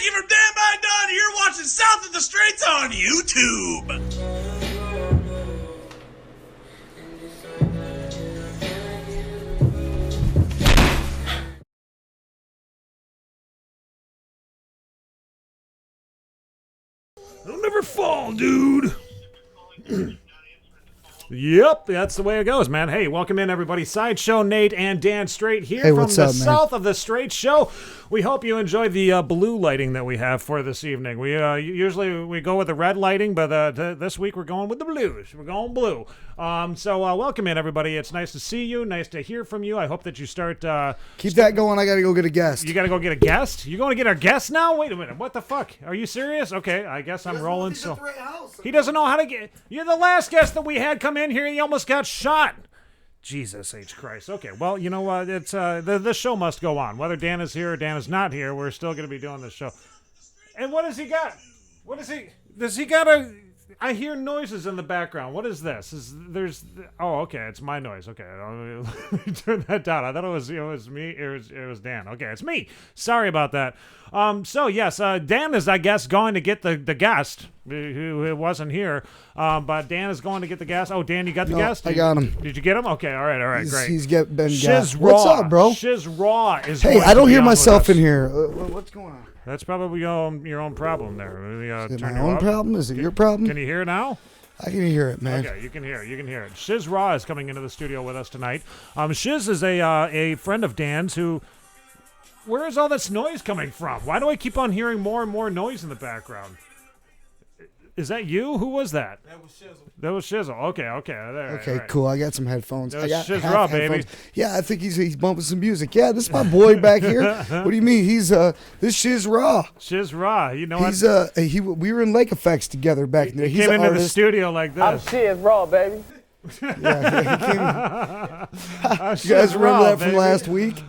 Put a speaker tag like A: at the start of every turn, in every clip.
A: Ricki from Dan by Done. You're watching South of the Straits on YouTube.
B: I'll never fall, dude. Yep, that's the way it goes, man. Hey, welcome in, everybody. Sideshow Nate and Dan Straight here from the South of the Straight Show. We hope you enjoy the blue lighting that we have for this evening. We usually go with the red lighting, but this week we're going with the blues. We're going blue. So welcome in, everybody. It's nice to see you. Nice to hear from you. I hope that you start...
C: Keep that going. I got to go get a guest.
B: You got to go get a guest? You going to get our guest now? Wait a minute. What the fuck? Are you serious? Okay, I guess I'm rolling. So he doesn't know how to get... You're the last guest that we had come in here. He almost got shot. Jesus H. Christ. Okay, well, you know what? It's the show must go on. Whether Dan is here or Dan is not here, we're still going to be doing this show. And what has he got? What is he... Does he got a... I hear noises in the background. What is this? Oh, okay, it's my noise. Okay, let me turn that down. I thought it was me. It was Dan. Okay, it's me. Sorry about that. So yes, Dan is, I guess, going to get the guest who wasn't here. But Dan is going to get the guest. Oh, Dan, you got the guest?
C: I got him.
B: Did you get him? Okay, all right, great.
C: He's been
B: Shizz
C: got.
B: Raw.
C: What's up, bro?
B: Shizz Raw is.
C: Hey, I don't hear myself in here. What's going on?
B: That's probably your own problem there.
C: Is it my own problem? Is it your problem?
B: Can you hear it now?
C: I can hear it, man.
B: Okay, you can hear it. Shizz Raw is coming into the studio with us tonight. Shizz is a friend of Dan's who... Where is all this noise coming from? Why do I keep on hearing more and more noise in the background? Is that you? Who was that? That was Shizzle. Okay.
C: Okay, cool. I got some headphones.
B: That was
C: I got
B: Shizz Raw, baby.
C: Yeah, I think he's bumping some music. Yeah, this is my boy back here. What do you mean? He's this Shizz Raw.
B: Shizz Raw. You know what?
C: We were in Lake Effects together back then.
B: He came into the studio like this.
D: I'm Shizz Raw, baby.
C: Yeah, he came. You guys remember that from last week?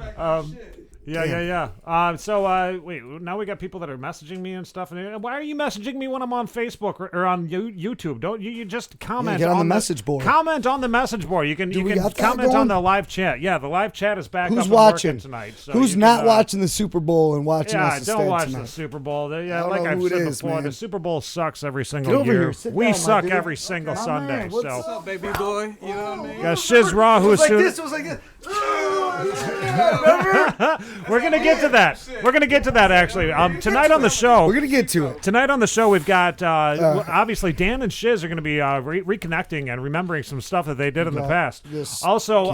B: Yeah. Wait, now we got people that are messaging me and stuff. And why are you messaging me when I'm on Facebook or on YouTube? Don't you just comment
C: get on the message board?
B: Comment on the message board. You can comment on the live chat. Yeah, the live chat is back.
C: Who's
B: up
C: watching
B: and tonight? So
C: who's not watching the Super Bowl and watching us instead
B: don't watch
C: tonight?
B: the Super Bowl. Yeah,
C: like
B: I've said before,
C: man.
B: the Super Bowl sucks every single year. We suck every single Sunday.
C: What's
B: up,
D: baby boy? You know what I mean?
B: Got Shizz Raw, who is soon.
C: It was like this.
B: We're gonna get to that. We're gonna get to that actually. Tonight on the show.
C: We're gonna get to it.
B: Tonight on the show, we've got obviously Dan and Shizz are gonna be reconnecting and remembering some stuff that they did in the past. Also,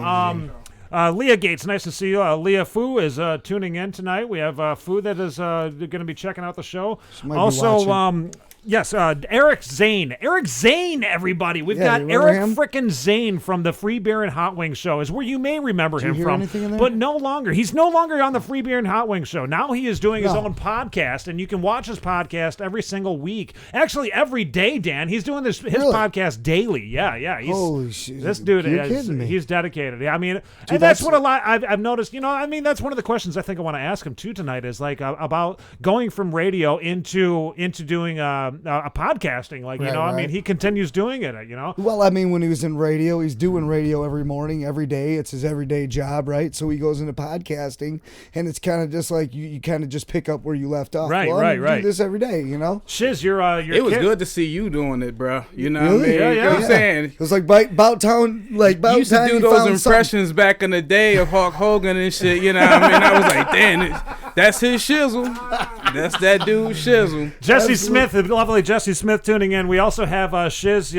B: Leah Gates, nice to see you. Leah Fu is tuning in tonight. We have Fu that is going to be checking out the show. Also, yes, Eric Zane. Eric Zane, everybody. We've got Eric frickin' Zane from the Free Beer and Hot Wings Show, is where you may remember him from. But no longer. He's no longer on the Free Beer and Hot Wings Show. Now he is doing his own podcast, and you can watch his podcast every single week. Actually, every day, Dan. He's doing his podcast daily. Yeah.
C: Holy shit.
B: This dude he's dedicated. Yeah, I mean, and that's what a lot I've noticed. You know, I mean, that's one of the questions I think I want to ask him too tonight is like about going from radio into doing a podcasting, like, you know, I mean, he continues doing it, you know.
C: Well, I mean, when he was in radio, he's doing radio every morning, every day. It's his everyday job, right? So he goes into podcasting, and it's kind of just like you kind of just pick up where you left off.
B: Right.
C: Do this every day, you know.
B: Shizz, you're
D: it was good to see you doing it, bro. You know what I mean?
B: Yeah.
D: You know what I'm saying?
C: It was like about town, like about
D: you used to do those impressions back in the day of Hulk Hogan and shit. You know what I mean? I was like, damn, that's his shizzle. That's that dude shizzle.
B: Jesse Smith, the lovely Jesse Smith tuning in. We also have Shizz,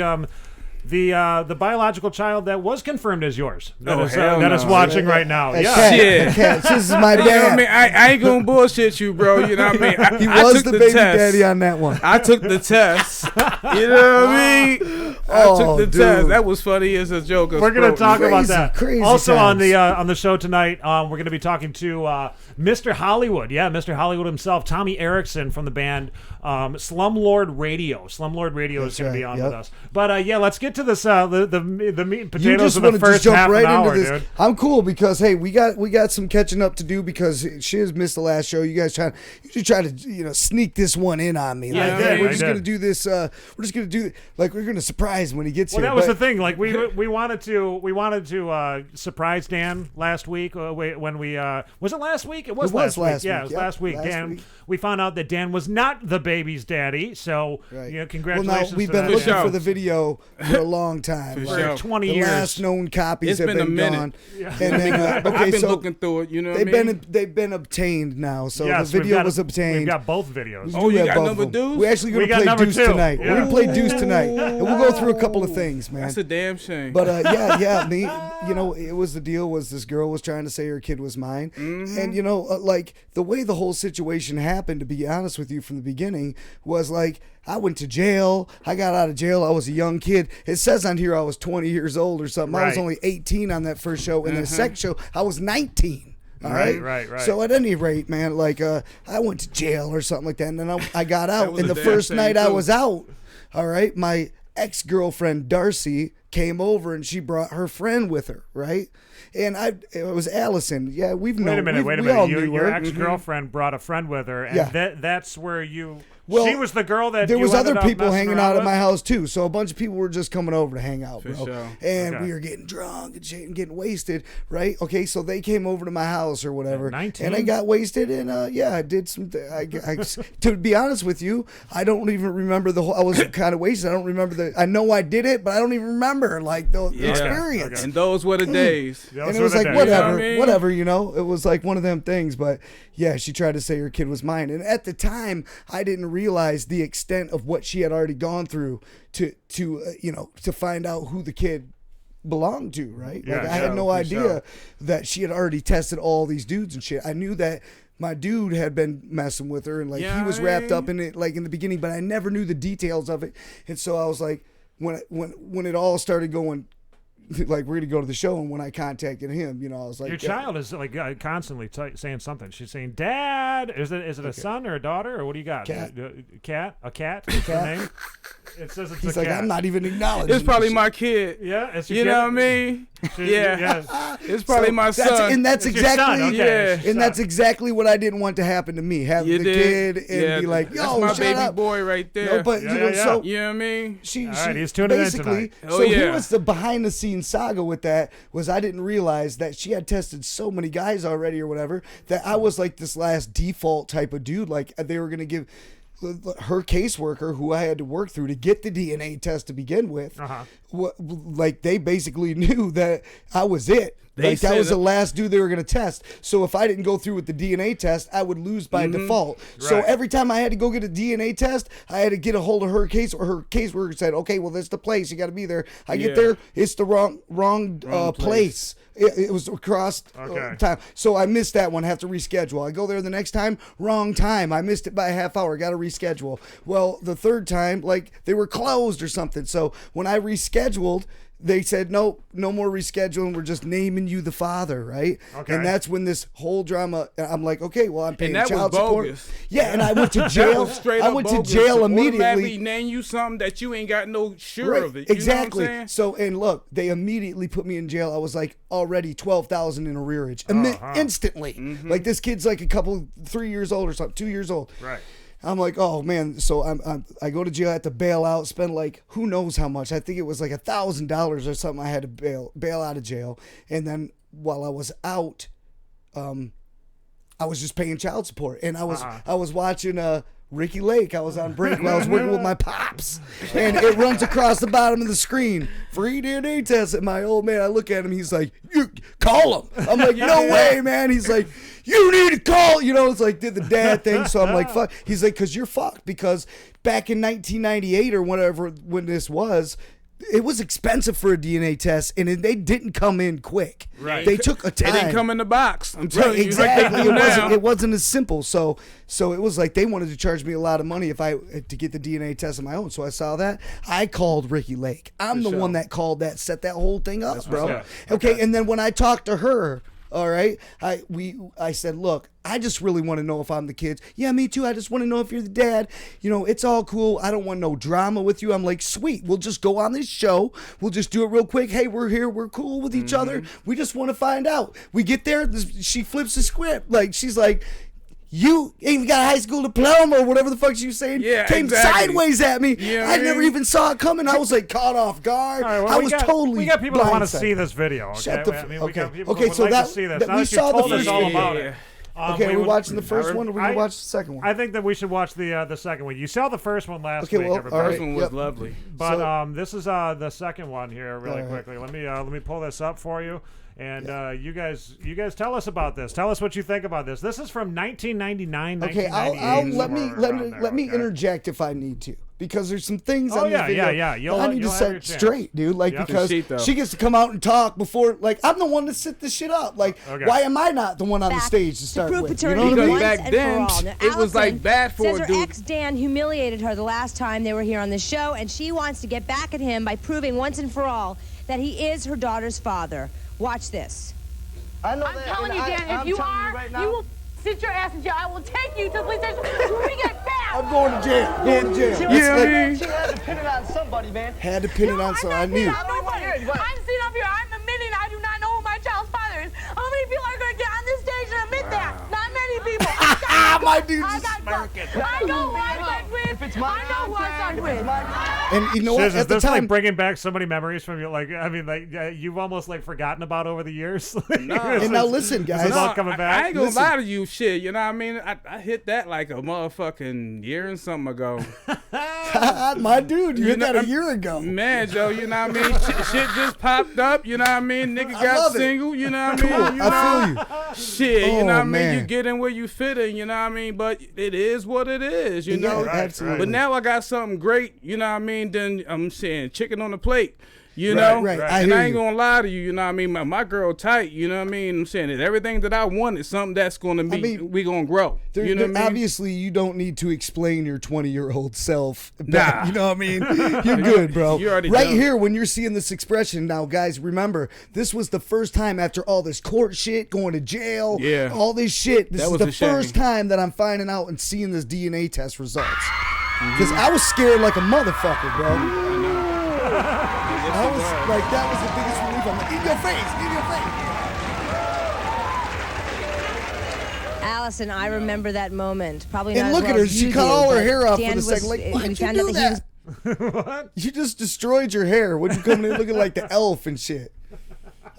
B: the biological child that was confirmed as yours. That is watching right now.
D: Shit.
C: This is my dad.
D: You know what I mean? I ain't gonna bullshit you, bro. You know what I mean?
C: He was the baby daddy on that one.
D: I took the test. You know what I mean? I took the test. That was funny as a joke.
B: We're gonna talk about that.
C: Crazy
B: also
C: times.
B: on the show tonight, we're gonna be talking to Mr. Hollywood. Yeah, Mr. Hollywood himself, Tommy Erickson from the band Slumlord Radio. Slumlord Radio is gonna be on with us. But let's get get to this the meat and
C: You
B: potatoes
C: just
B: of
C: want
B: the
C: to just
B: first
C: jump
B: half
C: right
B: an hour,
C: into this.
B: dude.
C: I'm cool because hey, we got some catching up to do because Shizz missed the last show. You guys try to sneak this one in on me.
D: Yeah,
C: Like, hey, we're
B: I
C: just
B: did.
C: gonna do this. We're just gonna do we're gonna surprise him when he gets
B: Well,
C: here.
B: that was
C: But-
B: the thing. Like we wanted to surprise Dan last week when we was it last week? It was last week. Yeah, it was
C: Yep,
B: last week.
C: last
B: Dan,
C: week.
B: we found out that Dan was not the baby's daddy. So
C: Right.
B: congratulations.
C: Well, now we've
B: to
C: been
B: that,
C: looking
B: Dan.
C: for the video for a long time.
D: For
C: Like,
D: sure.
B: 20
C: the
B: years.
C: last known copies
D: It's
C: have
D: been a
C: been
D: minute.
C: gone.
B: Yeah.
C: And then
D: I've
C: okay,
D: been
C: so
D: looking through it. You know what I
C: they've
D: mean?
C: been obtained now. So
B: Yes,
C: the
B: we've
C: video
B: got-
C: was obtained.
B: We've got both videos.
C: We
D: Oh,
C: do
D: you
C: have
D: got
C: both
D: number
C: of them.
D: deuce?
C: We're actually
B: We
C: going to
B: got
C: play
B: number
C: Deuce
B: two.
C: tonight.
B: Yeah.
C: We're going to play Deuce tonight, and we'll go through a couple of things, man.
D: That's a damn shame.
C: But me, it was the deal was this girl was trying to say her kid was mine, and like the way the whole situation happened. To be honest with you, from the beginning was like I went to jail. I got out of jail. I was a young kid. It says on here I was 20 years old or something. I was
B: Right.
C: only 18 on that first show, and the second show I was 19. All right,
B: Right.
C: So at any rate, man, like I went to jail or something like that, and then I got out.
D: was
C: And
D: a
C: the
D: damn
C: first
D: shame,
C: night I
D: too.
C: was out, all right, my ex-girlfriend Darcy came over and she brought her friend with her, right? And it was Allison. Yeah, we've known.
B: Wait a
C: we all
B: minute.
C: knew
B: Your
C: her.
B: ex-girlfriend brought a friend with her, and
C: Yeah.
B: that's where you.
C: Well,
B: she was the girl that
C: there
B: you
C: was
B: ended
C: other
B: up
C: people
B: messing
C: hanging
B: around
C: out at
B: with?
C: my house too, so a bunch of people were just coming over to hang out, bro.
D: sure.
C: And
B: Okay.
C: we were getting drunk and shit and getting wasted, right? Okay, so they came over to my house or whatever,
B: At 19?
C: and I got wasted, and I did some. To be honest with you, I don't even remember the whole. I was kind of wasted. I don't remember I know I did it, but I don't even remember like the experience.
D: And those were the days.
B: Those
C: And
B: were
C: it was
B: the
C: like
B: days.
C: whatever,
D: You know what I mean?
C: whatever, it was like one of them things. But yeah, she tried to say her kid was mine, and at the time, I didn't realize the extent of what she had already gone through to find out who the kid belonged to. Right?
B: Yeah,
C: like I had no
D: for
C: idea
D: sure.
C: that she had already tested all these dudes and shit. I knew that. My dude had been messing with her, and like
D: Yeah,
C: he was
D: I
C: wrapped
D: mean-
C: up in it, like in the beginning, but I never knew the details of it. And so I was like, when it all started going, like we're gonna go to the show, and when I contacted him, I was like,
B: Your child is like constantly saying something. She's saying, "Dad, is it a son or a daughter or what do you got?
C: Cat.
B: Cat? A cat? Is her name? It says it's
C: He's
B: a
C: like,
B: cat.
C: I'm not even acknowledging.
D: It's probably
C: this
D: my kid.
B: Yeah, it's your
D: You
B: kid?
D: know what I mean? Yeah. It's probably my son.
C: And that's
B: It's your son,
C: exactly,
B: okay,
D: Yeah.
B: it's your
C: and that's
B: son.
C: exactly what I didn't want to happen to me. Have
D: You
C: the
D: did.
C: kid and be like,
D: that's
C: yo,
D: my
C: shut
D: baby
C: up.
D: boy right there.
C: No, but
B: Yeah, yeah.
C: so
D: You know what I mean?
C: she
B: All right, he's tuning in
C: basically.
B: tonight.
D: Oh,
C: So
D: yeah.
C: here was the behind the scenes saga with that was I didn't realize that she had tested so many guys already or whatever that I was like this last default type of dude. Like they were gonna give her caseworker, who I had to work through to get the DNA test to begin with, like they basically knew that I was it.
D: They
C: Like that
D: said
C: was the
D: it-
C: last dude they were going to test. So if I didn't go through with the DNA test, I would lose by default. So
B: Right.
C: every time I had to go get a DNA test, I had to get a hold of her case, or her caseworker said, "Okay, well, that's the place. You got to be there." I get
D: Yeah.
C: there, it's the wrong place. It was across
B: Okay.
C: time. So I missed that one, have to reschedule. I go there the next time, wrong time. I missed it by a half hour, got to reschedule. Well, the third time, like they were closed or something. So when I rescheduled, they said, nope, no more rescheduling. We're just naming you the father, right?
B: Okay.
C: And that's when this whole drama, I'm like, okay, well, I'm paying
D: that was
C: child support.
D: bogus.
C: Yeah, and I went to
D: That
C: jail.
D: was straight
C: I
D: up
C: went
D: bogus.
C: to jail
D: Automatically
C: immediately.
D: name you something that you ain't got no sure
C: Right,
D: of it. You
C: exactly.
D: Know what I'm saying?
C: So, and look, they immediately put me in jail. I was like already 12,000 in arrearage instantly. Like this kid's like 3 years old or something, 2 years old.
B: Right.
C: I'm like, oh man. So I go to jail. I have to bail out. Spend like who knows how much. I think it was like $1,000 or something. I had to bail out of jail. And then while I was out, I was just paying child support. And I was watching Ricki Lake. I was on break while I was working with my pops, and it runs across the bottom of the screen. Free DNA test. And my old man, I look at him. He's like, "You call him." I'm like, "No way, man." He's like, "You need to call." It's like did the dad thing. So I'm like, "Fuck." He's like, "Cause you're fucked." Because back in 1998 or whatever when this was. It was expensive for a DNA test, and they didn't come in quick.
B: Right.
C: They took a time.
D: They didn't come in the box. I'm telling
C: Right,
D: you.
C: exactly.
D: Like they do now.
C: It wasn't as simple. So it was like they wanted to charge me a lot of money to get the DNA test on my own. So I saw that. I called Ricki Lake. I'm the one that called that, set that whole thing up, bro.
B: right.
C: Okay, and then when I talked to her All right. I said, look, I just really want to know if I'm the kids. Yeah, me too. I just want to know if you're the dad. You know, it's all cool. I don't want no drama with you. I'm like, sweet. We'll just go on this show. We'll just do it real quick. Hey, we're here. We're cool with each other. We just want to find out. We get there. She flips the script. Like, she's like, you ain't even got a high school diploma or whatever the fuck she was saying.
D: Yeah,
C: Came
D: exactly.
C: sideways at me.
D: Yeah,
C: I never even saw it coming. I was like caught off guard.
B: All right, well,
C: I was totally
B: we got people that want to
C: blindsided.
B: see this video. Okay?
C: Shut the
B: I
C: f-
B: mean, we got
C: okay.
B: people
C: Okay,
B: who would
C: so
B: like
C: that-
B: to see this.
C: that
B: Now
C: we
B: that you
C: saw the
B: told us
C: first
B: all
C: video.
B: about
D: Yeah.
B: it.
C: Okay, are we watching the first one or we
B: I-
C: watch the second one?
B: I think that we should watch the second one. You saw the first one last
C: Okay,
B: week,
C: well,
B: everybody.
C: all right.
D: First one was lovely.
B: But
C: So-
B: this is the second one here, really
C: All right.
B: quickly. Let me pull this up for you, and you guys tell us about this. Tell us what you think about this. This is from 1999.
C: Okay, I'll
B: 1998,
C: let me
B: somewhere around there,
C: let me
B: okay?
C: interject if I need to, because there's some things
B: Oh,
C: on this
B: yeah,
C: video
B: yeah. You'll-
C: that I need
B: you'll
C: to
B: have your
C: set
B: chance.
C: straight, dude. Like
B: Yep.
C: because
D: Sheet, though.
C: she gets to come out and talk before. Like I'm the one that set this shit up. Like
B: Okay.
C: why am I not the one on the
E: Back
C: stage to start
E: prove
C: with? You
E: paternity
C: know what I
D: Because
C: mean?
E: once
D: back
E: and
D: then,
E: for all. Now,
D: it was, like,
E: Allison
D: bad for
E: says
D: a
E: her
D: dude.
E: ex Dan humiliated her the last time they were here on the show, and she wants to get back at him by proving once and for all that he is her daughter's father. Watch this.
F: I'm telling you, Dan, if you are, you will sit your ass in jail. I will take you to the police station when we get back.
C: I'm going to jail. Going to jail.
D: Yeah,
C: That's
D: man.
F: She had to pin it on somebody, man.
C: had to pin it on, so I knew.
F: I'm nobody. I'm sitting up here. I'm admitting I do not know who my child's father is. How many people are going to get on this stage and admit that? Not many people.
C: My dude
F: I
C: just
F: got I know who I slept with. I know who I slept with.
C: and you know what?
B: Shiz, is
C: At the
B: this
C: time,
B: like bringing back so many memories from you? Like, I mean, like you've almost like forgotten about over the years.
C: and now listen, guys.
B: This is all coming back.
D: I ain't gonna
C: Listen.
D: lie to you, shit. You know what I mean? I hit that like a motherfucking year and something ago.
C: my dude, you hit
D: know,
C: that a year ago.
D: Man, Joe, you know what I mean? Shit just popped up, you know what I mean? Nigga
C: I
D: got
C: love it.
D: single, you know what I mean? You know?
C: I feel you.
D: Shit, you
C: Oh,
D: know what I mean?
C: man.
D: You get in where you fit in, you know what I mean? But it is what it is, you
C: Yeah,
D: know?
C: absolutely.
D: But now I got something great, you know what I mean? Then I'm saying chicken on the plate. You
C: Right,
D: know,
C: right. I
D: and
C: hear
D: I ain't
C: you.
D: gonna lie to you. You know what I mean? My girl tight. You know what I mean? I'm saying that everything that I want is something that's gonna be.
C: mean,
D: we gonna grow. You know what I mean?
C: Obviously, you don't need to explain your 20-year-old self.
D: Nah.
C: You know what I mean? You're good, bro.
D: You already
C: right
D: done.
C: here, when you're seeing this expression, now, guys, remember, this was the first time after all this court shit, going to jail,
D: Yeah.
C: all this shit. This
D: That
C: is
D: was
C: the
D: a shame.
C: first time that I'm finding out and seeing this DNA test results. Because I was scared like a motherfucker, bro. I was like, that was the biggest relief. I'm like, in your face, in your face.
E: Allison, I remember that moment. Probably not
C: And
E: as
C: look
E: well
C: at her.
E: as
C: She
E: you
C: cut
E: do,
C: all her
E: but
C: hair off
E: Dan
C: for the second.
E: was-
C: Like, why
E: when
C: did you
E: found out
C: do
E: that he was
C: that? You just destroyed your hair. What you coming in looking like the elf and shit?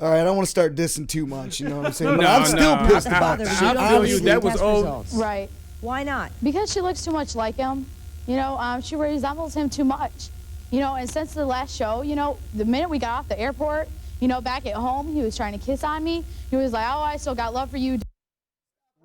C: All right, I don't want to start dissing too much. You know what I'm saying? But
D: No,
C: I'm still
D: no.
C: pissed
E: the
C: about
E: father.
C: the
E: We
C: shit.
E: don't
D: I
E: know
D: feel
E: the
D: you.
E: DNA
D: That was
E: test
D: old.
E: results.
G: Right.
E: Why not?
G: Because she looks too much like him. You know, she resembles him too much. You know, and since the last show, you know, the minute we got off the airport, you know, back at home, he was trying to kiss on me. He was like, oh, I still got love for you.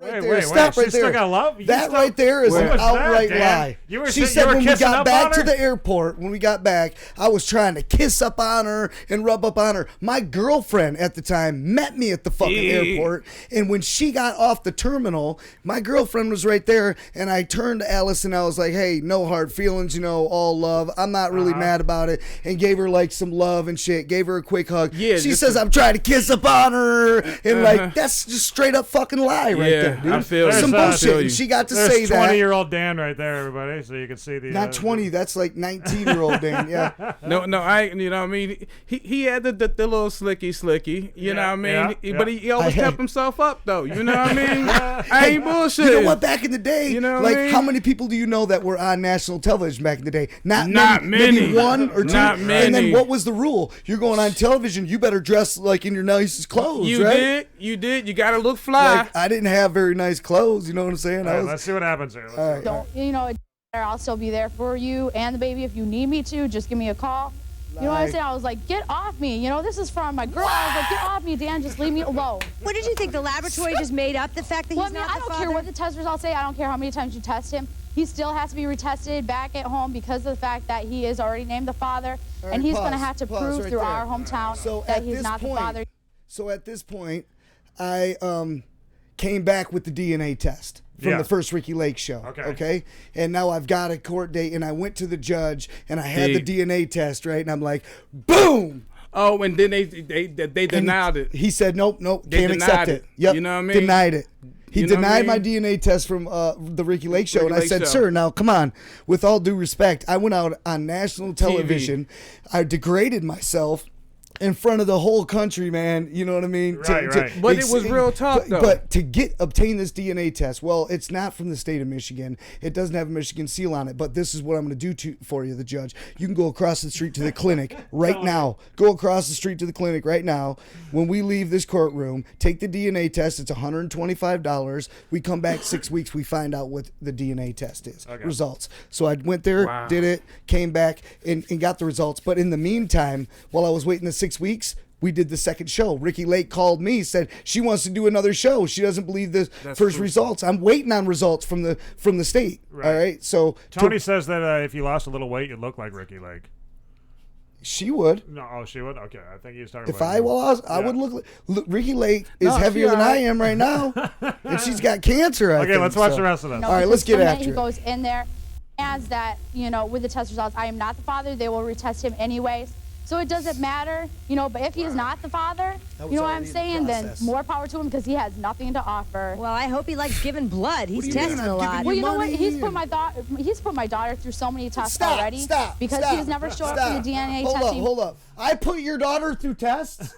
B: Wait,
C: Stop
B: she
C: right
B: still
C: there.
B: got love? You
C: That
B: still-
C: right there is
B: What
C: an
B: was that,
C: outright
B: Dan?
C: lie.
B: You were
C: She
B: saying-
C: said
B: you were
C: when we
B: kissing
C: got
B: up
C: back
B: on
C: to
B: her?
C: the airport, when we got back, I was trying to kiss up on her and rub up on her. My girlfriend at the time met me at the fucking
D: Yeah.
C: airport, and when she got off the terminal, my girlfriend was right there, and I turned to Alice and I was like, hey, no hard feelings, you know, all love. I'm not really mad about it, and gave her like some love and shit, gave her a quick hug.
D: Yeah,
C: she
D: just
C: says,
D: a-
C: I'm trying to kiss up on her, and like, that's just straight up fucking lie right
D: Yeah,
C: there, dude.
D: I feel you.
C: Some
B: There's,
C: bullshit.
D: feel you.
C: And she got to
B: There's
C: say that.
B: 20-year-old Dan right there, everybody, so you can see the.
C: Not 20, that's like 19-year-old Dan, yeah.
D: No, I. You know what I mean? He had the little slicky. You know what I mean?
B: yeah.
D: But he always
C: I-
D: kept himself up though. You know what I mean? I ain't bullshit.
C: You know what? Back in the day,
D: You know what
C: like
D: I mean?
C: how many people do you know that were on national television back in the day? Not
D: many.
C: Maybe one or two.
D: Not
C: And then
D: many.
C: what was the rule? You're going on television. You better dress like in your nicest clothes,
D: You
C: right?
D: did. You gotta look fly.
C: Like I didn't have very nice clothes. You know what I'm saying?
B: All
C: I
B: right,
C: was,
B: let's see what happens here. Let's see what
G: Don't, you know, I'll still be there for you and the baby if you need me to. Just give me a call. You know what I'm saying? I was like, get off me. You know, this is from my girl. I was like, get off me, Dan. Just leave me alone.
E: What did you think? The laboratory just made up the fact that
G: Well,
E: he's
G: I mean,
E: not
G: I
E: the
G: don't care
E: father?
G: what the test results say. I don't care how many times you test him. He still has to be retested back at home because of the fact that he is already named the father.
C: All right,
G: and he's going to
C: pause,
G: have to
C: pause
G: prove
C: right
G: through
C: there.
G: our hometown
C: So
G: that
C: at
G: he's
C: this
G: not
C: point,
G: the father.
C: So at this point, I came back with the DNA test from
B: Yeah.
C: the first Ricki Lake Show.
B: Okay.
C: And now I've got a court date, and I went to the judge, and I had the
D: Deep.
C: DNA test, right? And I'm like, boom!
D: Oh, and then they denied it.
C: He said, nope,
D: They
C: can't accept
D: denied
C: it. Yep,
D: You know what I mean?
C: denied it. He
D: You know what I
C: denied my
D: mean?
C: DNA test from the Ricki Lake Show. And I
D: Lake
C: said,
D: Show.
C: sir, now come on. With all due respect, I went out on national television. I degraded myself in front of the whole country, man. You know what I mean?
B: Right.
D: But it was real talk, though.
C: But to obtain this DNA test, well, it's not from the state of Michigan. It doesn't have a Michigan seal on it. But this is what I'm going to do for you, the judge. You can go across the street to the clinic right now. Go across the street to the clinic right now. When we leave this courtroom, take the DNA test. It's $125. We come back 6 weeks. We find out what the DNA test is.
B: Okay.
C: Results. So I went there, did it, came back, and got the results. But in the meantime, while I was waiting the 6 weeks, we did the second show. Ricki Lake called me, said she wants to do another show. She doesn't believe the first results. I'm waiting on results from the state.
B: Right.
C: All right. So
B: Tony says that if you lost a little weight, you'd look like Ricki Lake.
C: she would.
B: No, she would. Okay, I think he was talking
C: If
B: about
C: I
B: you.
C: was, I would look. Ricki Lake is
D: No,
C: heavier
D: she
C: than I
D: alright.
C: am right now, and she's got cancer.
B: Okay, let's watch the rest of this.
G: No,
C: All right,
G: because
C: let's get
G: the minute
C: after
G: he
C: it.
G: goes in there, adds that, with the test results, I am not the father. They will retest him anyways. So it doesn't matter, but if he is not the father,
C: That was
G: you know what I'm
C: already in
G: saying, then
C: process.
G: more power to him because he has nothing to offer.
E: Well, I hope he likes giving blood. He's
C: do you mean
E: testing
C: I'm
E: a lot.
C: giving
G: Well, you know what?
C: money.
G: He's put my daughter through so many tests
C: Stop,
G: already
C: stop,
G: because
C: stop,
G: he's never showed up
C: stop.
G: for the DNA
C: Hold
G: testing.
C: Hold up. I put your daughter through tests.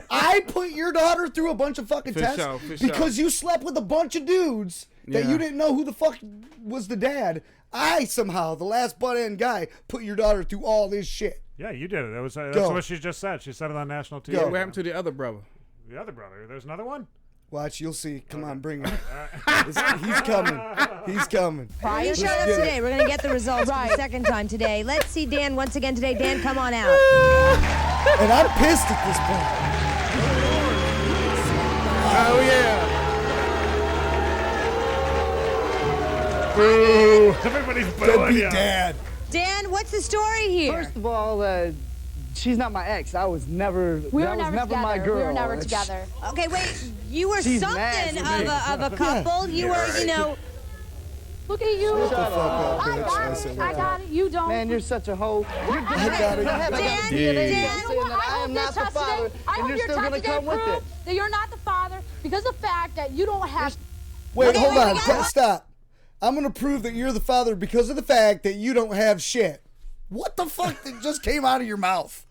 C: I put your daughter through a bunch of fucking
D: For
C: tests
D: sure, for
C: because you slept with a bunch of dudes that
D: Yeah.
C: you didn't know who the fuck was the dad. I somehow, the last butt end guy, put your daughter through all this shit.
B: Yeah, you did it. That's
C: Go.
B: what she just said. She said it on national TV.
C: Go.
D: What happened to the other brother?
B: The other brother. There's another one?
C: Watch, you'll see. Come on, bring him. He's coming. He's coming.
E: You showed up today. We're going to get the results for the second time today. Let's see Dan once again today. Dan, come on out.
C: And I'm pissed at this point.
D: Oh yeah.
B: Boo! Everybody's booing
C: Deadbeat
B: you.
C: dad.
E: Dan, what's the story here?
H: First of all, she's not my ex. I was never.
G: We
H: that
G: were
H: was
G: never together.
H: my girl.
G: We were never together.
E: Okay, wait. You were
H: She's
E: something
H: mad
E: of a couple. You were,
G: Look at you.
C: Shut the fuck up,
G: I
C: bitch.
G: got
C: said
G: it.
C: that.
G: I got it. You don't.
H: Man, you're such a hoe. You're
C: I got it.
E: Dan,
H: saying that I am not the father,
G: I
H: and
G: hope
H: you're
G: your
H: still
G: test
H: gonna
G: today
H: come with it.
G: proves that you're not the father because of the fact that you don't have.
C: Wait,
E: Okay,
C: hold
E: wait,
C: on.
E: we got-
C: Stop. I'm going to prove that you're the father because of the fact that you don't have shit. What the fuck that just came out of your mouth?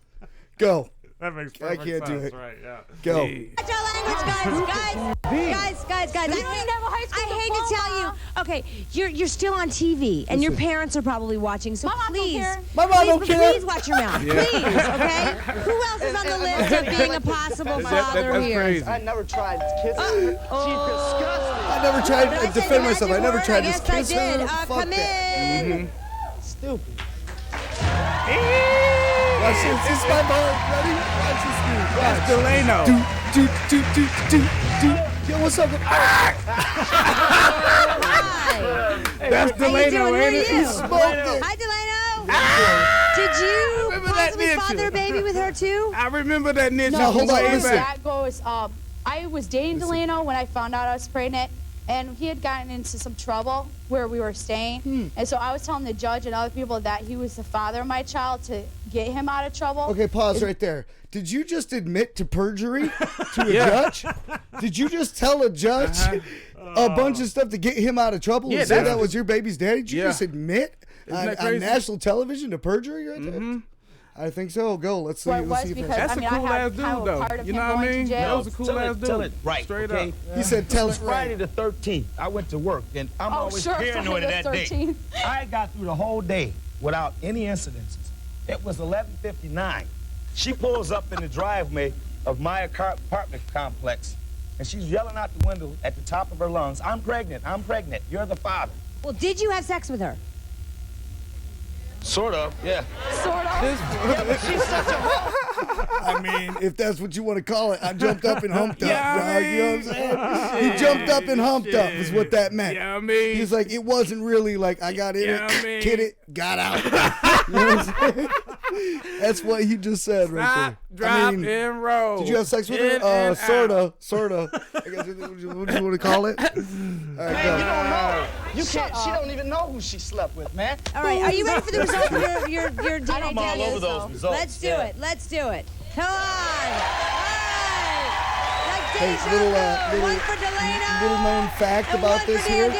C: Go.
B: That makes
C: I
B: perfect
C: can't do
B: sense.
C: it.
B: Right, yeah.
C: Go.
E: Watch our language, guys.
G: You ain't never high school
E: I hate to tell you. Okay, you're still on TV, and your parents are probably watching. So
G: My mom don't
E: please,
G: care.
C: My mom don't care.
E: Please watch your mouth, please. Okay. Who else is on the list of being a possible father
D: That's
E: here?
D: crazy.
H: I never tried kissing her. She's disgusting.
C: I never tried
E: Did I
C: to
E: say
C: defend
E: magic
C: myself. I never
E: word?
C: tried
E: I
C: to
E: guess I
C: kiss
E: did.
C: her. Fuck
E: Come
C: that.
E: in.
H: Stupid.
C: Watch this. This is my mom. Ready? Watch this dude.
D: That's Delano.
C: Yo, what's up?
E: Hi.
D: That's
E: How you doing?
D: Delano,
E: Who are
D: ain't it?
E: you?
C: Smoked it.
E: Hi, Delano. Did you
D: Remember that
E: possibly
D: picture?
E: father a baby with her too?
D: I remember that niche.
C: No, hold on,
G: so
C: listen.
G: that goes. I was dating Delano when I found out I was pregnant, and he had gotten into some trouble where we were staying, and so I was telling the judge and other people that he was the father of my child to get him out of trouble.
C: Okay, pause right there. Did you just admit to perjury to a judge? Did you just tell a judge a bunch of stuff to get him out of trouble
D: Yeah,
C: and say
D: that's-
C: that was your baby's daddy? Did you
D: Yeah.
C: just admit on
D: that crazy?
C: national television to perjury right there? I think so. Go. Let's see.
G: Well, it
C: Let's
G: was
C: see if
G: because
D: That's
G: I mean
D: a cool
G: I
D: ass
G: had
D: dude,
G: kind of a
D: though.
G: part of
D: You
G: him
D: know what I
G: going
D: mean?
G: to
D: That
G: jail.
D: was a cool ass dude.
I: Tell it right.
D: Straight
I: okay?
D: up.
C: he said, "Tell us
I: Friday
C: right."
I: the 13th, I went to work, and I'm
G: Oh,
I: always
G: sure,
I: paranoid
G: Friday
I: of
G: the
I: that day.
G: 13th.
I: I got through the whole day without any incidences. It was 11:59. She pulls up in the driveway of my apartment complex, and she's yelling out the window at the top of her lungs, "I'm pregnant, I'm pregnant, you're the father."
E: Well, did you have sex with her?
I: Sort of, yeah.
G: Sort of.
C: I mean, if that's what you want to call it, I jumped up and humped up.
D: Yeah, I
C: dog, you know what I'm
D: mean,
C: saying? He jumped up and humped up is what that meant.
D: Yeah, I mean.
C: He's like, it wasn't really like I got in
D: Yeah,
C: it,
D: I mean.
C: kid it, got out. You know what I'm saying? That's what he just said right
D: Stop,
C: there.
D: drop,
C: I mean,
D: and roll.
C: did you have sex with
D: In
C: her?
D: and
C: Sorta. I guess what do you want to call it? All right,
H: Man,
C: go.
H: you don't know. You can't. She don't even know who she slept with, man.
E: All right, are you ready for the results of your DNA
I: I'm all
E: test?
I: over those results.
E: Let's do it. Let's do it. Come on.
C: Hey, little known fact about this here.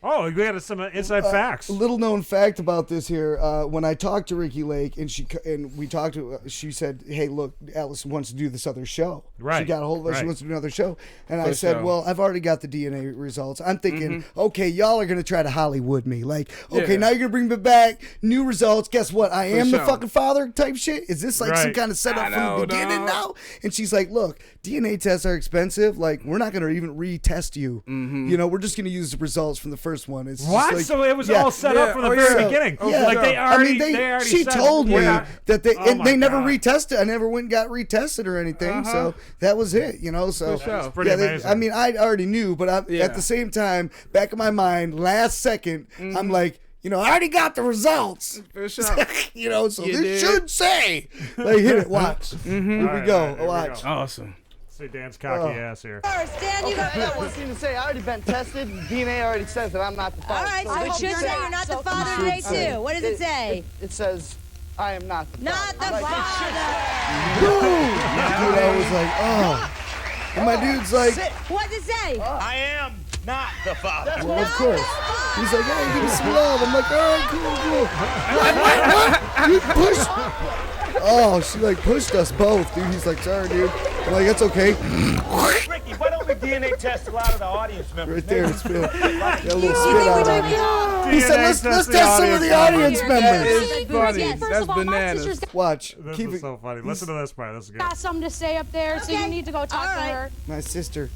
B: Oh, we got some inside facts.
C: Little known fact about this here. When I talked to Ricki Lake and we talked to, she said, "Hey, look, Alice wants to do this other show."
B: Right.
C: She got a hold of us.
B: Right.
C: She wants to do another show, and
D: For
C: I said,
D: sure.
C: "Well, I've already got the DNA results. I'm thinking, okay, y'all are gonna try to Hollywood me. Like, okay, now you're gonna bring me back new results. Guess what? I am the fucking father type shit. Is this like some kind of setup from the beginning now?" And she's like, "Look, DNA tests are expensive. Like, we're not gonna even retest you. You know, we're just gonna use the results from the first one." It's
B: What?
C: Like,
B: so it was all set up from the very beginning. Like they already.
C: She
B: said,
C: told me that they never
B: God.
C: retested. I never went and got retested or anything. So that was it. You know. So
B: That's pretty amazing.
C: I mean, I already knew, but at the same time, back in my mind, last second, I'm like, you know, I already got the results.
D: For sure.
C: You know, so this should say, like, hit it. Watch. Here we go. Watch.
D: Awesome.
B: See Dan's cocky ass here.
E: Dan, you got
H: I got one thing to say. I already been tested. DNA already says that I'm not the father.
E: All right, so it should say you're not the father today, too. What does it say?
H: It says I am not the father.
E: Not the father.
C: Boom. Dude, I was like, oh. And my dude's like,
E: What does it say?
A: I am not the father.
C: well, of course. He's like, hey, give me some love. I'm like, all right, cool. What? You pushed. Oh, she like pushed us both, dude. He's like, sorry, dude. I'm like, that's okay.
I: Ricki, why don't we DNA test a lot of the audience members?
C: Right there, spit. Got a little
E: You
C: spit
E: think we
C: out
E: might
C: on
E: be
C: it.
E: off?
C: He said, let's test some of the audience members.
D: That is funny.
G: First
D: That's
G: of all, my
D: bananas.
G: sister's
C: Watch.
B: This
C: Keep
B: is
C: it.
B: so funny. Listen to this part. This is good.
G: got something to say up there, so you need to go talk to her.
C: My sister.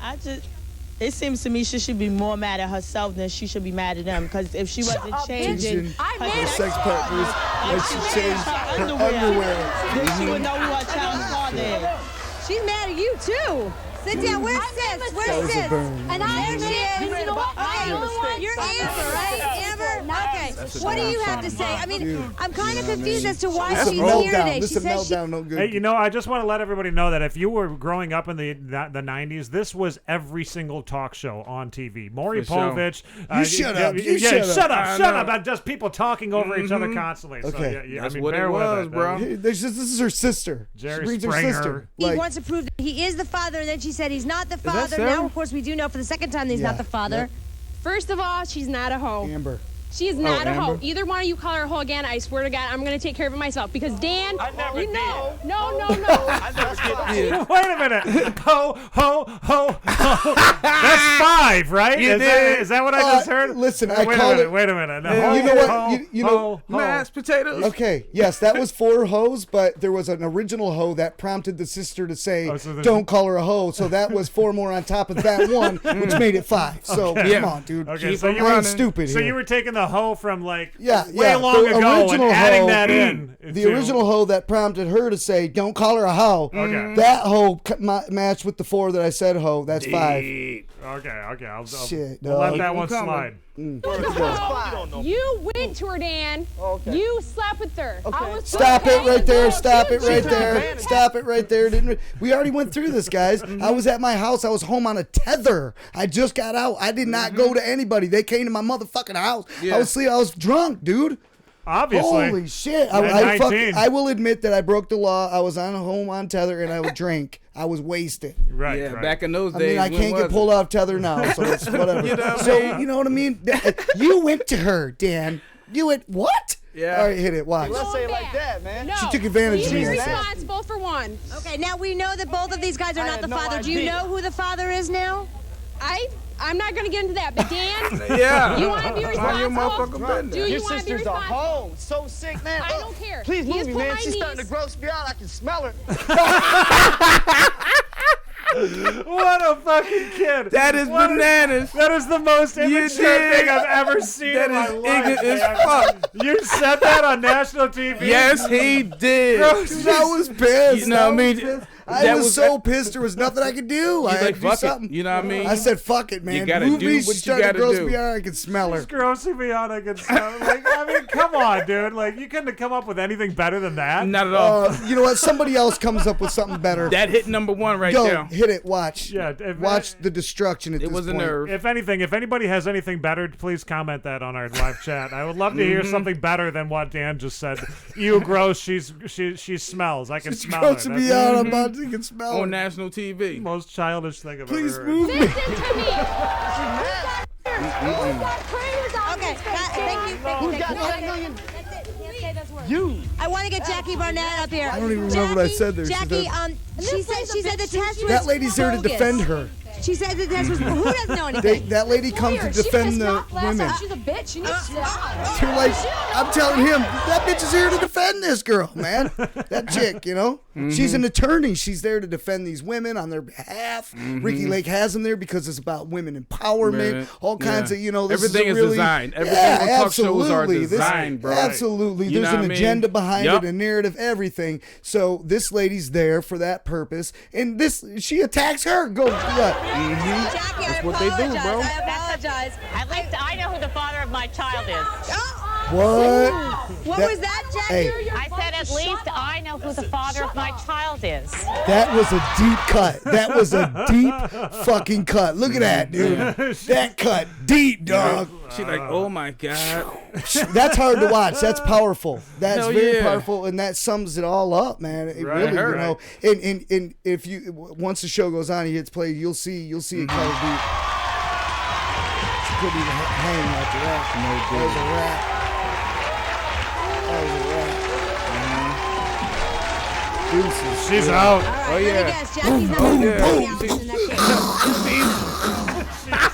J: It seems to me she should be more mad at herself than she should be mad at them. Because if she wasn't changing
C: Her sex partners, like she changed her underwear.
J: then she would know who her child's father is.
E: She's mad at you, too. Sit down. Where's Sis?
C: That
E: Where's
C: was a
E: Sis?
C: burn.
E: And there she is.
J: You know what?
E: Okay, you're Amber, right? Amber? Okay. What do you have to say? I mean, I'm kind of confused as to why
C: This is
E: she's
C: a
E: here
C: meltdown.
E: today.
C: This
E: She
C: is a
E: says she...
C: meltdown. No good.
B: Hey, you know, I just want to let everybody know that if you were growing up in the 90s, this was every single talk show on TV. Maury
D: For sure.
B: Povich.
C: You shut up. You
B: shut
C: shut
B: up. Shut up. Just people talking over each other constantly.
C: Okay.
B: So, yeah,
D: That's
B: I mean,
D: what it
B: bear with
D: was,
B: it,
D: bro.
C: Hey, this is her sister.
B: Jerry
C: she brings her
B: Springer.
C: sister.
E: He
C: Like,
E: wants to prove that he is the father, and then she said he's not the father.
D: Sarah?
E: Now, of course, we do know for the second time that he's not the father.
C: Yep.
K: First of all, she's not a hoe.
C: Amber.
K: She is not a hoe.
D: Amber?
K: Either one of you call her a hoe again, I swear to God, I'm going to take care of it myself. Because Dan,
I: I never
K: you
I: did.
K: know. No.
I: I never did.
B: Wait a minute. Ho, ho, ho, ho. That's 5, right? Is that what I just heard?
C: Listen, I
B: wait
C: called
B: a minute.
C: it.
B: Wait a minute. No,
C: You
B: ho,
C: know what?
B: ho,
C: You know.
B: ho, ho.
D: Mashed potatoes.
C: Okay, yes, that was 4 hoes, but there was an original hoe that prompted the sister to say,
B: so there's-
C: don't call her a hoe. So that was 4 more on top of that one, which made it 5. So come on, dude.
B: Okay,
C: Keep
B: so
C: it
B: you
C: running.
B: were
C: stupid
B: So
C: here.
B: you were taking the hoe from like
C: yeah,
B: way long
C: the
B: ago and
C: original
B: adding
C: hoe-
B: that in.
C: The original hoe that prompted her to say, don't call her a hoe.
B: Okay.
C: That hoe matched with the 4 that I said hoe. That's 5.
B: Okay. I'll
C: Shit,
B: we'll let
C: dog.
B: that one
D: Keep 'em
B: slide.
K: You went to her, Dan.
H: Okay.
K: You slept with her. I was
C: Stop it right there. Stop it right
H: She's
C: there.
H: not
C: Stop it right there. We already went through this, guys. I was at my house. I was home on a tether. I just got out. I did not go to anybody. They came to my motherfucking house.
D: Yeah.
C: I was drunk, dude.
B: Obviously.
C: Holy shit.
B: At 19.
C: I will admit that I broke the law. I was on home on tether and I would drink. I was wasted.
B: Right.
D: Yeah,
B: right.
D: back in those
C: I
D: days.
C: mean, I
D: when
C: can't
D: was
C: get pulled off tether now, so it's whatever.
D: You know what I
C: So,
D: mean?
C: you know what I mean? You went to her, Dan. You went, what?
D: Yeah.
C: All right, hit it. Watch.
H: Let's say it like that, man.
K: No.
C: She took advantage of
K: You're
C: me.
K: responsible for one.
E: Okay, now we know that both of these guys are
H: I
E: not
H: had
E: the
H: no
E: father. Do you
H: idea.
E: know who the father is now?
K: I'm not going to get into that, but Dan,
D: Yeah.
K: you want to be
D: Mind your
K: responsible?
D: motherfucking
K: Do
D: business.
K: you
H: Your
K: want to be
H: sister's a
K: responsible?
H: hoe. So sick, man.
K: I don't care.
H: Please
K: He
H: move
K: has
H: me,
K: put
H: man.
K: my
H: She's starting to
K: niece-
H: gross me out. I can smell her.
B: What a fucking kid.
D: That is bananas.
B: That is the most immature
D: did.
B: thing I've ever seen
D: That
B: in my
D: is
B: life.
D: ignorant as
B: man.
D: fuck.
B: You said that on national TV?
D: Yes, he did.
C: Dude, I was pissed.
D: You know what I mean?
C: I was so pissed. There was nothing I could do. I had to do something.
D: You know what I mean?
C: I said, "Fuck it, man."
D: You gotta
C: Move
D: do
C: me.
D: what
C: She
D: you
C: started
D: gotta
C: gross
D: do.
C: me out. I could smell her.
B: She's grossing me out. I can smell. Like, I mean, come on, dude. Like, you couldn't have come up with anything better than that.
D: Not at all.
C: You know what? Somebody else comes up with something better.
D: That hit number one right
C: Go,
D: there.
C: hit it. Watch.
B: Yeah.
C: Watch the destruction at this
D: It was a
C: point.
D: nerve.
B: If anything, if anybody has anything better, please comment that on our live chat. I would love to hear something better than what Dan just said. You gross. She smells. I can smell her.
C: Grossing me out. I'm about to can smell her.
D: On national TV.
B: Most childish thing I've
C: Please
B: ever
C: move
B: heard.
C: me.
E: Okay, thank you.
H: You.
E: I want to get Jackie Barnett up here.
C: I don't even remember what I said there.
E: Jackie, she said the test was
C: That lady's there to
E: bogus.
C: defend her.
E: She said the test was. Who doesn't know anything?
C: That lady comes to defend the women.
G: She's a bitch. She needs to stop.
C: You're like, I'm telling him, that bitch is here to defend this girl, man. That chick, you know? She's an attorney. She's there to defend these women on their behalf. Ricki Lake has them there because it's about women empowerment, all kinds of, you know, this
D: everything
C: is,
D: is
C: really,
D: designed. Everything on talk shows are designed, bro.
C: Absolutely.
D: You
C: There's
D: know
C: an
D: what I mean?
C: agenda behind
D: Yup.
C: it, a narrative, everything. So this lady's there for that purpose. And she attacks her. Go, what?
E: Jackie,
D: That's
E: I
D: what they do,
E: apologize.
D: bro.
E: I apologize.
L: I know who the father of my child is.
C: What?
E: What was that, Jackie?
C: Hey.
L: I said at least I know who the father of my child is.
C: That was a deep cut. That was a deep fucking cut. Look at that, dude. That cut deep, dog.
D: She like, oh my God.
C: That's hard to watch. That's powerful. That's
D: Hell
C: very
D: yeah.
C: powerful, and that sums it all up, man. It
B: Right,
C: really,
B: right.
C: you know. And if you once the show goes on, he hits play, you'll see it color deep. She couldn't even hang after that.
D: No,
C: That was a wrap. That was a wrap. Deuces.
B: She's out.
E: All right,
D: Oh,
E: let me
D: yeah.
E: guess. Jackie's not
C: Boom,
E: going to
C: boom.
E: be out in that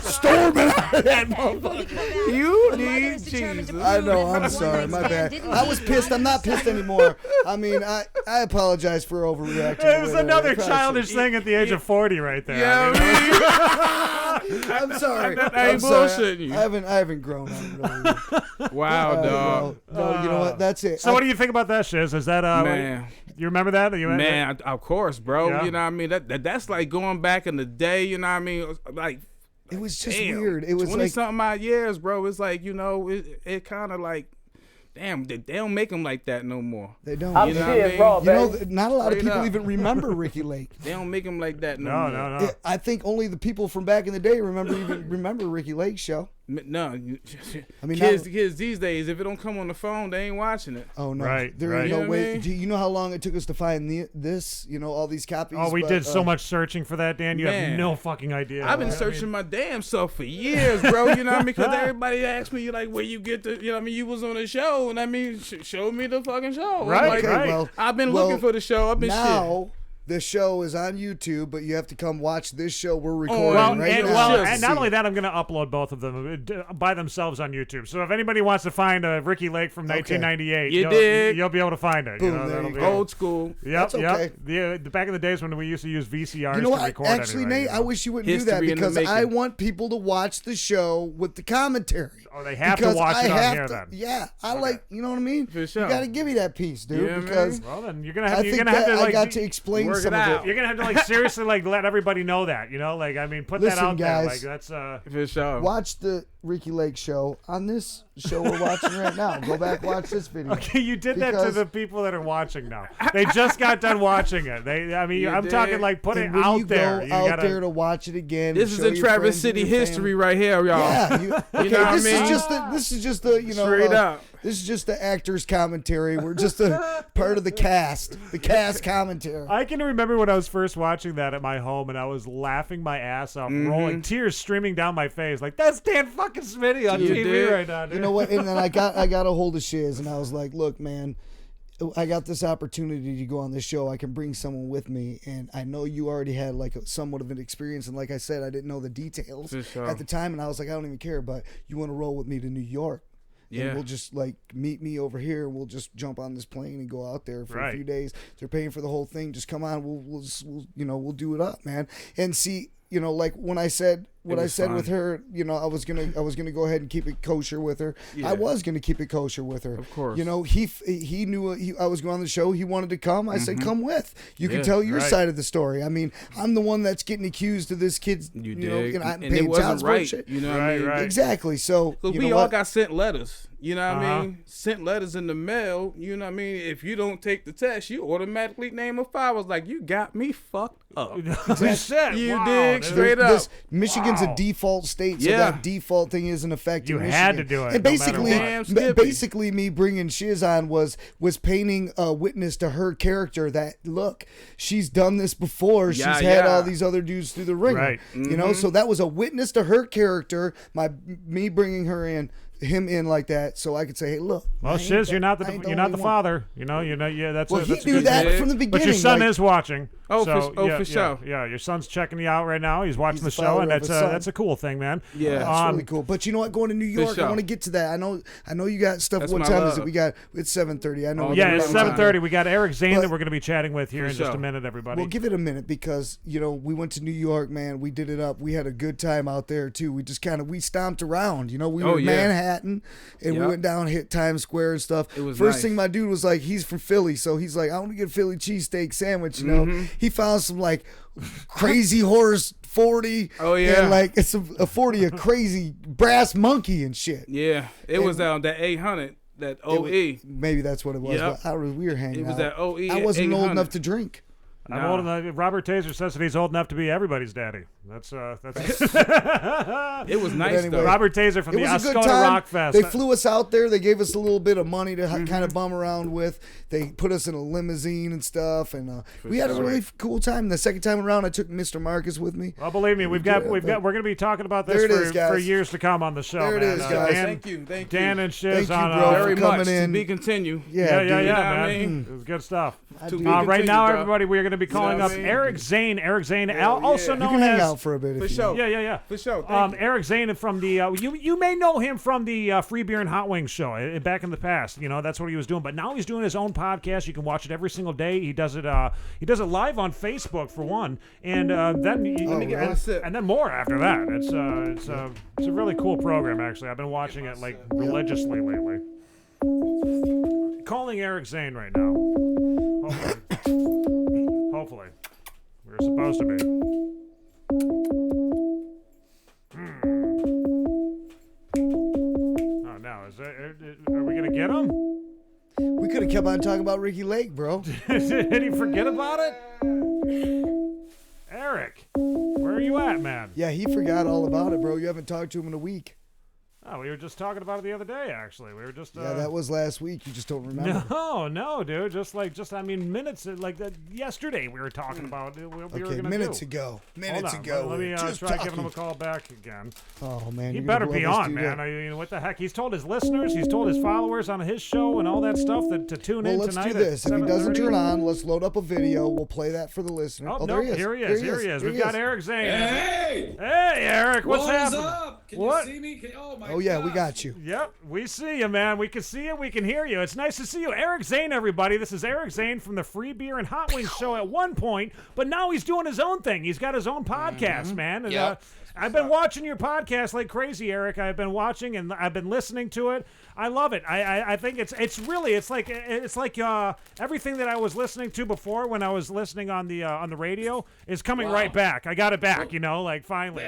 C: Storming out of that motherfucker.
E: case.
D: You
E: The mother
D: need
E: is determined to
D: Jesus.
C: I
E: prove
C: know.
E: that
C: I'm
E: her
C: sorry.
E: one
C: My
E: night stand
C: bad.
E: didn't
C: I was
E: cheat.
C: pissed. I'm not pissed anymore. I mean, I apologize for overreacting.
B: It was
C: the way that I
B: another
C: probably
B: childish
C: should.
B: thing at the age of 40 right there.
D: Yeah,
B: I mean,
C: I'm sorry.
D: I ain't
C: I'm sorry.
D: bullshitting you.
C: I haven't grown up really.
D: Wow, dog.
C: No, you know what? That's it.
B: so what do you think about that, Shizz? Is that
D: Man.
B: you remember that?
D: Man, of course, bro.
B: Yeah.
D: You know what I mean? That's like going back in the day, you know what I mean? Like,
C: It was just
D: damn,
C: weird. It was
D: 20-something odd years, bro. It's like, you know, it kind of like, damn, they don't make them like that no more.
C: They don't.
I: I'm
D: You know what I
I: Shizz
D: mean?
I: Raw,
C: You know,
I: baby.
C: not a lot of
D: Straight
C: people
D: up.
C: even remember Ricki Lake.
D: They don't make them like that no more.
B: No.
C: I think only the people from back in the day remember Ricki Lake Show.
D: No,
C: I mean,
D: kids these days, if it don't come on the phone, they ain't watching it.
C: Oh no!
B: Right,
C: There
B: right.
C: ain't
D: You
C: no
D: know what I
C: way.
D: mean?
C: Do you know how long it took us to find this? You know, all these copies.
B: Oh, we
C: but,
B: did so much searching for that, Dan. You have
D: Man.
B: no fucking idea.
D: I've been
B: I mean,
D: searching my damn self for years, bro. You know what I mean? Because everybody asks me, like, where you get the, you know what I mean? You was on the show, and I mean, show me the fucking show. I'm
B: Right,
D: like,
B: right.
C: Well,
D: I've been
C: well,
D: looking for the show. I've been
C: now. The show is on YouTube, but you have to come watch this show we're recording
B: Well,
C: right
B: and,
C: now.
B: well,
C: to
B: and not
C: see
B: only
C: it.
B: that, I'm going to upload both of them by themselves on YouTube. So if anybody wants to find a Ricki Lake from 1998,
D: You dig?
B: you'll be able to find it.
C: Boom,
B: you know,
C: there
B: that'll
C: you
B: be
C: go.
D: Old school.
B: Yep,
C: That's okay.
B: yep. The back in the days when we used to use VCRs
C: You know
B: to
C: what?
B: record
C: Actually,
B: anyway,
C: Nate,
B: you
C: I
B: know.
C: wish you wouldn't do
D: History
C: that
D: in the
C: because I
D: making.
C: want people to watch the show with the commentary.
B: Oh, they have to
C: Because
B: watch
C: I
B: it on
C: have
B: here
C: to-
B: then.
C: Yeah, I like, you know what I mean?
D: For sure.
C: You got to give me that piece, dude,
D: Yeah,
C: because
B: Well, then you're gonna
C: I
B: have, you're
C: think
B: gonna have
C: that
B: to like
C: I got to explain
D: work
C: some
D: it
C: of
D: out.
C: it.
B: you're gonna have to like seriously like let everybody know that, you know, like I mean put that
C: Listen,
B: out there,
C: guys.
B: like that's
D: For sure.
C: Watch the Ricki Lake show on this show we're watching right now. Go back, watch this video.
B: Okay, you did that to
C: Because-
B: the people that are watching now. They just got done watching it. I mean,
D: You
B: I'm
D: did.
B: talking like put it
C: And when
B: out
C: you
B: there.
C: go
B: You
C: out
B: gotta,
C: there to watch it again.
D: This
C: and
D: is
C: show
D: in
C: your
D: Traverse
C: friends
D: City
C: and your
D: history
C: family.
D: right here, y'all.
C: Yeah, okay.
D: know what I
C: This
D: mean?
C: is just the you know
D: Straight up.
C: This is just the actors commentary. We're just a part of the cast commentary.
B: I can remember when I was first watching that at my home, and I was laughing my ass off, rolling tears streaming down my face, like that's Dan fucking Smitty on
D: You
B: TV
D: did?
B: right now. Dude.
C: You know what? And then I got a hold of Shizz, and I was like, look, man. I got this opportunity to go on this show. I can bring someone with me, and I know you already had like somewhat of an experience. And like I said, I didn't know the details
D: For sure.
C: at the time, and I was like, I don't even care. But you want to roll with me to New York?
D: Yeah.
C: And we'll just like meet me over here, and we'll just jump on this plane and go out there for
B: Right.
C: a few days. They're paying for the whole thing. Just come on. We'll do it up, man. And see, you know, like when I said what I said with her, you know, I was gonna go ahead and keep it kosher with her.
D: Yeah.
C: I was gonna keep it kosher with her.
D: Of course.
C: You know, he knew I was going on the show. He wanted to come. I said, come with. You can tell your side of the story. I mean, I'm the one that's getting accused of this kid's, you know,
D: and it wasn't right. You know what I mean?
C: Right. Exactly. So
D: we all got sent letters. You know what I mean? Sent letters in the mail. You know what I mean? If you don't take the test, you automatically name a file. I was like, you got me fucked up. You dig? Straight up.
C: Michigan's a default state, so that default thing is in effect.
B: You
C: in
B: had
C: Michigan.
B: to do it.
C: And basically, me bringing Shizz on was painting a witness to her character. That look, she's done this before. She's had all these other dudes through the ringer.
B: Right.
C: You know, so that was a witness to her character. Me bringing him in like that, so I could say, "Hey, look."
B: Well, Shizz, you're not the father. You know, yeah. That's
C: well,
B: that's
C: he knew that from the beginning.
B: But your son is watching.
D: Oh,
B: for
D: sure.
B: Yeah, your son's checking you out right now. He's watching the show, and that's a cool thing, man.
C: Yeah, that's really cool. But you know what? Going to New York, I want to get to that. I know you got stuff. What time is it? It's 7:30. I know.
B: Yeah, it's 7:30. We got Eric Zane that we're going to be chatting with here in just a minute, everybody.
C: Well, give it a minute because you know we went to New York, man. We did it up. We had a good time out there too. We just we stomped around. You know, we were in Manhattan. And we went down, hit Times Square and stuff.
D: It was
C: First thing my dude was like, he's from Philly, so he's like, I want to get a Philly cheesesteak sandwich. You know, he found some like crazy horse 40.
D: Oh yeah,
C: and like it's a 40, a crazy brass monkey and shit.
D: Yeah, it was that 800. That OE.
C: Maybe that's what it was.
D: Yep.
C: But we were hanging out.
D: It was that OE.
C: I wasn't
D: 800.
C: old enough to drink.
B: I'm old enough. Robert Taser says that he's old enough to be everybody's daddy. That's
D: It was nice
C: anyway,
D: though.
B: Robert Taser from the Ascona Rock Fest.
C: They flew us out there. They gave us a little bit of money to kind of bum around with. They put us in a limousine and stuff, and we had a really cool time. The second time around, I took Mr. Marcus with me.
B: Well, believe me, we're going to be talking about this for years to come on the show.
C: There it is, guys.
D: Thank you.
B: Dan and Shizz
C: Thank you,
B: on
C: bro,
D: very
C: for
D: much.
C: coming in.
D: To be continue.
C: Yeah,
B: man. It was good stuff.
D: Right
B: now, everybody, we're going to be calling up Eric Zane. Eric Zane, also known
C: you can hang
B: as
C: out for a bit.
D: For sure.
B: Yeah.
D: For sure.
B: Eric Zane from the you may know him from the Free Beer and Hot Wings show back in the past. You know, that's what he was doing. But now he's doing his own podcast. You can watch it every single day. He does it live on Facebook for one, and then more after that. It's a really cool program actually. I've been watching it like religiously lately. Calling Eric Zane right now. Hopefully. We're supposed to be. Oh no! Are we gonna get him?
C: We could have kept on talking about Ricki Lake, bro.
B: Did he forget about it? Eric, where are you at, man?
C: Yeah, he forgot all about it, bro. You haven't talked to him in a week.
B: Oh, we were just talking about it the other day, actually. We were just
C: yeah, that was last week. You just don't remember.
B: No, dude. Just minutes like that. Yesterday we were talking about it. We were gonna
C: minutes
B: do.
C: ago.
B: Minutes ago. Let me try giving him a call back again.
C: Oh man,
B: he better be on, man. What the heck? He's told his listeners, he's told his followers on his show and all that stuff to tune in tonight.
C: Let's do this. If he doesn't turn on, let's load up a video. We'll play that for the listener.
B: Oh,
C: there he is.
B: Here he is. We've got Eric Zane.
A: Hey,
B: Eric. What's happening?
A: Up? Can you see me?
C: Oh yeah, we got you.
B: Yep, we see you, man. We can see you. We can hear you. It's nice to see you. Eric Zane, everybody. This is Eric Zane from the Free Beer and Hot Wings show at one point, but now he's doing his own thing. He's got his own podcast, man. And, I've been watching your podcast like crazy, Eric. I've been watching and I've been listening to it. I love it. I think it's like everything that I was listening to before when I was listening on the radio is coming right back. I got it back, finally.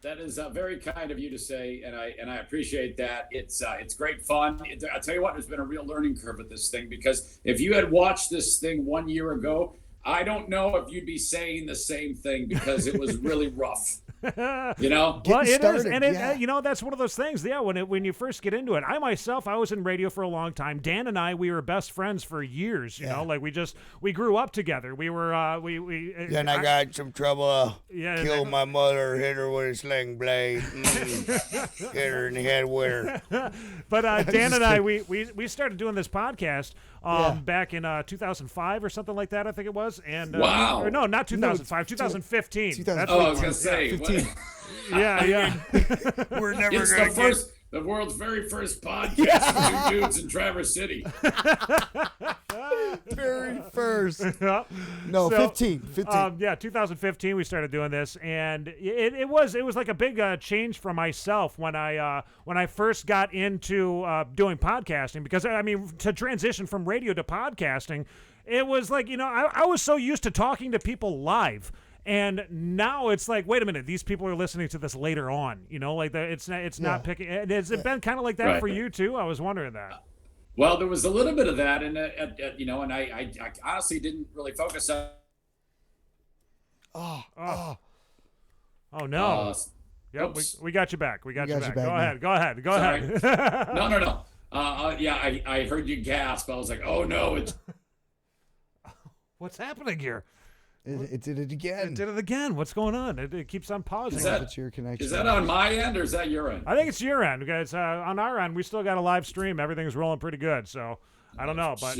M: That is very kind of you to say, and I appreciate that. It's great fun. I'll tell you what, there's been a real learning curve with this thing, because if you had watched this thing 1 year ago, I don't know if you'd be saying the same thing, because it was really rough.
B: Well, it is, and that's one of those things. Yeah, when you first get into it, I was in radio for a long time. Dan and I, we were best friends for years. You know, like we grew up together. We were
N: Then I got some trouble. Killed my mother, hit her with a sling blade, hit her in the head with her.
B: But Dan and I, we started doing this podcast back in 2005 or something like that. I think it was. And
M: wow.
B: Or no, not 2005, 2015.
M: I was gonna say.
B: Yeah.
N: We're never
M: it's
N: gonna
M: the first. The world's very first podcast for two dudes in Traverse City.
C: Very first.
B: Yeah.
C: No,
B: So,
C: 15.
B: 2015 we started doing this, and it was like a big change for myself when I first got into doing podcasting, because I mean, to transition from radio to podcasting, it was like, I was so used to talking to people live. And now it's like, wait a minute, these people are listening to this later on, like it's not picking. Has it been kind of like that for you too? I was wondering that.
M: Well, there was a little bit of that, and and I honestly didn't really focus on.
B: Oh no! Yep, we got you back. We got you back. Go ahead.
M: No. I heard you gasp. I was like, oh no, it's.
B: What's happening here?
C: It did it again.
B: It did it again. What's going on? It keeps on pausing.
C: That's your connection.
M: Is that on my end or is that your end?
B: I think it's your end. Because on our end, we still got a live stream. Everything's rolling pretty good. So I don't know, but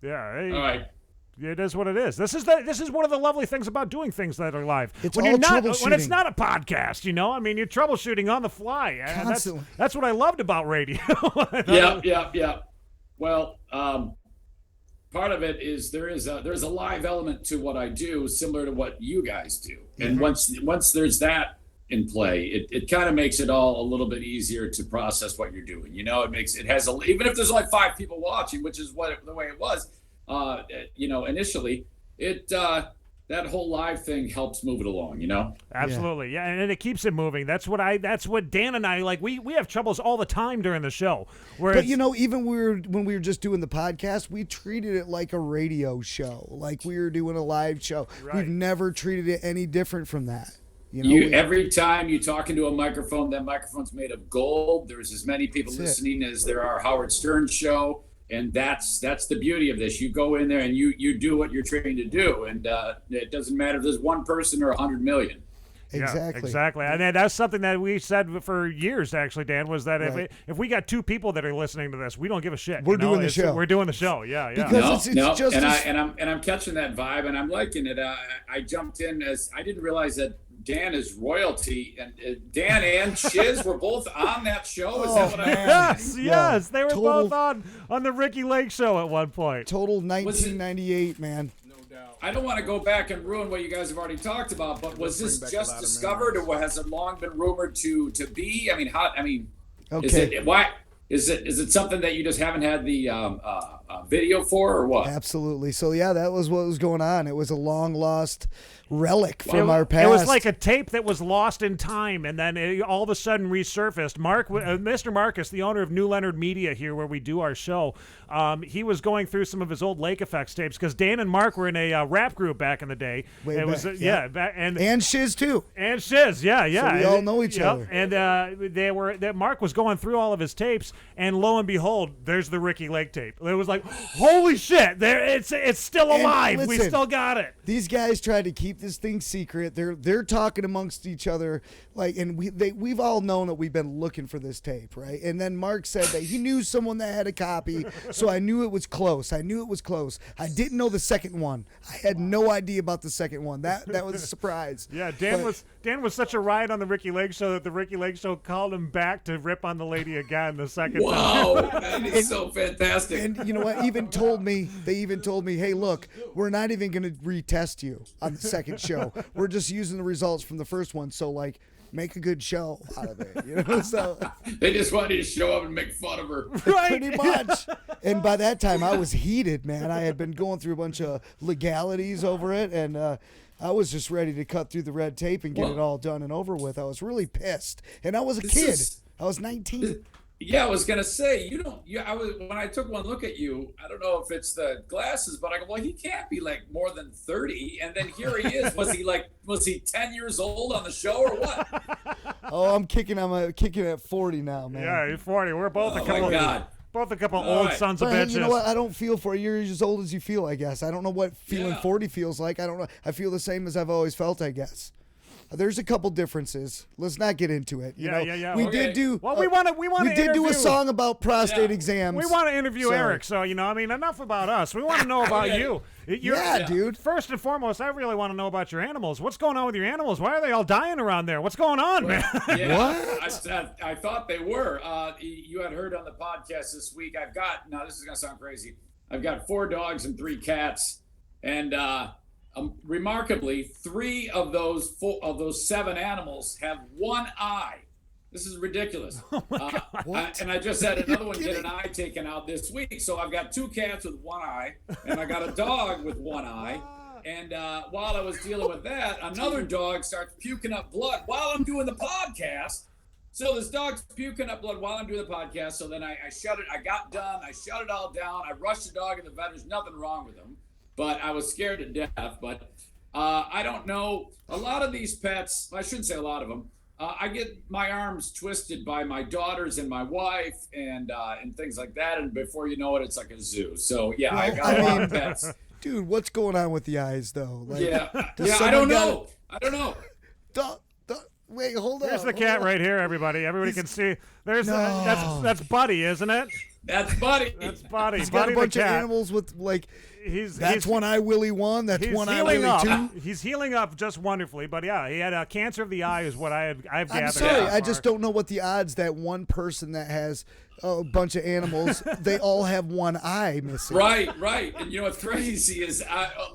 B: yeah. Hey,
M: all right.
B: It is what it is. This is one of the lovely things about doing things that are live.
C: It's
B: when
C: all
B: you're not,
C: troubleshooting.
B: when it's not a podcast, I mean, you're troubleshooting on the fly.
C: Constantly.
B: That's what I loved about radio.
M: Yeah. Well, part of it is there's a live element to what I do, similar to what you guys do. And once there's that in play, it kind of makes it all a little bit easier to process what you're doing. Even if there's only 5 people watching, which is the way it was, initially, that whole live thing helps move it along,
B: Absolutely. Yeah, and it keeps it moving. That's what Dan and I like. We have troubles all the time during the show.
C: But even when we were just doing the podcast, we treated it like a radio show, like we were doing a live show.
B: Right.
C: We've never treated it any different from that.
M: Every time you talk into a microphone, that microphone's made of gold. There's as many people listening as there are Howard Stern's show. And that's the beauty of this. You go in there and you do what you're trained to do, and it doesn't matter if there's one person or 100 million.
C: Exactly.
B: Yeah, exactly. And that's something that we said for years, actually, Dan, was that if we got 2 people that are listening to this, we don't give a shit.
C: We're doing the show.
B: We're doing the show. Yeah.
C: Because it's just
M: I'm catching that vibe, and I'm liking it. I jumped in as I didn't realize that Dan is royalty, and Dan and Shizz were both on that show. Is that what I heard?
B: Yes, they were both on the Ricki Lake Show at one point.
C: Total 1998, man.
M: No doubt. I don't want to go back and ruin what you guys have already talked about, but was this just discovered, or has it long been rumored to be? I mean,
C: okay.
M: Is it something that you just haven't had the video for, or what?
C: Absolutely. So yeah, that was what was going on. It was a long lost relic from our past.
B: It was like a tape that was lost in time, and then it all of a sudden resurfaced. Mr. Marcus, the owner of New Leonard Media here, where we do our show, he was going through some of his old Lake Effects tapes, because Dan and Mark were in a rap group back in the day.
C: And Shizz too.
B: And Shizz, yeah.
C: So we all know each other.
B: And Mark was going through all of his tapes, and lo and behold, there's the Ricki Lake tape. It was like, holy shit! It's still alive.
C: Listen,
B: we still got it.
C: These guys tried to keep this thing secret. They're talking amongst each other, and we've all known that we've been looking for this tape, right? And then Mark said that he knew someone that had a copy, so I knew it was close. I didn't know the second one. I had no idea about the second one. That was a surprise.
B: Yeah, Dan was such a riot on the Ricki Lake Show that the Ricki Lake Show called him back to rip on the lady again the second time.
M: Wow, that is so fantastic.
C: And you know what? They even told me, hey, look, we're not even going to retest you on the second show. We're just using the results from the first one. So make a good show out of it, So
M: they just wanted to show up and make fun of her.
B: Right.
C: Pretty much. And by that time, I was heated, man. I had been going through a bunch of legalities over it, and I was just ready to cut through the red tape and get it all done and over with. I was really pissed, and I was a kid. I was 19.
M: Yeah, I was gonna say when I took one look at you, I don't know if it's the glasses, but I go, well, he can't be like more than 30, and then here he is. Was he 10 years old on the show or what?
C: Oh, I'm kicking at 40 now, man.
B: Yeah, you're 40. We're both a couple
C: All
B: old
C: right.
B: sons of
C: But
B: bitches.
C: You know what? I don't feel for you're as old as you feel, I guess. I don't know what feeling 40 feels like. I don't know. I feel the same as I've always felt, I guess. There's a couple differences. Let's not get into it.
B: Yeah.
C: We
B: Okay.
C: did do.
B: Well, we want to.
C: did do a song about prostate exams.
B: We want to interview Eric. So enough about us. We want to know about you.
C: Dude.
B: First and foremost, I really want to know about your animals. What's going on with your animals? Why are they all dying around there? What's going on, man?
C: What?
M: I thought they were. You had heard on the podcast this week. Now this is gonna sound crazy. I've got 4 dogs and 3 cats, and remarkably, 3 of those 7 animals have 1 eye. This is ridiculous.
B: Oh my God.
M: And I just had another one get an eye taken out this week. So I've got 2 cats with 1 eye, and I got a dog with 1 eye. And while I was dealing with that, another dog starts puking up blood while I'm doing the podcast. So this dog's puking up blood while I'm doing the podcast. So then I shut it. I got done. I shut it all down. I rushed the dog in the vet. There's nothing wrong with him, but I was scared to death. But I don't know. A lot of these pets, I shouldn't say a lot of them, I get my arms twisted by my daughters and my wife and things like that. And before you know it, it's like a zoo. So, yeah, I got a lot of pets.
C: Dude, what's going on with the eyes, though?
M: I don't know.
C: Wait, hold on.
B: There's the cat right here, everybody. Everybody can see. There's that's Buddy, isn't it?
M: That's Buddy.
B: That's Buddy.
C: He's got
B: Buddy
C: a bunch
B: the
C: of
B: cat.
C: animals with
B: He's
C: 1 eye Willie 1. That's 1 eye Willie 2.
B: He's healing up just wonderfully, but yeah, he had cancer of the eye, is what I've gathered.
C: I'm sorry, I just don't know what the odds that one person that has a bunch of animals, they all have 1 eye missing.
M: Right. And you know what's crazy is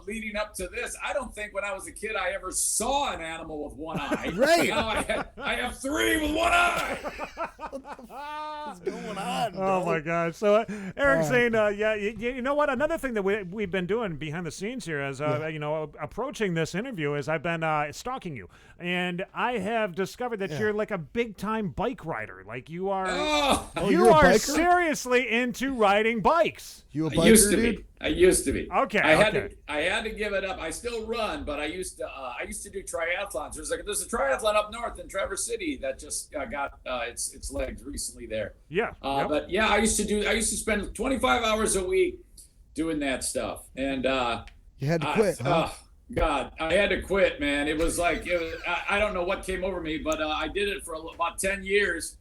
M: leading up to this, I don't think when I was a kid I ever saw an animal with 1 eye.
C: Right.
M: Now I have 3 with 1 eye.
C: What's going on, bro?
B: Oh my God! So Eric Zane, you know what? Another thing that we've been doing behind the scenes here, as approaching this interview, is I've been stalking you, and I have discovered that you're like a big time bike rider. Like you are. You are seriously into riding bikes.
C: You a biker, dude?
M: I used to be.
B: Okay.
M: I had to give it up. I still run, but I used to do triathlons. There's a triathlon up north in Traverse City that just got its legs recently there.
B: Yeah.
M: But yeah, I used to spend 25 hours a week doing that stuff, and
C: you had to quit, huh?
M: God, I had to quit, man. It was like I don't know what came over me, but I did it for about 10 years.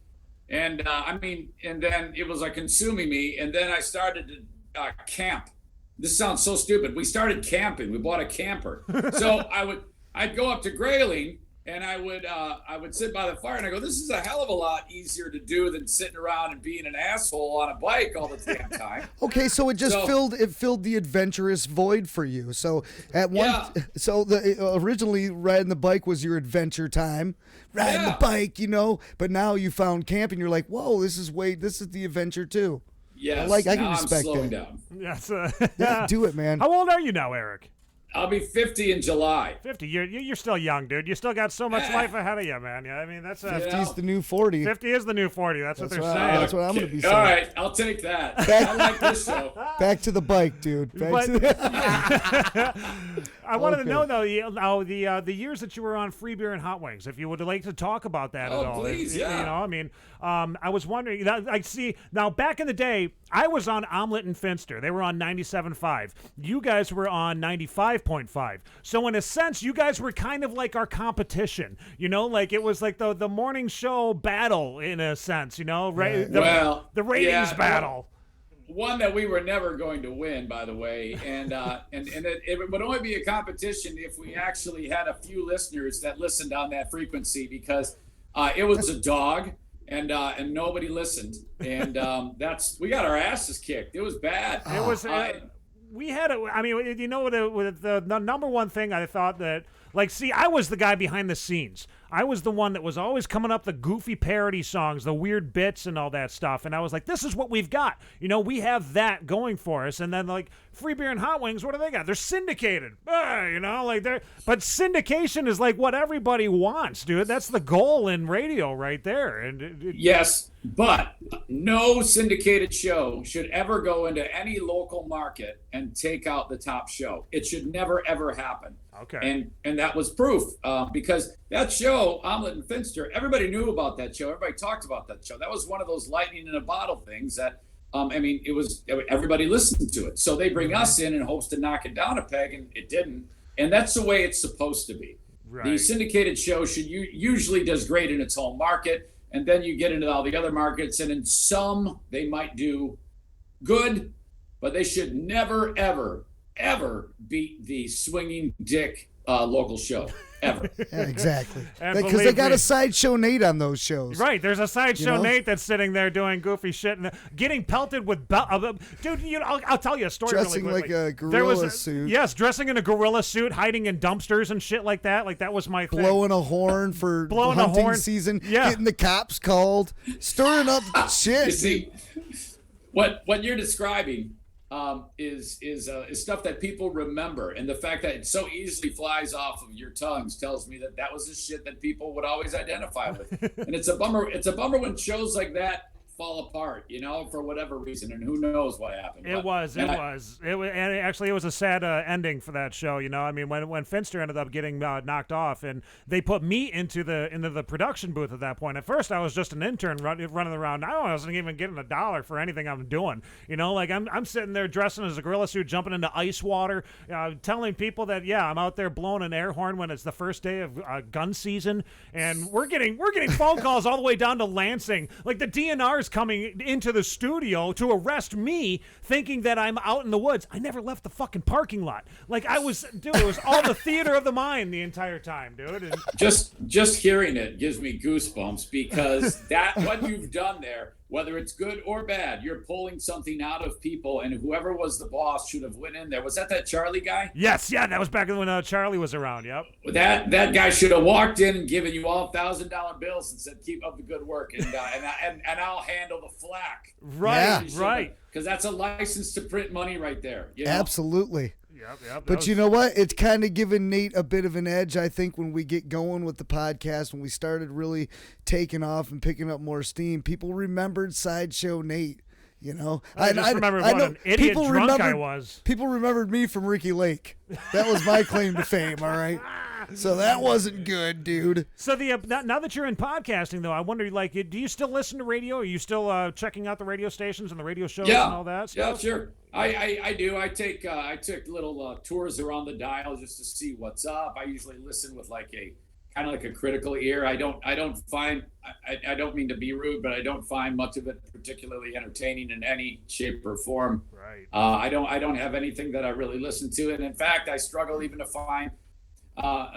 M: And and then it was like consuming me. And then I started to camp. This sounds so stupid. We started camping. We bought a camper. So I'd go up to Grayling and I would sit by the fire and I go, this is a hell of a lot easier to do than sitting around and being an asshole on a bike all the damn time.
C: Okay, so it just filled the adventurous void for you. So originally riding the bike was your adventure time, riding the bike, but now you found camping. You're like, whoa, this is the adventure too.
M: Yes,
C: I can respect
M: I'm slowing
C: that.
M: down.
B: Yes,
C: do it, man.
B: How old are you now, Eric?
M: I'll be 50 in July.
B: 50. You're still young, dude. You still got so much life ahead of you, man. Yeah, I mean that's
C: 50's the new 40.
B: 50 is the new 40. That's what they're saying.
C: That's what I'm gonna be saying.
M: All right, I'll take that. I like this show.
C: Back to the bike, dude.
B: I wanted to know though, the years that you were on Free Beer and Hot Wings. If you would like to talk about that at all.
M: Please,
B: I was wondering. I see now. Back in the day, I was on Omelet and Finster. They were on 97.5. You guys were on 95.5. So in a sense, you guys were kind of like our competition. Like it was like the morning show battle in a sense. Right? The ratings battle.
M: One that we were never going to win, by the way, and it would only be a competition if we actually had a few listeners that listened on that frequency, because it was a dog. And nobody listened, and we got our asses kicked. It was bad.
B: It was. We had it. I mean, with the number one thing I thought that, I was the guy behind the scenes. I was the one that was always coming up the goofy parody songs, the weird bits and all that stuff. And I was like, this is what we've got. We have that going for us. And then Free Beer and Hot Wings, what do they got? They're syndicated. But syndication is like what everybody wants, dude. That's the goal in radio right there. And
M: yes, but no syndicated show should ever go into any local market and take out the top show. It should never, ever happen.
B: Okay.
M: And that was proof, because that show, Omelet and Finster, everybody knew about that show. Everybody talked about that show. That was one of those lightning in a bottle things that, everybody listened to it. So they bring us in hopes to knock it down a peg, and it didn't. And that's the way it's supposed to be.
B: Right.
M: The syndicated show usually does great in its home market, and then you get into all the other markets, and in some they might do good, but they should never, ever, ever beat the swinging dick local show. Ever.
C: Yeah, exactly.
B: Because
C: they got a Sideshow Nate on those shows.
B: Right. There's a Sideshow Nate that's sitting there doing goofy shit and getting pelted with dude. I'll tell you a story.
C: Dressing
B: really quickly.
C: like a gorilla suit.
B: Yes, dressing in a gorilla suit, hiding in dumpsters and shit like that. Like that was my thing.
C: Blowing a horn for hunting season.
B: Yeah.
C: Getting the cops called. Stirring up shit.
M: You see, what you're describing is stuff that people remember, and the fact that it so easily flies off of your tongues tells me that was the shit that people would always identify with. And it's a bummer. It's a bummer when shows like that fall apart, for whatever reason, and who knows what happened.
B: It was, and actually it was a sad ending for that show. I mean, when Finster ended up getting knocked off, and they put me into the production booth at that point. At first, I was just an intern running around. I wasn't even getting $1 for anything I'm doing. Like I'm sitting there dressing as a gorilla suit, jumping into ice water, telling people that I'm out there blowing an air horn when it's the first day of gun season, and we're getting phone calls all the way down to Lansing, like the DNR's coming into the studio to arrest me, thinking that I'm out in the woods. I never left the fucking parking lot. Like it was all the theater of the mind the entire time, dude. And
M: just hearing it gives me goosebumps, because what you've done there, whether it's good or bad, you're pulling something out of people, and whoever was the boss should have went in there. Was that Charlie guy?
B: Yes, yeah, that was back when Charlie was around. Yep.
M: That guy should have walked in and given you all $1,000 bills and said, "Keep up the good work, and I'll handle the flack."
B: Right, right.
M: Because that's a license to print money right there.
C: Absolutely.
B: Yep,
C: but you know what? It's kind of given Nate a bit of an edge, I think, when we get going with the podcast, when we started really taking off and picking up more steam. People remembered Sideshow Nate.
B: I just remember what an idiot drunk I was.
C: People remembered me from Ricki Lake. That was my claim to fame, all right? So that wasn't good, dude.
B: So now that you're in podcasting, though, I wonder, do you still listen to radio? Are you still checking out the radio stations and the radio shows and all that stuff?
M: Yeah, sure. I do. I took little tours around the dial just to see what's up. I usually listen with kind of like a critical ear. I don't mean to be rude, but I don't find much of it particularly entertaining in any shape or form.
B: Right.
M: I don't have anything that I really listen to, and in fact, I struggle even to find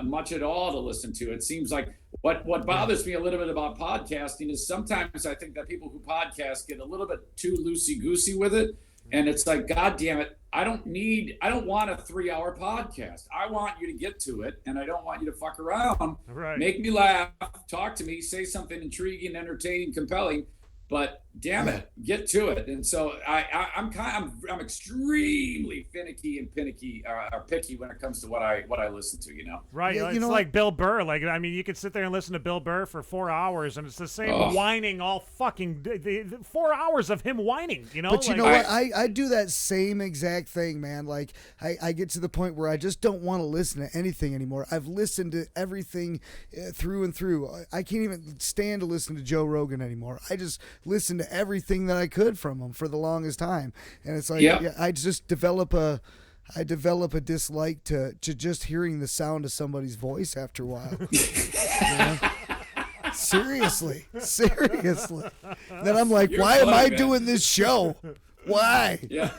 M: much at all to listen to. It seems like what bothers me a little bit about podcasting is sometimes I think that people who podcast get a little bit too loosey-goosey with it. And it's like, God damn it, I don't want a 3-hour podcast. I want you to get to it, and I don't want you to fuck around.
B: Right.
M: Make me laugh, talk to me, say something intriguing, entertaining, compelling, but damn it, get to it. And so I'm extremely finicky and picky when it comes to what I listen to,
B: Right. Yeah, it's like Bill Burr. Like, I mean, you could sit there and listen to Bill Burr for 4 hours, and it's the same whining all fucking the 4 hours of him whining,
C: But you know what? I do that same exact thing, man. Like, I get to the point where I just don't want to listen to anything anymore. I've listened to everything through and through. I can't even stand to listen to Joe Rogan anymore. I just listen to everything that I could from him for the longest time, and it's like I just develop a dislike to just hearing the sound of somebody's voice after a while. Seriously. Then I'm like, why am I doing this show? Why?
M: Yeah.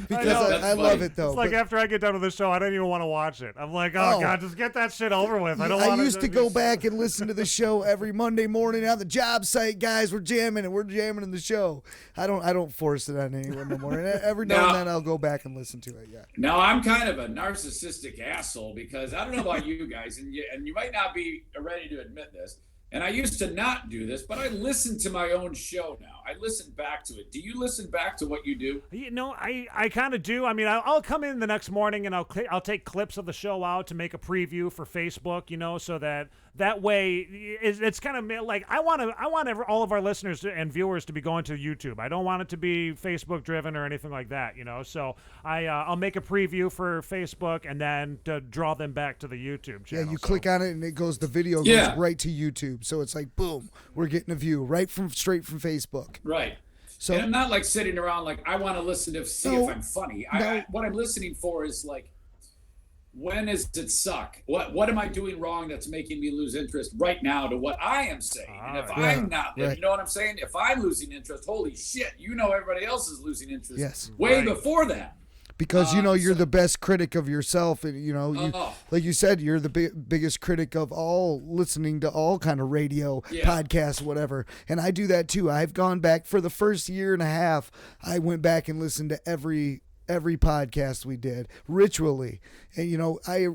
C: Because I love it, though.
B: It's like after I get done with the show, I don't even want to watch it. I'm like, oh God, just get that shit over with. I
C: used to go back and listen to the show every Monday morning on the job site. Guys, we're jamming in the show. I don't force it on anyone no more. And every now and then I'll go back and listen to it. Yeah.
M: Now I'm kind of a narcissistic asshole, because I don't know about you guys, and you might not be ready to admit this. And I used to not do this, but I listen to my own show now. I listen back to it. Do you listen back to what you do?
B: I kind of do. I mean, I'll come in the next morning and I'll take clips of the show out to make a preview for Facebook, so that way it's kind of like I want all of our listeners and viewers to be going to YouTube. I don't want it to be Facebook driven or anything like that, So I'll make a preview for Facebook and then to draw them back to the YouTube channel.
C: Yeah, you click on it and the video goes right to YouTube. So it's like, boom, we're getting a view straight from Facebook.
M: Right. So, and I'm not like sitting around like I want to listen to see if I'm funny. What I'm listening for is like when does it suck? What am I doing wrong that's making me lose interest right now to what I am saying? And if I'm not, you know what I'm saying? If I'm losing interest, holy shit, everybody else is losing interest way before that.
C: Because you're the best critic of yourself, and like you said, you're the biggest critic of all listening to all kind of radio, podcasts, whatever. And I do that too. I've gone back for the first year and a half. I went back and listened to every podcast we did ritually, and I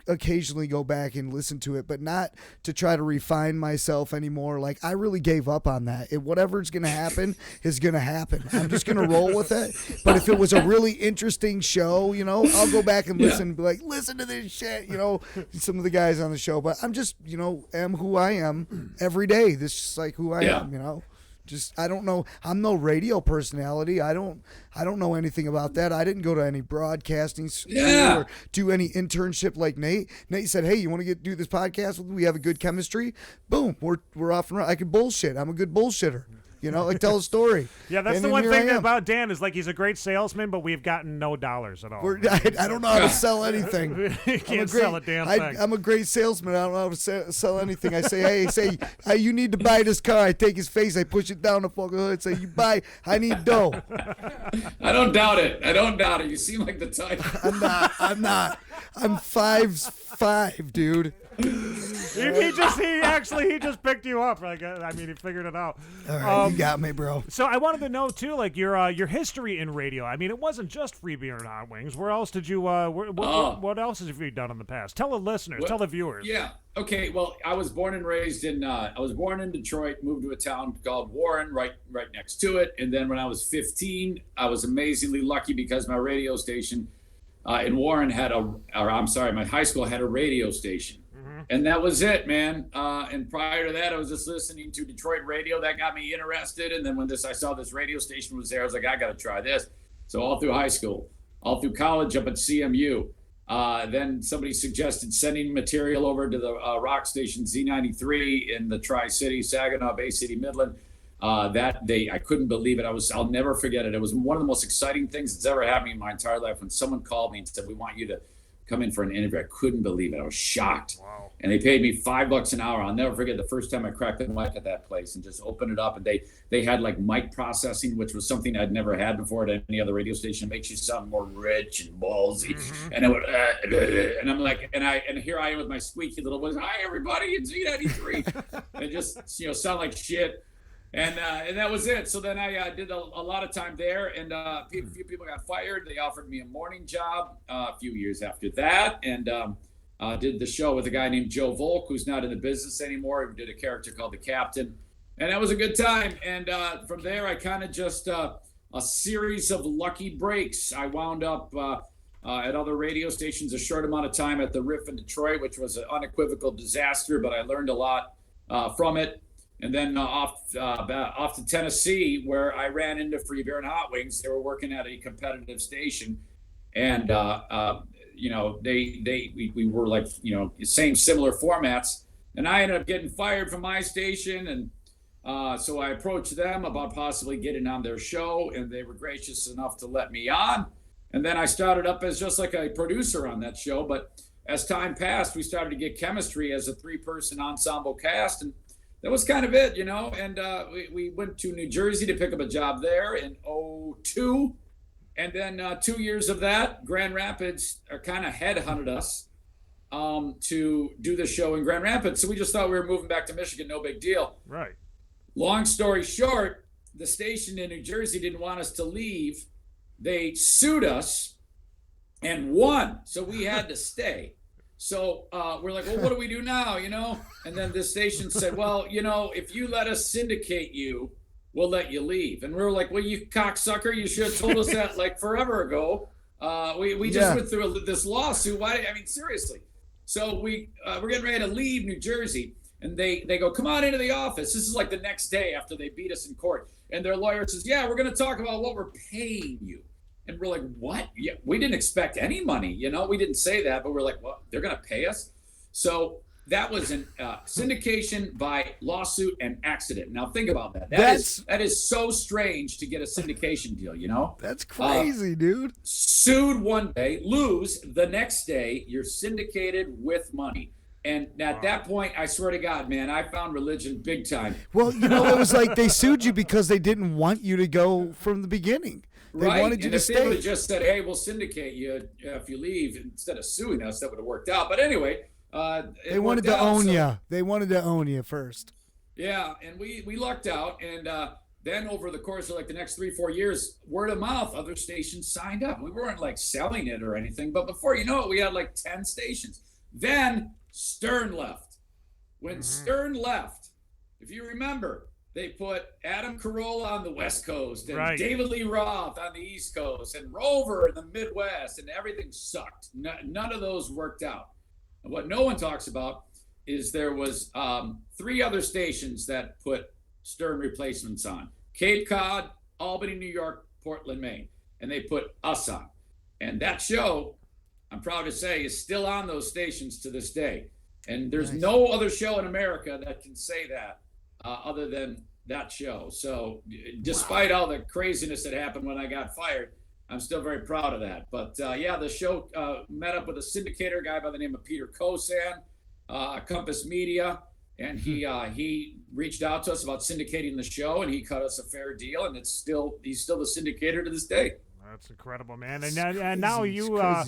C: occasionally go back and listen to it, but not to try to refine myself anymore. Like, I really gave up on that. Whatever's gonna happen is gonna happen. I'm just gonna roll with it. But if it was a really interesting show, I'll go back and listen and be like, listen to this shit, some of the guys on the show. But I'm just am who I am every day. This is just like who I am. Just, I don't know. I'm no radio personality. I don't know anything about that. I didn't go to any broadcasting school or do any internship like Nate. Nate said, "Hey, you want to do this podcast with me? We have a good chemistry." Boom, we're off and running. I can bullshit. I'm a good bullshitter. Like tell a story.
B: Yeah, that's the one thing about Dan is like he's a great salesman, but we've gotten no dollars at all.
C: I don't know how to sell anything.
B: You can't sell a damn thing.
C: I'm a great salesman. I don't know how to sell anything. I say, hey, you need to buy this car. I take his face. I push it down the fucking hood. Say, I need dough.
M: I don't doubt it. You seem like the type.
C: I'm not. I'm 5'5", dude.
B: He just picked you up. Like, he figured it out.
C: All right, you got me, bro.
B: So I wanted to know too, like your history in radio. It wasn't just Free Beer and Hot Wings. Where else did you? What else have you done in the past? Tell the listeners, tell the viewers.
M: Yeah. Okay. Well, I was born and raised in. I was born in Detroit. Moved to a town called Warren, right next to it. And then when I was 15, I was amazingly lucky because my radio station in Warren my high school had a radio station. And that was it, man. And prior to that, I was just listening to Detroit radio. That got me interested. And then when I saw this radio station was there, I was like, I got to try this. So all through high school, all through college up at CMU. Then somebody suggested sending material over to the rock station Z93 in the Tri-City, Saginaw, Bay City, Midland. That day, I couldn't believe it. I'll never forget it. It was one of the most exciting things that's ever happened in my entire life when someone called me and said, "We want you to come in for an interview." I couldn't believe it. I was shocked. Wow. And they paid me $5 an hour. I'll never forget the first time I cracked the mic at that place and just opened it up. And they had like mic processing, which was something I'd never had before at any other radio station. It makes you sound more rich and ballsy. Mm-hmm. And it would, and I'm like, and here I am with my squeaky little voice. "Hi everybody, it's Z93." And just sound like shit. And that was it. So then I did a lot of time there, and a few people got fired. They offered me a morning job a few years after that, and did the show with a guy named Joe Volk, who's not in the business anymore. He did a character called the Captain, and that was a good time. And from there, I kind of just a series of lucky breaks. I wound up at other radio stations a short amount of time at the Riff in Detroit, which was an unequivocal disaster, but I learned a lot from it. And then off to Tennessee, where I ran into Free Beer and Hot Wings. They were working at a competitive station, and we were like similar formats. And I ended up getting fired from my station, and so I approached them about possibly getting on their show, and they were gracious enough to let me on. And then I started up as just like a producer on that show. But as time passed, we started to get chemistry as a 3-person ensemble cast, and that was kind of it, and we went to New Jersey to pick up a job there in 2002. And then 2 years of that, Grand Rapids kind of headhunted us to do the show in Grand Rapids. So we just thought we were moving back to Michigan, no big deal.
B: Right.
M: Long story short, the station in New Jersey didn't want us to leave. They sued us and won, so we had to stay. So we're like, well, what do we do now, And then the station said, well, if you let us syndicate you, we'll let you leave. And we were like, well, you cocksucker, you should have told us that like forever ago. We just went through this lawsuit. Why? Seriously. So we're getting ready to leave New Jersey. And they go, come on into the office. This is like the next day after they beat us in court. And their lawyer says, yeah, we're going to talk about what we're paying you. And we're like, what? Yeah, we didn't expect any money, We didn't say that, but we're like, well, they're going to pay us. So that was an syndication by lawsuit and accident. Now think about that. That is so strange to get a syndication deal, you know?
C: That's crazy, dude.
M: Sued one day, lose, the next day, you're syndicated with money. And at that point, I swear to God, man, I found religion big time.
C: Well, you know, it was like they sued you because they didn't want you to go from the beginning. They wanted you to stay.
M: If they would have just said, hey, we'll syndicate you if you leave, instead of suing us, that would have worked out. But anyway,
C: they wanted to own you. They wanted to own you first.
M: Yeah, and we lucked out. And then over the course of like the next 3-4 years, word of mouth, other stations signed up. We weren't like selling it or anything. But before you know it, we had like 10 stations. Then Stern left. When Stern left, if you remember, they put Adam Carolla on the West Coast and David Lee Roth on the East Coast and Rover in the Midwest, and everything sucked. None of those worked out. And what no one talks about is there was 3 other stations that put Stern replacements on. Cape Cod, Albany, New York, Portland, Maine. And they put us on. And that show, I'm proud to say, is still on those stations to this day. And there's no other show in America that can say that other than that show. So despite all the craziness that happened when I got fired, I'm still very proud of that. But yeah, the show met up with a syndicator, a guy by the name of Peter Kosan, Compass Media, and he reached out to us about syndicating the show, and he cut us a fair deal, and he's still the syndicator to this day.
B: That's incredible, man. And now you, I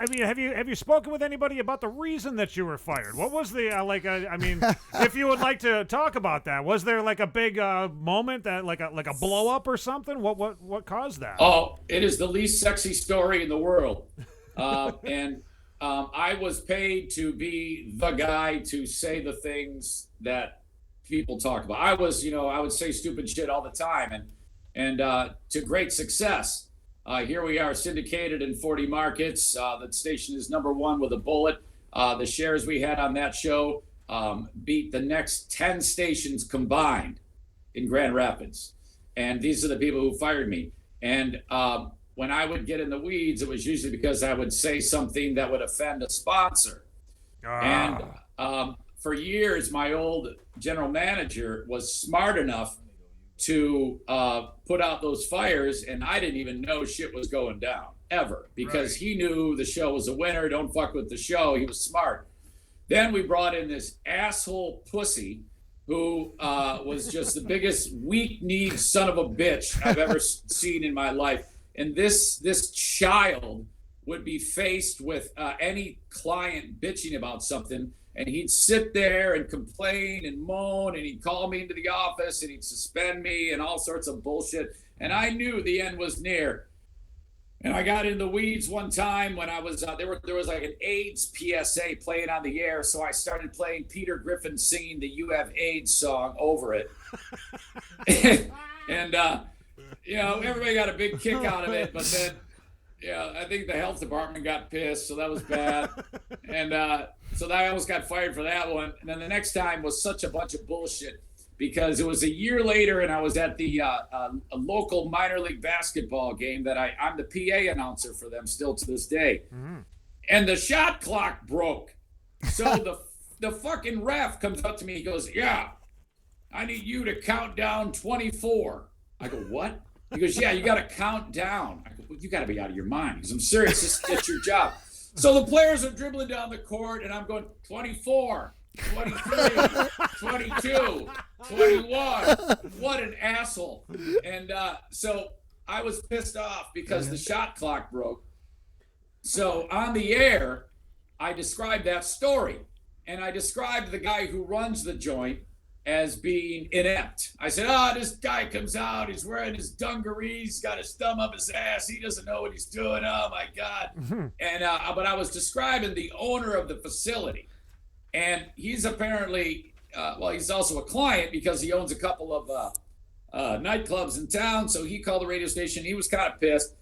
B: mean, have you spoken with anybody about the reason that you were fired? What was the I mean, if you would like to talk about that, was there like a big moment that like a blow up or something? What caused that?
M: Oh, it is the least sexy story in the world, and I was paid to be the guy to say the things that people talk about. I would say stupid shit all the time, and to great success. Here we are, syndicated in 40 markets. The station is #1 with a bullet. The shares we had on that show beat the next 10 stations combined in Grand Rapids. And these are the people who fired me. And when I would get in the weeds, it was usually because I would say something that would offend a sponsor. And for years, my old general manager was smart enough to put out those fires, and I didn't even know shit was going down ever, because he knew the show was a winner. Don't fuck with the show. He was smart. Then we brought in this asshole pussy who was just the biggest weak-kneed son of a bitch I've ever seen in my life. And this child would be faced with any client bitching about something, and he'd sit there and complain and moan, and he'd call me into the office, and he'd suspend me and all sorts of bullshit. And I knew the end was near. And I got in the weeds one time when I was there was like an AIDS PSA playing on the air, so I started playing Peter Griffin singing the "You Have AIDS" song over it. And everybody got a big kick out of it, but then I think the health department got pissed, so that was bad. And so I almost got fired for that one. And then the next time was such a bunch of bullshit, because it was a year later, and I was at the a local minor league basketball game that I'm the PA announcer for them still to this day. Mm-hmm. And the shot clock broke. So the fucking ref comes up to me. He goes, "Yeah, I need you to count down 24. I go, "What?" He goes, "Yeah, you got to count down." I go, "Well, you got to be out of your mind." He goes, "I'm serious. It's your job." So the players are dribbling down the court, and I'm going 24, 23, 22, 21. What an asshole. And so I was pissed off because the shot clock broke. So on the air, I described that story, and I described the guy who runs the joint as being inept. I said, this guy comes out, he's wearing his dungarees, he's got his thumb up his ass, he doesn't know what he's doing, oh my God. Mm-hmm. And but I was describing the owner of the facility. And he's apparently, he's also a client because he owns a couple of nightclubs in town. So he called the radio station, he was kind of pissed.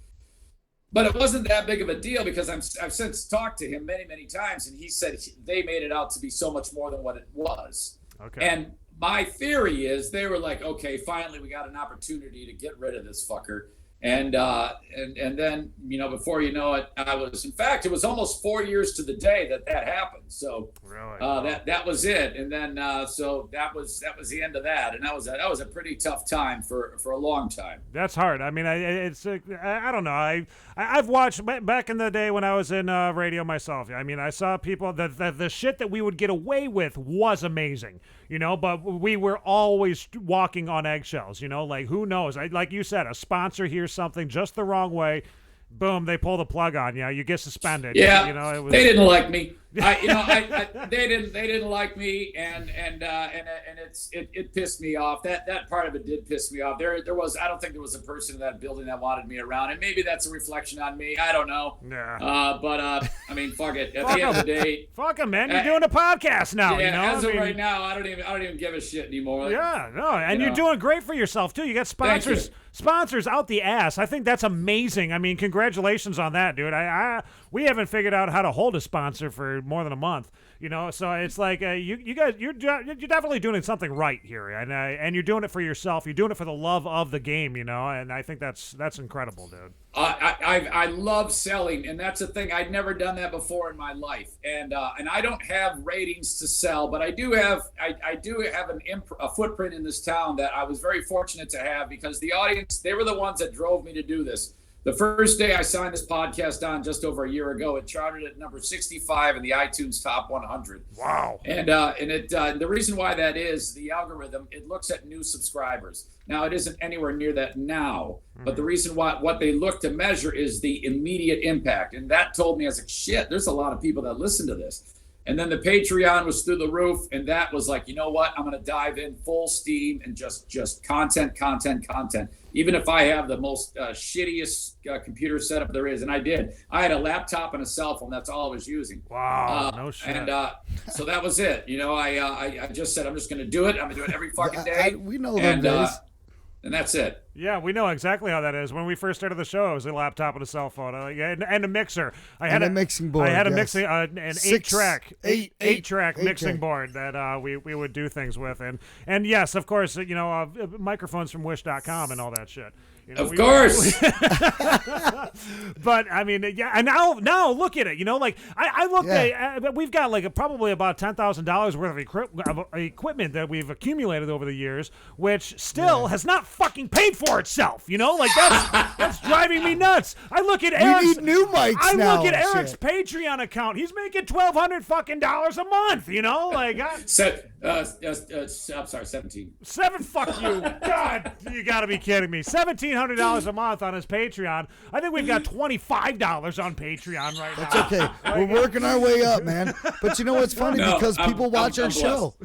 M: But it wasn't that big of a deal because I've since talked to him many, many times, and he said they made it out to be so much more than what it was. Okay. And my theory is they were like, okay, finally we got an opportunity to get rid of this fucker. And then, before you know it, it was almost 4 years to the day that happened. So
B: really?
M: that was it. And then, so that was the end of that. And that was a pretty tough time for a long time.
B: That's hard. I mean, I don't know. I've watched back in the day when I was in radio myself. I mean, I saw people that the shit that we would get away with was amazing, but we were always walking on eggshells, like who knows? Like you said, a sponsor hears something just the wrong way. Boom, they pull the plug on you. You get suspended.
M: Yeah, they didn't like me. They didn't like me, and it pissed me off. That part of it did piss me off. I don't think there was a person in that building that wanted me around, and maybe that's a reflection on me. I don't know.
B: Yeah.
M: But I mean, fuck it. At the end of the day,
B: fuck him, man. You're doing a podcast now.
M: Yeah. As of right now, I don't even give a shit anymore.
B: Yeah. No, and you're doing great for yourself too. You got sponsors. Sponsors out the ass. I think that's amazing. I mean, congratulations on that, dude. We haven't figured out how to hold a sponsor for more than a month, So it's like you guys, you're definitely doing something right here, and you're doing it for yourself. You're doing it for the love of the game, And I think that's incredible, dude.
M: I love selling, and that's the thing. I'd never done that before in my life, and I don't have ratings to sell, but I do have a footprint in this town that I was very fortunate to have, because the audience, they were the ones that drove me to do this. The first day I signed this podcast on, just over a year ago, it charted at number 65 in the iTunes Top 100.
B: Wow!
M: And the reason why that is the algorithm. It looks at new subscribers. Now it isn't anywhere near that now, but the reason why what they look to measure is the immediate impact. And that told me, I was like, shit, there's a lot of people that listen to this. And then the Patreon was through the roof, and that was like, you know what? I'm going to dive in full steam and just content. Even if I have the most shittiest computer setup there is, and I did. I had a laptop and a cell phone. That's all I was using.
B: Wow, no shit.
M: And so that was it. I just said, I'm just going to do it. I'm going to do it every fucking day.
C: We know them days.
M: And that's it.
B: Yeah, we know exactly how that is. When we first started the show, it was a laptop and a cell phone, and a mixer. I had
C: a mixing board.
B: I had a
C: yes.
B: mixing, an eight-track mixing board that we would do things with, and yes, of course, microphones from Wish.com and all that shit.
M: Of course.
B: But I mean, yeah, and now look at it. I looked at we've got probably about $10,000 worth of equipment that we've accumulated over the years, which still has not fucking paid for itself. That's driving me nuts. I look at Eric's.
C: We need new mics
B: I
C: now.
B: look at Eric's Patreon account. He's making $1,200 fucking dollars a month.
M: I'm sorry, 17.
B: Fuck you. God, you got to be kidding me. $1,700 a month on his Patreon. I think we've got $25 on Patreon right now.
C: That's okay. We're working our way up, man. But you know what's funny? Because people watch our show.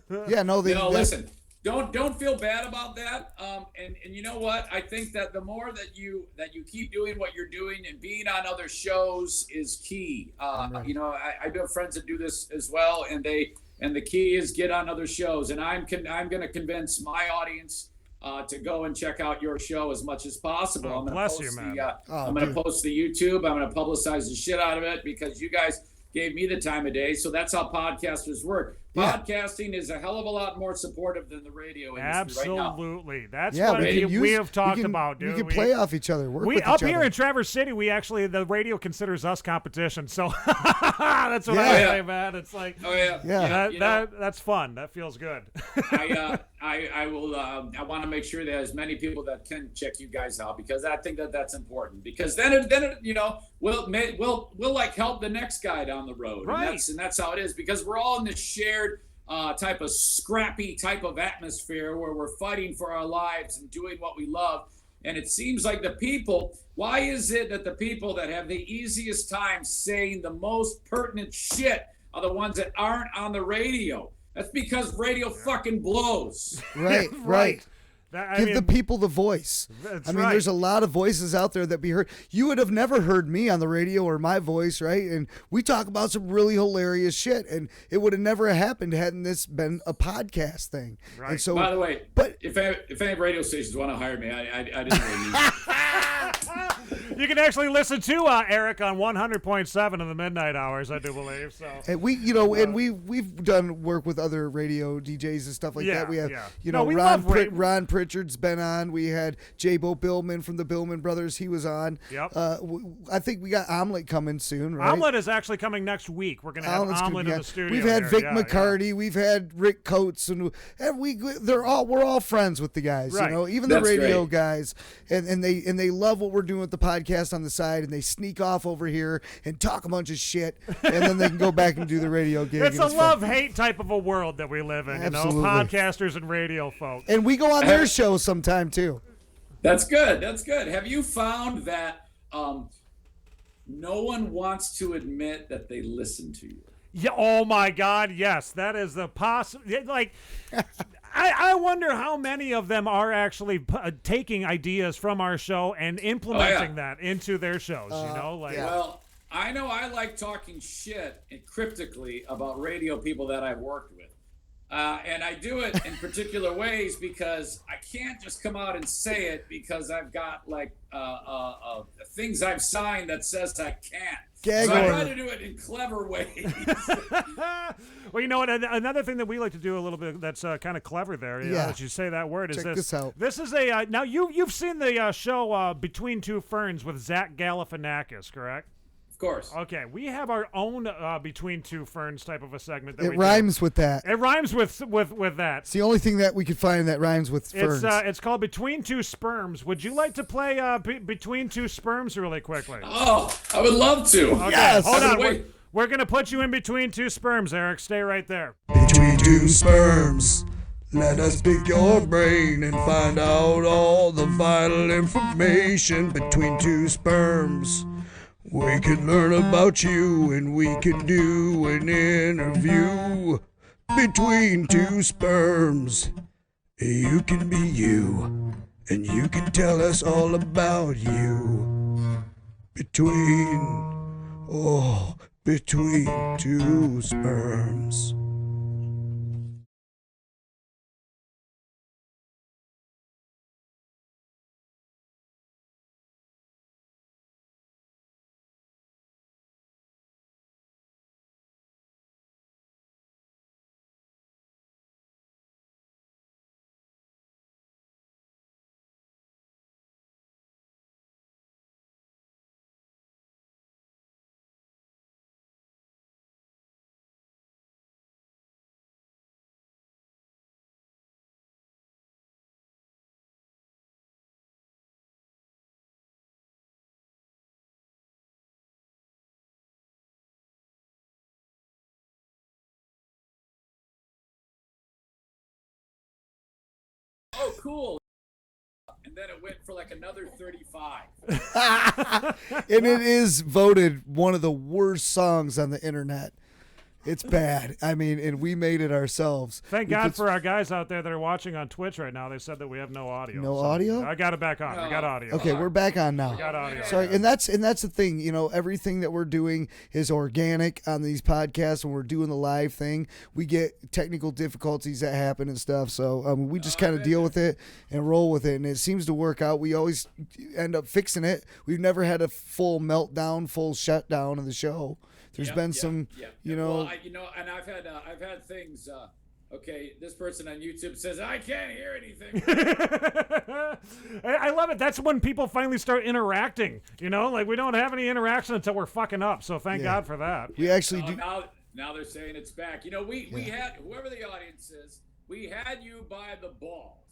M: Listen. Don't feel bad about that. And you know what? I think that the more that you keep doing what you're doing and being on other shows is key. I do have friends that do this as well, and the key is get on other shows. And I'm going to convince my audience to go and check out your show as much as possible. I'm going to post the YouTube. I'm going to publicize the shit out of it, because you guys gave me the time of day. So that's how podcasters work. Podcasting is a hell of a lot more supportive than the radio industry right now.
B: Absolutely. That's what we have talked about, dude.
C: We can play off each other. Work with each
B: up
C: other.
B: Here in Traverse City, the radio considers us competition. So that's what I say, man. It's like, that's fun. That feels good.
M: I will. I want to make sure that as many people that can check you guys out, because I think that's important. Because then we'll like help the next guy down the road.
B: Right.
M: And that's how it is, because we're all in this shared type of scrappy type of atmosphere where we're fighting for our lives and doing what we love. And it seems like why is it that the people that have the easiest time saying the most pertinent shit are the ones that aren't on the radio? That's because radio fucking blows.
C: Right, right. Give the people the voice. There's a lot of voices out there that be heard. You would have never heard me on the radio or my voice, right? And we talk about some really hilarious shit, and it would have never happened hadn't this been a podcast thing.
B: Right.
C: And so,
M: by the way, if any radio stations want to hire me, I didn't really need it.
B: You can actually listen to Eric on 100.7 in the midnight hours, I do believe. So
C: and we've done work with other radio DJs and stuff like that. We have Ron Pritchard's been on. We had J-Bo Billman from the Billman Brothers. He was on.
B: Yep.
C: I think we got Omelet coming soon, right?
B: Omelet is actually coming next week. We're going to have Omelet in the studio.
C: We've had Vic McCarty. We've had Rick Coates, and we're all friends with the guys.
B: Right.
C: You know, even the radio guys, and they love what we're doing with the podcast on the side, and they sneak off over here and talk a bunch of shit, and then they can go back and do the radio gig.
B: It's a love-hate type of a world that we live in.
C: Absolutely.
B: You know, podcasters and radio folks.
C: And we go on their show sometime too.
M: That's good. That's good. Have you found that no one wants to admit that they listen to you?
B: Yeah. Oh my God. Yes, that is the like. I wonder how many of them are actually taking ideas from our show and implementing that into their shows. You know, like.
M: Well, I know I like talking shit and cryptically about radio people that I've worked with. And I do it in particular ways because I can't just come out and say it because I've got like things I've signed that says I can't. So I try to do it in clever ways.
B: Well, you know what? Another thing that we like to do a little bit that's kind of clever there, you know, as you say that word, is
C: Check this out.
B: This is a now you've seen the show Between Two Ferns with Zach Galifianakis, correct?
M: Of course.
B: Okay, we have our own Between Two Ferns type of a segment.
C: It rhymes with that.
B: It rhymes with that.
C: It's the only thing that we could find that rhymes with ferns.
B: It's called Between Two Sperms. Would you like to play Between Two Sperms really quickly?
M: Oh, I would love to.
B: Okay,
C: yes.
B: Hold on. We're going to put you in between two sperms, Eric. Stay right there.
N: Between two sperms, let us pick your brain and find out all the vital information. Between two sperms, we can learn about you and we can do an interview. Between two sperms, you can be you and you can tell us all about you. Between two sperms.
M: Oh, cool. And then it went for like another 35.
C: And it is voted one of the worst songs on the internet. It's bad. I mean, and we made it ourselves.
B: Thank God for our guys out there that are watching on Twitch right now. They said that we have no audio.
C: No audio?
B: I got it back on. We got audio.
C: Okay, we're back on now.
B: We got audio.
C: Sorry, and that's the thing. You know, everything that we're doing is organic on these podcasts. When we're doing the live thing, we get technical difficulties that happen and stuff. So we just kind of deal with it and roll with it, and it seems to work out. We always end up fixing it. We've never had a full meltdown, full shutdown of the show. There's been some, you know.
M: Well, and I've had things. Okay, this person on YouTube says I can't hear anything.
B: I love it. That's when people finally start interacting. You know, like we don't have any interaction until we're fucking up. So thank God for that.
C: We actually do.
M: Now they're saying it's back. You know, we had whoever the audience is. We had you by the balls.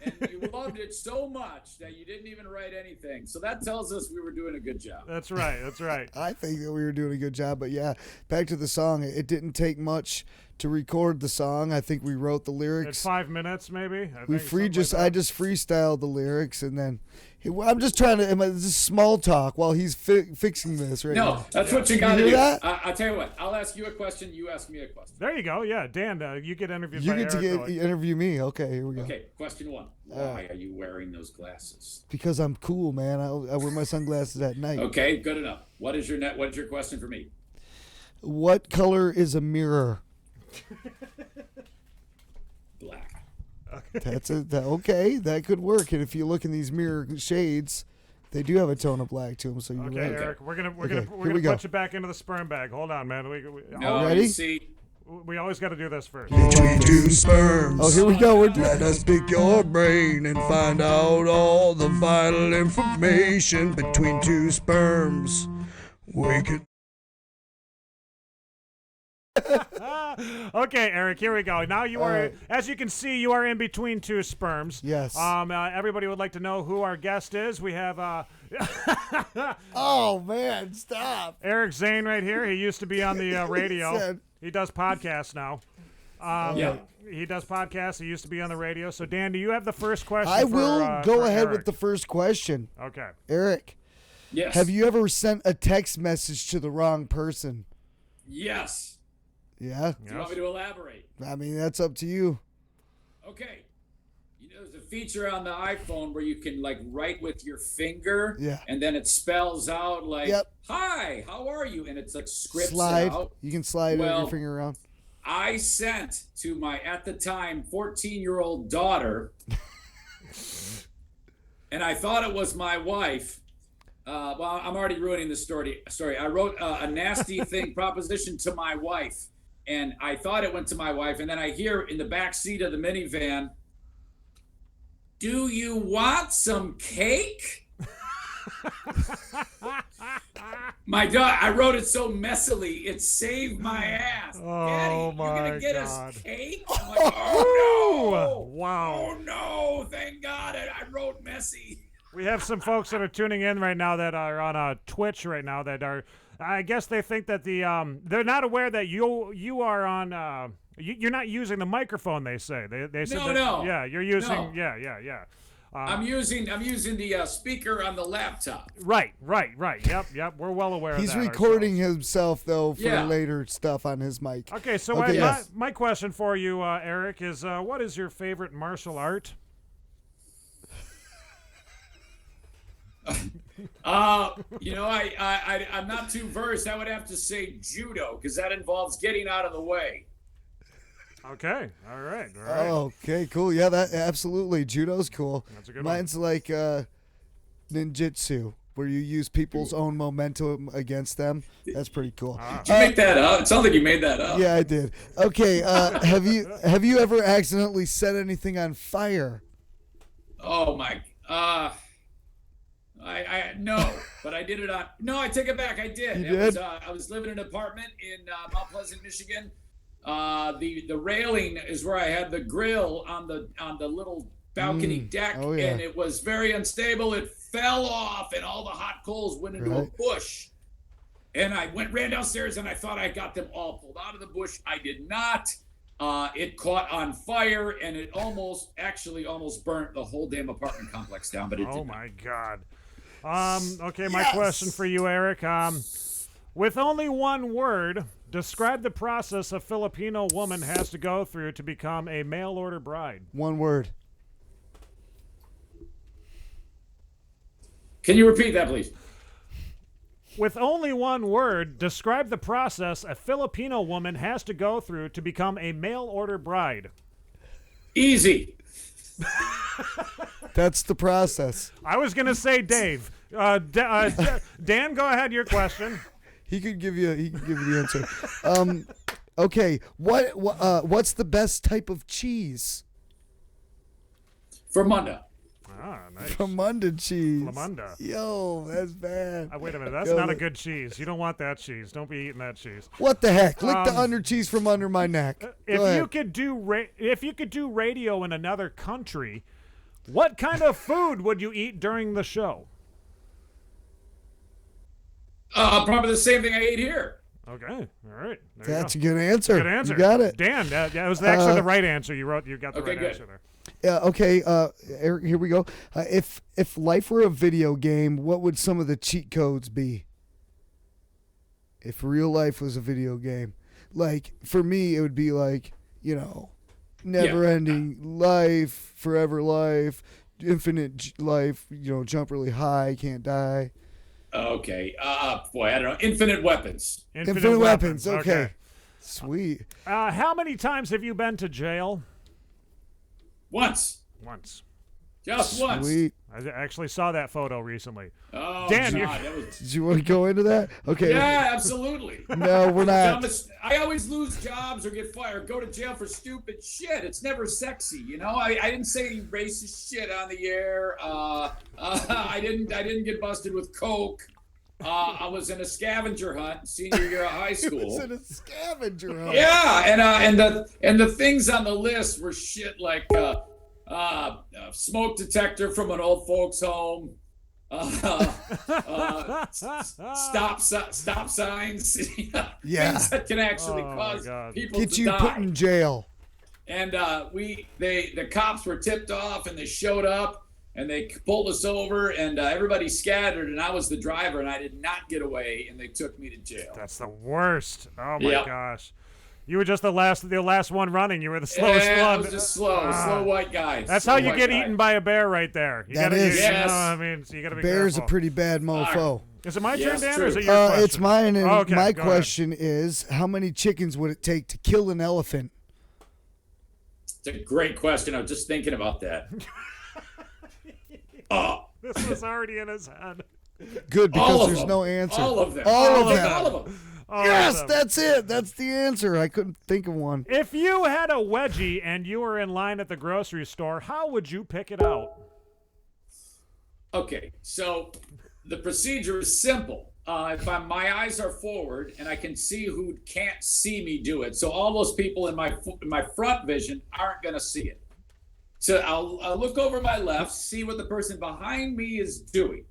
M: And you loved it so much that you didn't even write anything. So that tells us we were doing a good job.
B: That's right. That's right.
C: I think that we were doing a good job. But yeah, back to the song. It didn't take much to record the song. I think we wrote the lyrics.
B: It's 5 minutes, maybe.
C: I just freestyled the lyrics, and then I'm just trying to. This is small talk while he's fixing this right now.
M: No, that's what you got to do. I'll tell you what. I'll ask you a question. You ask me a question.
B: There you go. Yeah, Dan, you get interviewed.
C: You get to interview me. Okay, here we go.
M: Okay, question one. Why are you wearing those glasses?
C: Because I'm cool, man. I wear my sunglasses at night.
M: Okay, good enough. What is your question for me?
C: What color is a mirror?
M: Black.
C: That's okay. That could work. And if you look in these mirror shades, They do have a tone of black to them, so you're
B: Okay,
C: right.
B: Eric, we're gonna
C: we go.
B: put you back into the sperm bag. Hold on, man.
C: Ready?
B: We always got to do this first.
N: Between two sperms.
C: Oh, here we go.
N: Let us pick your brain and find out all the vital information between two sperms. We could.
B: Okay, Eric, here we go. Now you are, as you can see, you are in between two sperms.
C: Yes.
B: Everybody would like to know who our guest is. We have
C: oh man, stop.
B: Eric Zane right here. He used to be on the radio. He does podcasts now. He does podcasts. He used to be on the radio. So, Dan, do you have the first question?
C: I will go ahead
B: Eric?
C: with the first question.
B: Okay.
C: Eric.
M: Yes.
C: Have you ever sent a text message to the wrong person?
M: Yes.
C: Yeah.
M: Do you want me to elaborate?
C: I mean, that's up to you.
M: Okay. You know, there's a feature on the iPhone where you can like write with your finger, and then it spells out like, "Hi, how are you?" And it's like scripts out.
C: You can slide your finger around.
M: I sent to my at the time 14-year-old daughter, and I thought it was my wife. Well, I'm already ruining the story. I wrote a nasty proposition to my wife, and I thought it went to my wife, and then I hear in the back seat of the minivan, "Do you want some cake?" My God, I wrote it so messily, it saved my ass. Daddy, you're gonna get us cake? I'm like, oh no!
B: Wow!
M: Oh no! Thank God I wrote messy.
B: We have some folks that are tuning in right now that are on Twitch right now that are, I guess they think that they're not aware that you are on. You're not using the microphone. They say they said
M: no.
B: Yeah, you're using.
M: No.
B: Yeah.
M: I'm using the speaker on the laptop.
B: Right. Yep. We're well aware of that.
C: He's recording himself though for
M: Yeah.
C: later stuff on his mic.
B: Okay, so my question for you, Eric, is what is your favorite martial art?
M: I'm not too versed. I would have to say judo because that involves getting out of the way.
B: Okay, all right.
C: Okay, cool. Yeah, that absolutely. Judo's cool.
B: That's a good
C: Mine's like ninjutsu, where you use people's own momentum against them. That's pretty cool.
M: Did you make that up? It sounds like you made that up.
C: Yeah, I did. Okay, have you ever accidentally set anything on fire?
M: Oh my. No, but I did it on. No, I take it back. I did.
C: You did?
M: I was living in an apartment in Mount Pleasant, Michigan. The railing is where I had the grill on the little balcony deck, and it was very unstable. It fell off, and all the hot coals went into a bush. And I ran downstairs, and I thought I got them all pulled out of the bush. I did not. It caught on fire, and it almost burnt the whole damn apartment complex down. But it did not.
B: My God. Okay, my question for you, Eric. With only one word, describe the process a Filipino woman has to go through to become a mail-order bride.
C: One word.
M: Can you repeat that, please?
B: With only one word, describe the process a Filipino woman has to go through to become a mail-order bride.
M: Easy.
C: That's the process.
B: I was going to say Dave. Dan, go ahead. Your question.
C: He could give you the answer. Okay, what's the best type of cheese?
M: Fermunda.
B: Ah, nice.
C: Fermunda cheese.
B: Flamunda.
C: Yo, that's bad.
B: Wait a minute. That's not a good cheese. You don't want that cheese. Don't be eating that cheese.
C: What the heck? Lick the under cheese from under my neck.
B: If you could do radio in another country, what kind of food would you eat during the show?
M: Probably the same thing I ate here.
B: Okay, all right.
C: That's a good answer.
B: Good answer.
C: You got it.
B: Dan, that was actually the right answer. You got the right
M: good.
B: answer there.
C: Yeah. Okay. Eric, here we go. If life were a video game, what would some of the cheat codes be? If real life was a video game, like for me, it would be like never-ending life, forever life, infinite life. Jump really high, can't die.
M: Okay. Boy, I don't know. Infinite weapons.
C: Infinite weapons. Okay. Sweet.
B: How many times have you been to jail?
M: Once. Just once.
C: Sweet.
B: I actually saw that photo recently.
M: Oh,
B: Dan,
M: God, that was...
C: Did you want to go into that? Okay.
M: Yeah, absolutely.
C: No, we're not.
M: I always lose jobs or get fired, go to jail for stupid shit. It's never sexy, you know. I didn't say any racist shit on the air. I didn't get busted with coke. I was in a scavenger hunt senior year of high school.
C: He was in a scavenger hunt.
M: Yeah, and the things on the list were shit like smoke detector from an old folks home. Stop signs.
C: Yeah.
M: Things that can actually cause people
C: Get
M: to
C: you
M: die.
C: put in jail.
M: And the cops were tipped off, and they showed up, and they pulled us over, and everybody scattered, and I was the driver, and I did not get away, and they took me to jail.
B: That's the worst. Oh my
M: Yep.
B: gosh. You were just the last one running. You were the slowest one.
M: I was just slow white guy.
B: That's
M: slow
B: how you
M: white
B: get
M: guy.
B: eten by a bear right there. You
C: That
B: gotta,
C: is.
B: you
M: Yes.
B: know, I mean, so you got to be
C: Bear's
B: careful.
C: a pretty bad mofo.
B: Is it my
M: Yes,
B: turn, Dan,
M: true.
B: or is it your question?
C: It's mine, and
B: Okay,
C: my
B: go
C: question is, how many chickens would it take to kill an elephant?
M: It's a great question. I was just thinking about that. Oh,
B: This was already in his head.
C: Good,
M: All
C: because
M: of
C: there's
M: them.
C: no answer.
M: All of them.
C: All of them.
M: All of them.
B: All of
C: Yes,
B: them.
C: that's it. That's the answer. I couldn't think of one.
B: If you had a wedgie and you were in line at the grocery store, how would you pick it out?
M: Okay, so the procedure is simple. If my eyes are forward and I can see who can't see me do it, so all those people in my front vision aren't going to see it. So I'll look over my left, see what the person behind me is doing.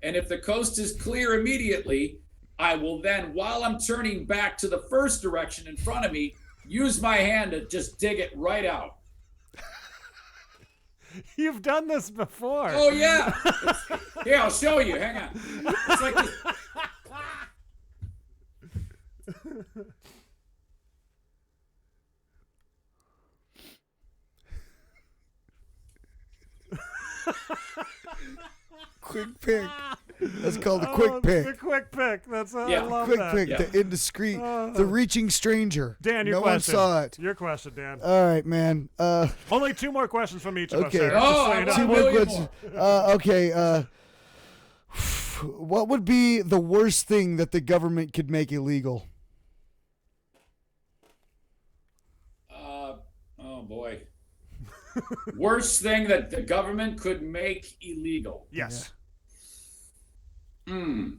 M: And if the coast is clear immediately, I will then, while I'm turning back to the first direction in front of me, use my hand to just dig it right out.
B: You've done this before.
M: Oh, yeah. Here, I'll show you. Hang on. It's like this.
C: Quick pick. That's called a quick pick.
B: The quick pick. That's I love
C: Quick
B: that.
C: pick. The indiscreet. The reaching stranger.
B: Dan, your
C: no
B: question.
C: one saw it.
B: Your question, Dan.
C: All right, man.
B: Only 2 more questions from each of us.
C: Okay.
B: Eric, just so you know.
C: 2 more questions. Okay. What would be the worst thing that the government could make illegal?
M: Oh boy. Worst thing that the government could make illegal.
B: Yes.
M: Boy,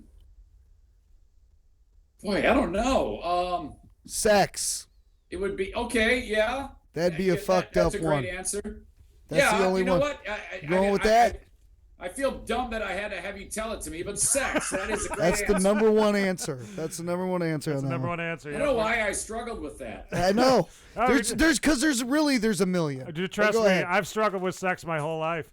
M: I don't know.
C: Sex.
M: It would be okay. Yeah.
C: That'd be a fucked up
M: That's a
C: one.
M: great answer.
C: That's the only
M: you know
C: one.
M: what?
C: Going with that?
M: I feel dumb that I had to have you tell it to me, but sex, that is a great
C: That's
M: answer.
C: the number one answer. That's the number one answer.
B: That's
C: on
B: the
C: that
B: number
C: one.
B: one answer.
M: I don't know why I struggled with that.
C: I know.
B: Oh,
C: There's a million.
B: Trust
C: Go
B: me,
C: ahead.
B: I've struggled with sex my whole life.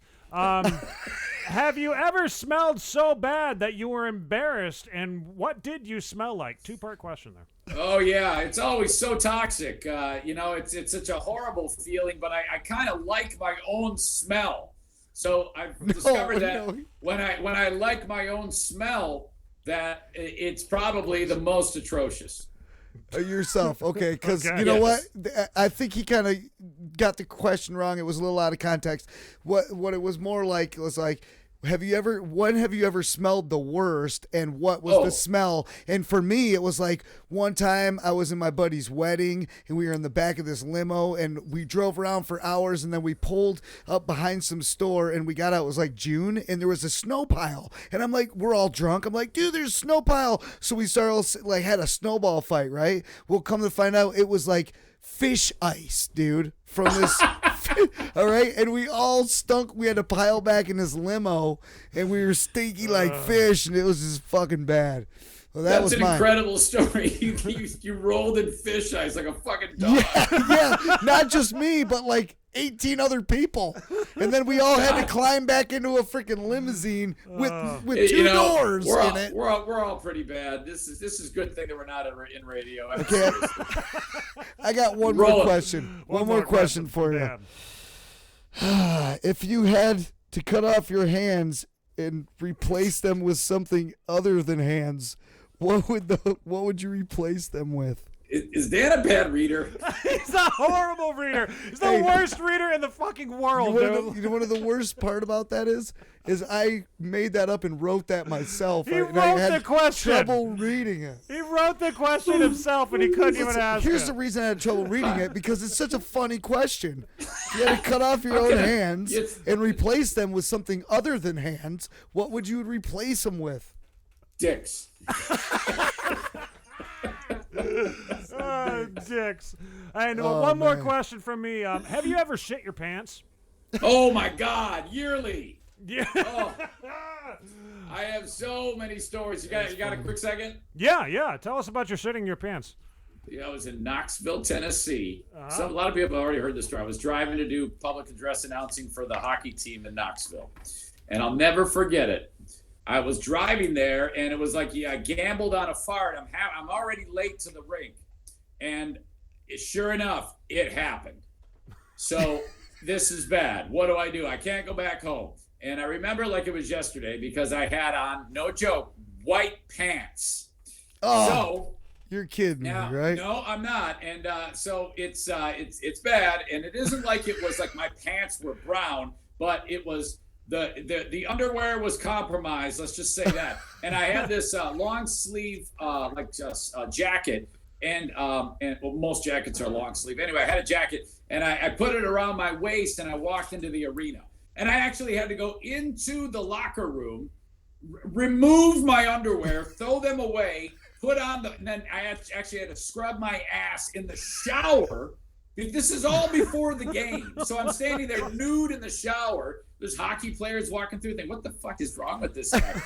B: Have you ever smelled so bad that you were embarrassed, and what did you smell like? 2-part question there.
M: Oh yeah, it's always so toxic. It's such a horrible feeling, but I kind of like my own smell. So I've discovered that when I like my own smell, that it's probably the most atrocious.
C: Yourself, okay? Because
B: Okay.
C: you know
M: Yes.
C: what? I think he kind of got the question wrong. It was a little out of context. What it was more like was like, when have you ever smelled the worst, and what was the smell? And for me, it was like one time I was in my buddy's wedding, and we were in the back of this limo, and we drove around for hours, and then we pulled up behind some store, and we got out. It was like June, and there was a snow pile, and I'm like, we're all drunk. I'm like, dude, there's a snow pile. So we started had a snowball fight, right? We'll come to find out it was like fish ice, dude, from this. All right, and we all stunk. We had to pile back in this limo, and we were stinky like fish, and it was just fucking bad. Well,
M: That's
C: was
M: an
C: mine.
M: incredible story. You rolled in fish ice like a fucking dog.
C: Yeah, not just me, but like 18 other people, and then we all had to climb back into a freaking limousine with 2 doors in it.
M: We're all pretty bad. This is a good thing that we're not in radio.
C: Okay, I got one more question. One more question for you. If you had to cut off your hands and replace them with something other than hands, what would you replace them with?
M: Is Dan a bad reader?
B: He's a horrible reader. He's the worst reader in the fucking world, dude.
C: You know what the worst part about that is I made that up and wrote that myself.
B: He wrote
C: I had
B: the question.
C: Trouble reading it.
B: He wrote the question himself, and he couldn't even ask
C: Here's
B: it.
C: the reason I had trouble reading it, because it's such a funny question. You had to cut off your own hands and replace them with something other than hands. What would you replace them with?
M: Dicks.
B: Dicks. And one more question from me. Have you ever shit your pants?
M: Oh my God! Yearly.
B: Yeah.
M: Oh. I have so many stories. You got a quick second?
B: Yeah. Tell us about your shitting your pants.
M: I was in Knoxville, Tennessee. So a lot of people have already heard this story. I was driving to do public address announcing for the hockey team in Knoxville, and I'll never forget it. I was driving there, and it was like, I gambled on a fart. I'm already late to the rink, and sure enough, it happened. So this is bad. What do? I can't go back home. And I remember like it was yesterday because I had on, no joke, white pants.
C: Oh,
M: so
C: you're kidding me, right?
M: No, I'm not. And so it's bad, and it isn't like it was like my pants were brown, but it was. The underwear was compromised. Let's just say that. And I had this long sleeve jacket, and well, most jackets are long sleeve. Anyway, I had a jacket, and I put it around my waist, and I walked into the arena. And I actually had to go into the locker room, remove my underwear, throw them away, and then I actually had to scrub my ass in the shower. This is all before the game. So I'm standing there nude in the shower. There's hockey players walking through. Think, what the fuck is wrong with this guy?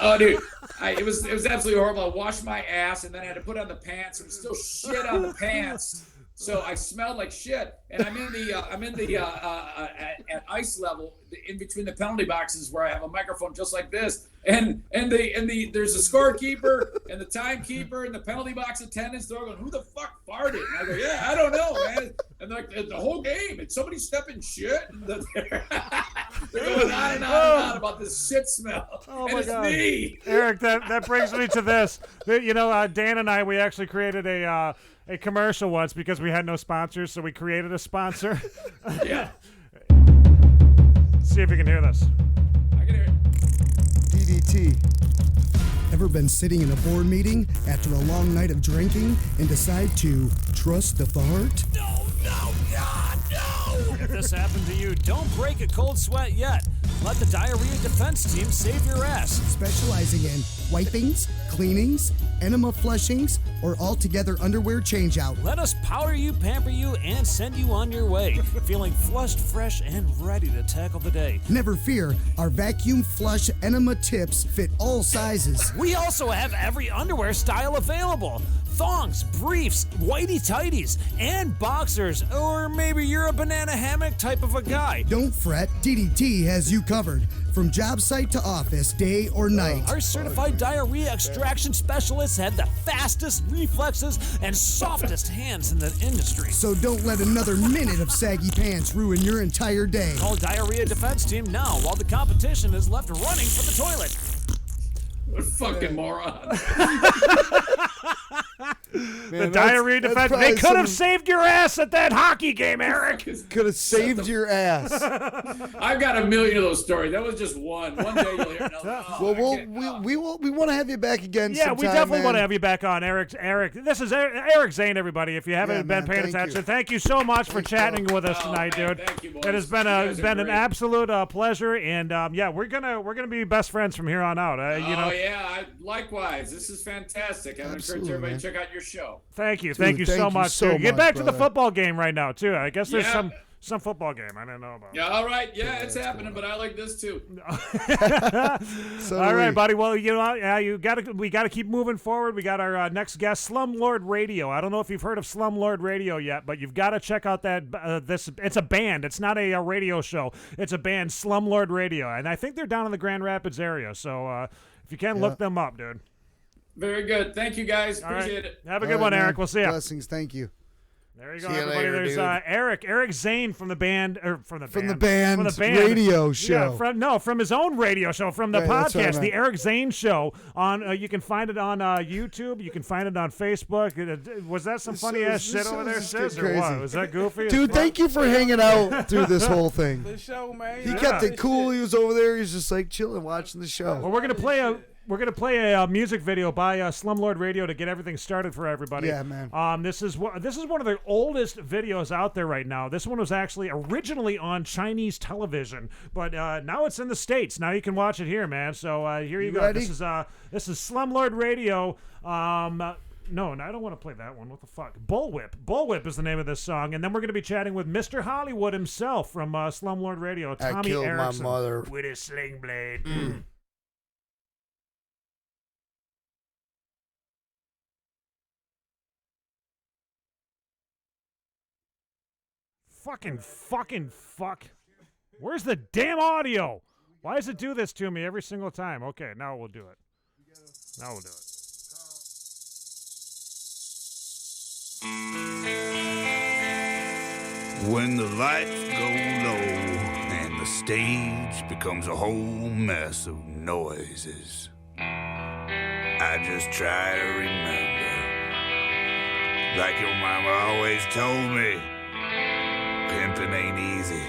M: Oh, dude, it was absolutely horrible. I washed my ass, and then I had to put on the pants. There was still shit on the pants, so I smelled like shit. And I'm in the at ice level in between the penalty boxes where I have a microphone just like this. And there's a scorekeeper and the timekeeper and the penalty box attendants. They're all going, who the fuck farted? And I go, yeah, I don't know, man. And like the whole game, and somebody stepping shit. And they're going on and on about this shit smell.
B: Oh,
M: and
B: my
M: it's
B: God.
M: me.
B: Eric, that brings me to this. Dan and I, we actually created a commercial once because we had no sponsors, so we created a sponsor.
M: Yeah.
B: See if you can hear this.
M: I can hear it.
C: DDT.
O: Ever been sitting in a board meeting after a long night of drinking and decide to trust the fart?
P: No, God, no! If this happened to you, don't break a cold sweat yet. Let the Diarrhea Defense Team save your ass.
O: Specializing in wipings, cleanings, enema flushings, or altogether underwear changeout.
P: Let us power you, pamper you, and send you on your way, feeling flushed, fresh, and ready to tackle the day.
O: Never fear, our vacuum flush enema tips fit all sizes.
P: We also have every underwear style available. Thongs, briefs, whitey-tighties, and boxers, or maybe you're a banana hammock type of a guy.
O: Don't fret, DDT has you covered. From job site to office, day or night.
P: Our certified diarrhea extraction specialists have the fastest reflexes and softest hands in the industry.
O: So don't let another minute of saggy pants ruin your entire day.
P: Call Diarrhea Defense Team now while the competition is left running for the toilet.
M: What fucking moron.
B: The Diarrhea Defense. They could have saved your ass at that hockey game, Eric.
C: Could have saved your ass.
M: I've got a million of those stories. That was just one. One day you'll hear another.
C: Well, we want to have you back again.
B: Yeah,
C: sometime,
B: we definitely
C: man.
B: want to have you back on, Eric. This is Eric Zane, everybody. If you haven't been paying attention, thank you so much for chatting with us tonight, dude.
M: Thank you, boys.
B: It has been an absolute pleasure, and we're gonna be best friends from here on out.
M: Likewise. This is fantastic. I encourage everybody to check out your show.
B: Thank you so much. Get back to the football game right now, too. I guess there's some football game I didn't know about.
M: Yeah, all right. Yeah, it's happening, but I like this too.
B: All right, buddy. Well, we gotta keep moving forward. We got our next guest, Slumlord Radio. I don't know if you've heard of Slumlord Radio yet, but you've got to check out that. It's a band. It's not a radio show. It's a band, Slumlord Radio, and I think they're down in the Grand Rapids area. So if you can, look them up, dude.
M: Very good. Thank you, guys. Appreciate it.
B: Have a good one, Eric. We'll see you.
C: Blessings. Thank you.
B: There you go,
C: See you
B: everybody.
C: later,
B: There's
C: dude.
B: Eric Zane from the band
C: radio show.
B: Yeah, from his own radio show, from the podcast, the Eric Zane Show. On you can find it on YouTube. You can find it on Facebook. Was that some funny ass shit over there, Shizz, or what? Was that goofy?
C: Dude, thank you for hanging out through this whole thing.
D: The show, man.
C: He kept it cool. He was over there. He was just like chilling, watching the show.
B: Well, we're gonna play a music video by Slumlord Radio to get everything started for everybody.
C: Yeah, man.
B: This is one of the oldest videos out there right now. This one was actually originally on Chinese television, but now it's in the States. Now you can watch it here, man. So here you go.
C: Ready?
B: This is Slumlord Radio. No, I don't want to play that one. What the fuck? Bullwhip. Bullwhip is the name of this song. And then we're going to be chatting with Mr. Hollywood himself from Slumlord Radio, Tommy
C: I killed
B: Erickson.
C: my mother
B: with a sling blade. Fuck. Where's the damn audio? Why does it do this to me every single time? Okay, now we'll do it.
Q: When the lights go low and the stage becomes a whole mess of noises, I just try to remember, like your mama always told me, pimping ain't easy,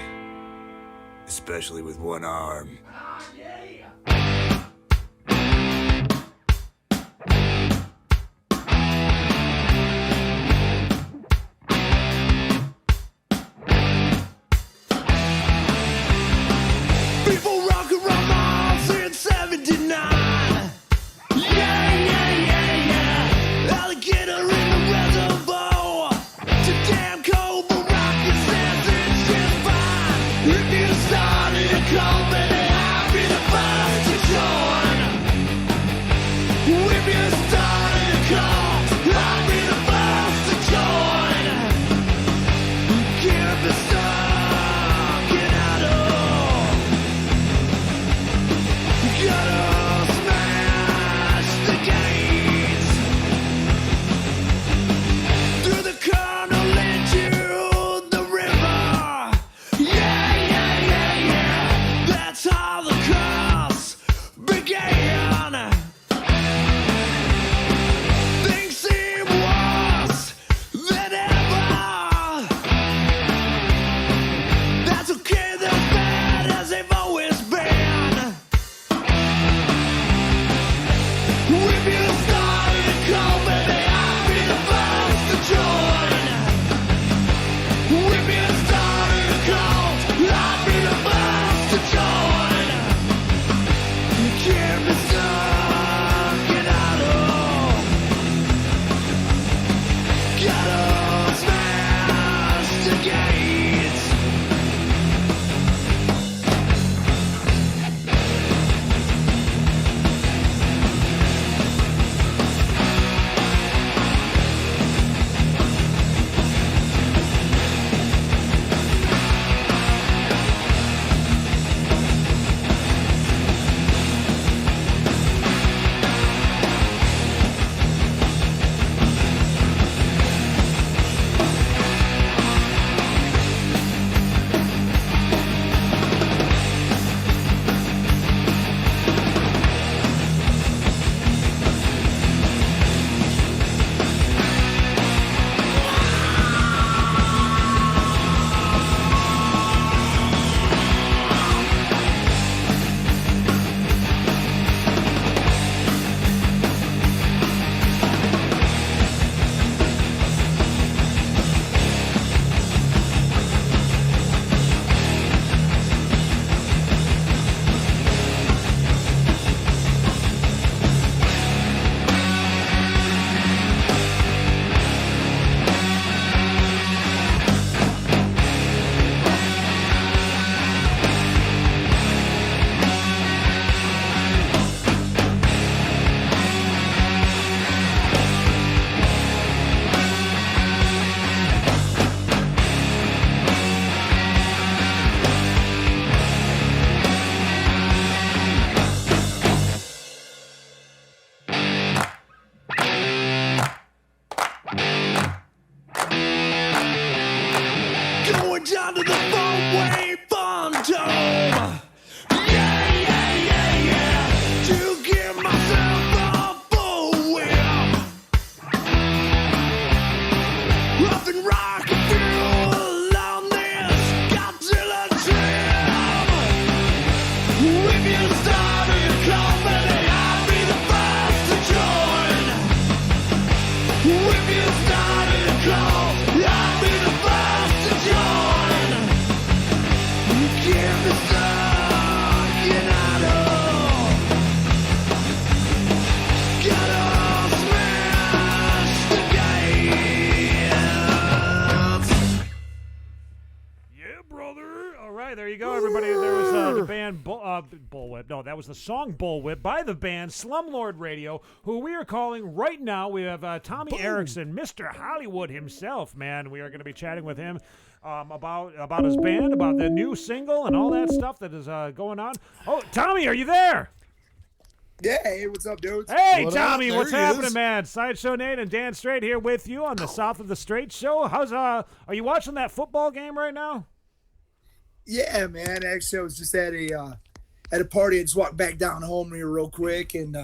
Q: especially with one arm.
N: People rock around my house in 79. Alligator in the reservoir. It's a damn cold, but rocket says it's just fine. If you started a company, I'd be the
B: brother. All right, there you go, everybody. There was the band Bullwhip. No, that was the song Bullwhip by the band Slumlord Radio, who we are calling right now. We have Tommy Erickson, Mr. Hollywood himself, man. We are going to be chatting with him about his band, about the new single, and all that stuff that is going on. Oh, Tommy, are you there?
R: Yeah, hey, what's up, dudes?
B: Hey, Tommy, what's happening, man? Sideshow Nate and Dan Strait here with you on the South of the Strait Show. How's are you watching that football game right now?
R: Yeah, man. Actually, I was just at a party. I just walked back down home here real quick and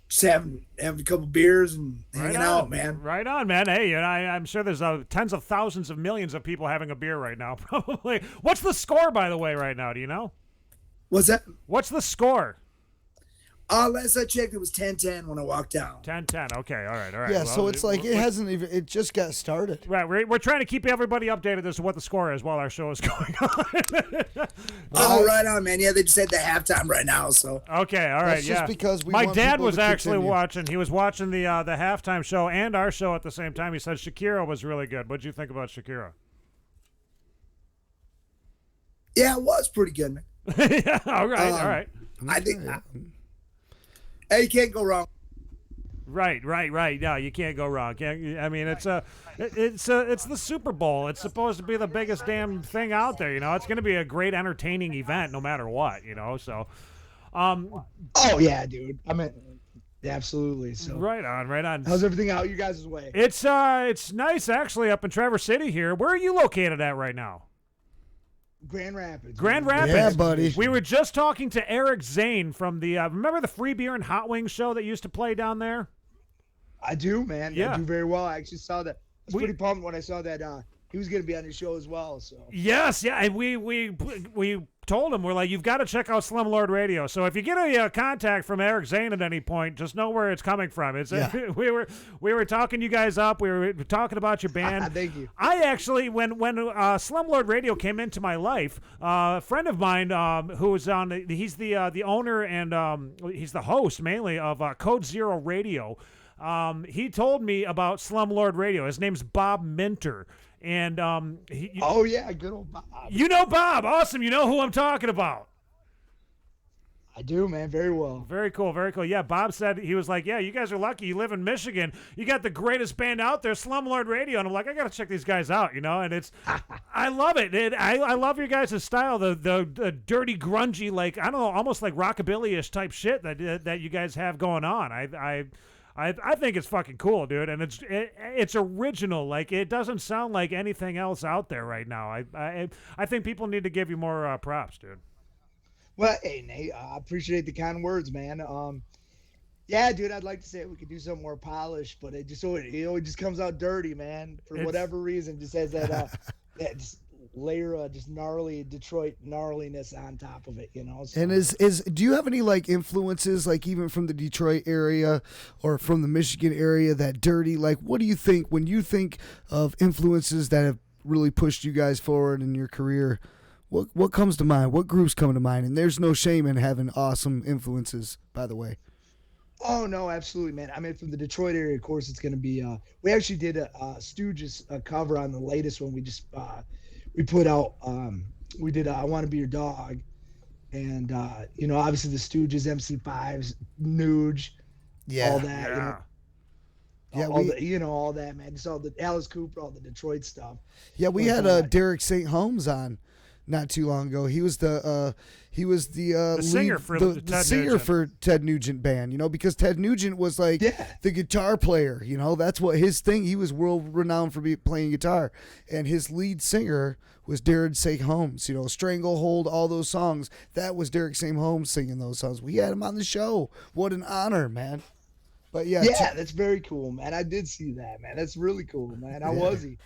R: just having a couple beers and hanging out, man.
B: Right on, man. Hey, and I'm sure there's tens of thousands of millions of people having a beer right now, probably. What's the score, by the way, right now? Do you know?
R: What's that?
B: What's the score?
R: Last I checked, it was 10-10 when I walked down.
B: 10-10. Okay, all right.
C: Yeah,
B: well,
C: so it's like it hasn't even. It just got started.
B: Right, we're trying to keep everybody updated as to what the score is while our show is going on.
R: Oh, right on, man. Yeah, they just had the halftime right now. So
B: okay, all right.
C: That's just because
B: my dad was actually watching. He was watching the halftime show and our show at the same time. He said Shakira was really good. What did you think about Shakira?
R: Yeah, it was pretty good, man.
B: Yeah, all right.
R: I think. Hey, you can't go wrong.
B: Right. No, you can't go wrong. I mean, it's the Super Bowl. It's supposed to be the biggest damn thing out there. You know, it's going to be a great, entertaining event, no matter what. You know, so.
R: Oh yeah, dude. I mean, absolutely. So.
B: Right on.
R: How's everything out your guys' way?
B: It's nice actually up in Traverse City here. Where are you located at right now?
R: Grand Rapids.
C: Yeah, buddy.
B: We were just talking to Eric Zane from the remember the Free Beer and Hot Wings show that used to play down there?
R: I do, man.
B: Yeah.
R: I do very well. I actually saw that. I was pretty pumped when I saw that he was going to be on the show as well. So
B: yes, yeah, and we told him, we're like, you've got to check out Slumlord Radio. So if you get a contact from Eric Zane at any point, just know where it's coming from. It's we were talking you guys up. We were talking about your band.
R: Thank you.
B: I actually, when Slumlord Radio came into my life, a friend of mine who was he's the owner and he's the host mainly of Code Zero Radio. He told me about Slumlord Radio. His name's Bob Minter. And
R: oh yeah, good old Bob.
B: You know Bob, awesome. You know who I'm talking about.
R: I do, man, very well.
B: Very cool. Yeah, Bob said, he was like, yeah, you guys are lucky. You live in Michigan. You got the greatest band out there, Slumlord Radio. And I'm like, I got to check these guys out, you know. And it's, I love it. I love your guys' style, the dirty, grungy, like, I don't know, almost like rockabilly-ish type shit that you guys have going on. I think it's fucking cool, dude, and it's original. Like, it doesn't sound like anything else out there right now. I think people need to give you more props, dude.
R: Well, hey Nate, I appreciate the kind words, man. Yeah, dude, I'd like to say we could do something more polished, but it just comes out dirty, man. For whatever reason, just has that just layer of just gnarly Detroit gnarliness on top of it, you know. So.
C: And do you have any like influences, like even from the Detroit area or from the Michigan area, that dirty? Like, what do you think when you think of influences that have really pushed you guys forward in your career? What comes to mind? What groups come to mind? And there's no shame in having awesome influences, by the way.
R: Oh no, absolutely, man. I mean, from the Detroit area, of course, it's going to be. We actually did a Stooges cover on the latest one. We just we put out. We did I Want to Be Your Dog, and you know, obviously the Stooges, MC5s, Nuge, all that.
B: Yeah.
R: All that, man. Just all the Alice Cooper, all the Detroit stuff.
C: Yeah, we had Derek St. Holmes on not too long ago. He was the
B: singer
C: for Ted Nugent band, you know, because Ted Nugent was like the guitar player, you know, that's what his thing. He was world renowned for playing guitar, and his lead singer was Derek St. Holmes, you know, Stranglehold, all those songs. That was Derek St. Holmes singing those songs. We had him on the show. What an honor, man. But yeah,
R: that's very cool, man. I did see that, man. That's really cool, man. How was he?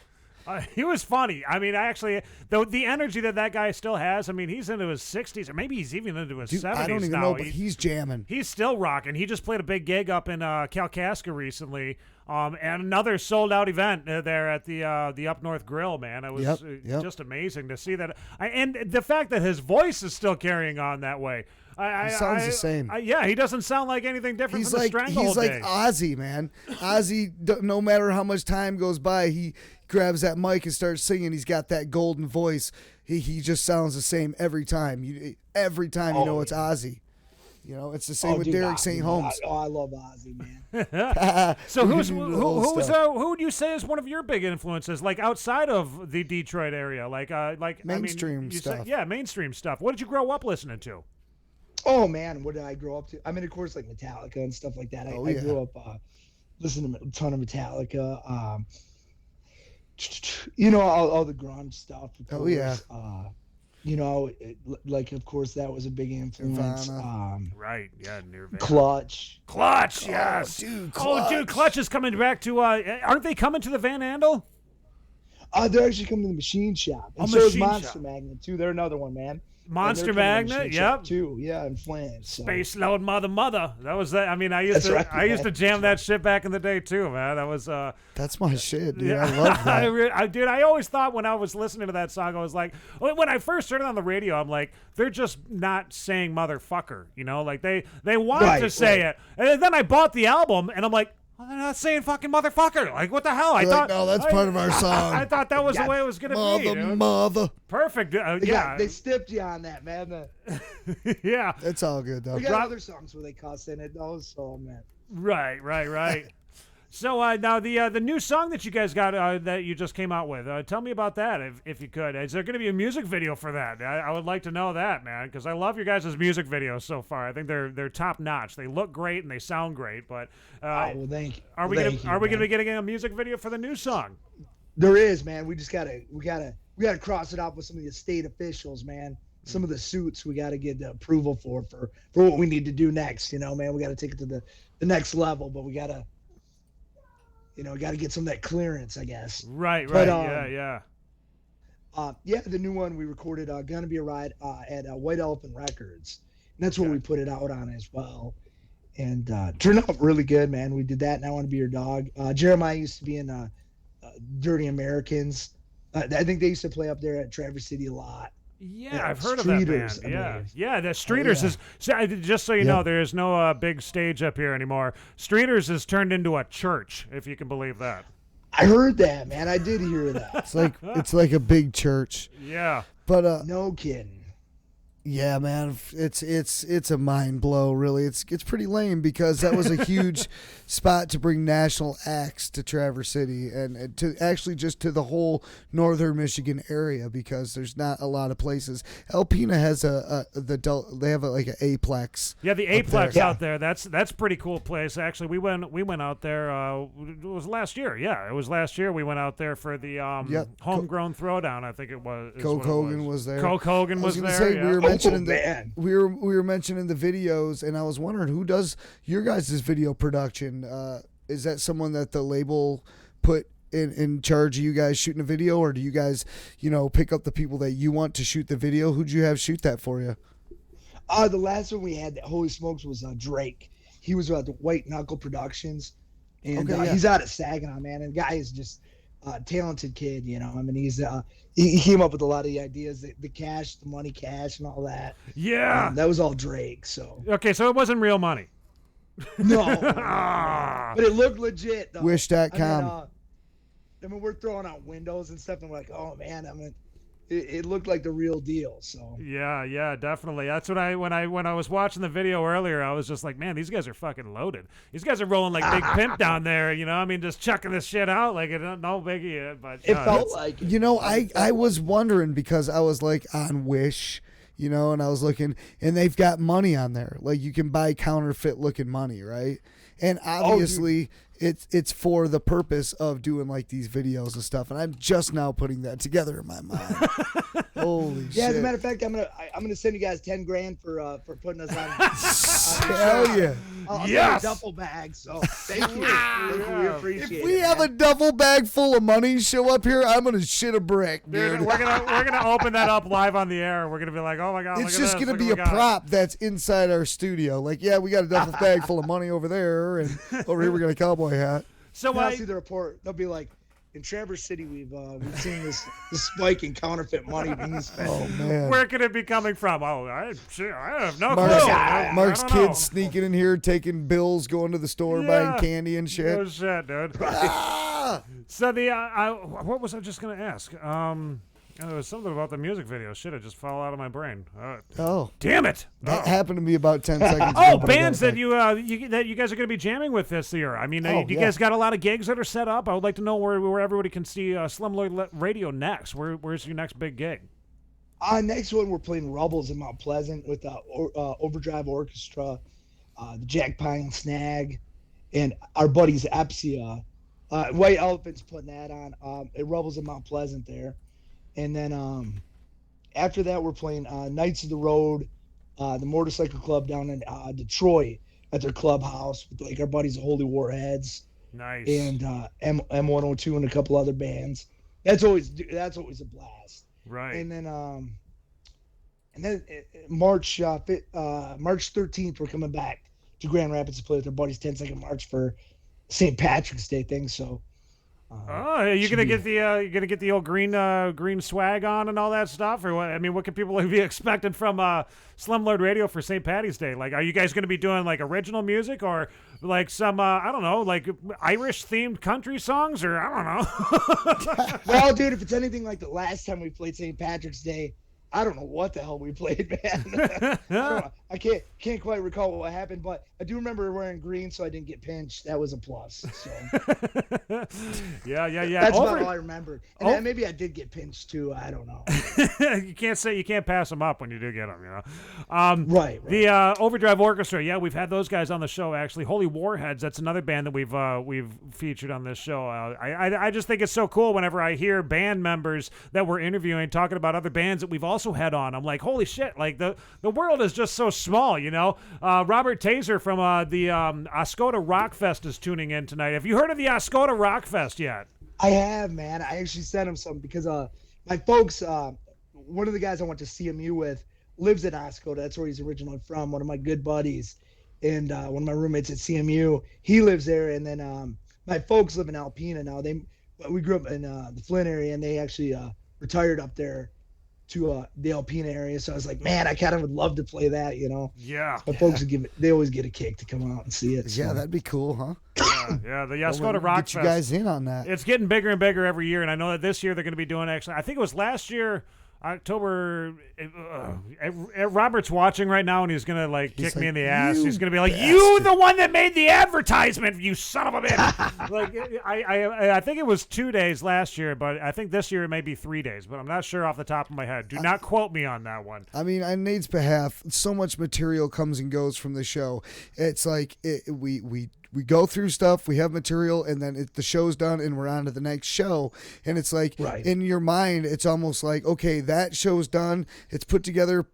B: He was funny. I mean, actually, the energy that guy still has, I mean, he's into his 60s, or maybe he's even into his 70s now.
C: I don't even know, but he's jamming.
B: He's still rocking. He just played a big gig up in Kalkaska recently. And another sold out event there at the Up North Grill, man. It was just amazing to see that. And the fact that his voice is still carrying on that way.
C: He sounds the same.
B: Yeah, he doesn't sound like anything different from the Stranglehold
C: He's
B: days.
C: like Ozzy, man. Ozzy, no matter how much time goes by, he grabs that mic and starts singing. He's got that golden voice. He just sounds the same every time. Every time you know it's Ozzy. You know, it's the same with Derek St. Holmes.
R: I love Ozzy, man.
B: So who would you say is one of your big influences, like outside of the Detroit area, like
C: mainstream stuff?
B: Mainstream stuff. What did you grow up listening to?
R: Oh man, what did I grow up to? I mean, of course, like Metallica and stuff like that. I grew up listening to a ton of Metallica. All the grunge stuff. Of course. Of course, that was a big influence.
B: Right, yeah, Nirvana.
R: Clutch,
B: yes.
C: Oh, dude,
B: Clutch is coming back to, aren't they coming to the Van Andel?
R: They're actually coming to the Machine Shop. And so is Monster Magnet, too. They're another one, man.
B: Monster Magnet, yep.
R: Too, yeah, in Flint. So.
B: Space Load Mother. That was that. I mean, I used to jam that shit back in the day too, man. That was
C: that's my shit, dude.
B: Yeah.
C: I love that.
B: I always thought when I was listening to that song, I was like, when I first heard it on the radio, I'm like, they're just not saying motherfucker, you know, like they wanted to say it, and then I bought the album, and I'm like, well, they're not saying fucking motherfucker. Like, what the hell? I thought
C: no, that's part of our song.
B: I thought that was the way it was gonna be. Dude.
C: Mother.
B: Perfect.
R: Yeah, they stiffed you on that, man.
B: Yeah,
C: it's all good though.
R: We got other songs where they cuss in it, though. So man.
B: Right. So now the new song that you guys got that you just came out with, tell me about that if you could. Is there going to be a music video for that? I would like to know that, man, because I love your guys' music videos so far. I think they're top notch. They look great and they sound great. But
R: well, thank you.
B: Are we going to be getting a music video for the new song?
R: There is, man. We just gotta cross it off with some of the state officials, man. Some of the suits we got to get the approval for what we need to do next. You know, man, we got to take it to the next level, but we got to. Got to get some of that clearance, I guess.
B: Right.
R: Yeah, the new one we recorded, Gonna Be a Ride, at White Elephant Records. And that's what we put it out on as well. And turned out really good, man. We did that, and I Want to Be Your Dog. Jeremiah used to be in Dirty Americans. I think they used to play up there at Traverse City a lot.
B: Yeah, I've heard of that band. Yeah, the Streeters is, just so you know, there is no big stage up here anymore. Streeters has turned into a church, if you can believe that.
R: I heard that, man. I did hear that.
C: It's like a big church.
B: Yeah.
C: But
R: no kidding.
C: Yeah, man, it's a mind blow, really. It's pretty lame because that was a huge spot to bring national acts to Traverse City and to actually just to the whole northern Michigan area because there's not a lot of places. Alpena has they have like an Aplex.
B: Yeah, the Aplex out there. That's a pretty cool place. Actually, we went out there. It was last year. Yeah, it was last year. We went out there for the homegrown throwdown. I think it was.
C: Coke Hogan was there.
B: Coke Hogan was there.
C: Say, we were mentioning the videos, and I was wondering who does your guys' video production. Is that someone that the label put in charge of you guys shooting a video, or do you guys, pick up the people that you want to shoot the video? Who'd you have shoot that for you?
R: The last one we had, holy smokes, was Drake. He was the White Knuckle Productions, and he's out of Saginaw, man. And the guy is just talented kid, I mean, he came up with a lot of the ideas, the cash, the money cash, and all that.
B: Yeah,
R: that was all Drake. So
B: okay, so it wasn't real money.
R: No, but it looked legit though.
C: Wish.com.
R: I mean, we're throwing out windows and stuff, and we're like, oh man, I mean, it looked like the real deal. So
B: yeah, definitely. That's what when I was watching the video earlier, I was just like, man, these guys are fucking loaded. These guys are rolling like Big Pimp down there, I mean, just chucking this shit out like no biggie. But
R: it felt like it.
C: I was wondering because I was like on Wish. And I was looking, and they've got money on there. Like you can buy counterfeit looking money, right? And obviously it's for the purpose of doing like these videos and stuff. And I'm just now putting that together in my mind. Holy shit!
R: Yeah, as a matter of fact, I'm gonna send you guys $10,000 for putting us on.
C: Hell yeah!
R: I'll yes! A duffel bag. So thank you. We appreciate it.
C: If we have a duffel bag full of money show up here, I'm gonna shit a brick, dude.
B: We're gonna open that up live on the air. We're gonna be like, oh my god,
C: it's just gonna be a prop that's inside our studio. Like, yeah, we got a duffel bag full of money over there, and over here we got a cowboy hat.
B: So
R: I'll see the report. They'll be like, in Traverse City, we've seen this spike in counterfeit money being spent.
C: Oh man,
B: where could it be coming from? Oh, I have no
C: Mark's,
B: clue.
C: Mark's kids sneaking in here, taking bills, going to the store, buying candy and shit.
B: No shit, dude. So what was I just gonna ask? There was something about the music video. Shit, it just fell out of my brain. Damn it!
C: That happened to me about 10 seconds ago.
B: Oh, bands that you guys are going to be jamming with this year. I mean, you guys got a lot of gigs that are set up. I would like to know where everybody can see Slumlord Radio next. Where's your next big gig?
R: Next one, we're playing Rubbles in Mount Pleasant with Overdrive Orchestra, the Jack Pine Snag, and our buddies Epsia. White Elephant's putting that on. It Rubbles in Mount Pleasant there. And then after that, we're playing Knights of the Road, the motorcycle club down in Detroit at their clubhouse with like our buddies, the Holy Warheads.
B: Nice.
R: And M102 and a couple other bands. That's always a blast.
B: Right.
R: And then March 13th, we're coming back to Grand Rapids to play with our buddies 10 Second March for St. Patrick's Day thing. So.
B: You're gonna get the old green swag on and all that stuff, or what? I mean, what can people be expecting from Slumlord Radio for St. Patty's Day? Like, are you guys gonna be doing like original music or like some I don't know, like Irish themed country songs, or I don't know?
R: Well, dude, if it's anything like the last time we played St. Patrick's Day, I don't know what the hell we played, man. I can't quite recall what happened, but I do remember wearing green, so I didn't get pinched. That was a plus. So.
B: Yeah.
R: That's about all I remember. And then maybe I did get pinched too. I don't know.
B: You can't pass them up when you do get them, you know.
R: Right.
B: The Overdrive Orchestra. Yeah, we've had those guys on the show actually. Holy Warheads. That's another band that we've featured on this show. I just think it's so cool whenever I hear band members that we're interviewing talking about other bands that we've also had on. I'm like, holy shit! Like the world is just so small, you know. Robert Taser from the Oscoda Rock Fest is tuning in tonight. Have you heard of the Oscoda Rock Fest yet?
R: I have, man. I actually sent him some because my folks, one of the guys I went to CMU with lives in Oscoda. That's where he's originally from. One of my good buddies, and one of my roommates at CMU, he lives there. And then my folks live in Alpena now. We grew up in the Flint area, and they actually retired up there to the Alpena area. So I was like, man, I kind of would love to play that, you know.
B: Yeah.
R: My folks they always get a kick to come out and see it. So.
C: Yeah, that'd be cool, huh?
B: Yeah, the Oscoda Rock Fest.
C: Get you guys in on that.
B: It's getting bigger and bigger every year, and I know that this year they're going to be doing I think it was last year, October. Robert's watching right now, and he's going to kick me in the ass. He's going to be like, bastard. You the one that made the advertisement, you son of a bitch. I think it was 2 days last year, but I think this year it may be 3 days, but I'm not sure off the top of my head. Do not quote me on that one.
C: I mean, on Nate's behalf, so much material comes and goes from the show. It's like we go through stuff, we have material, and then the show's done and we're on to the next show. And it's like, in your mind, it's almost like, okay, that show's done. It's put together,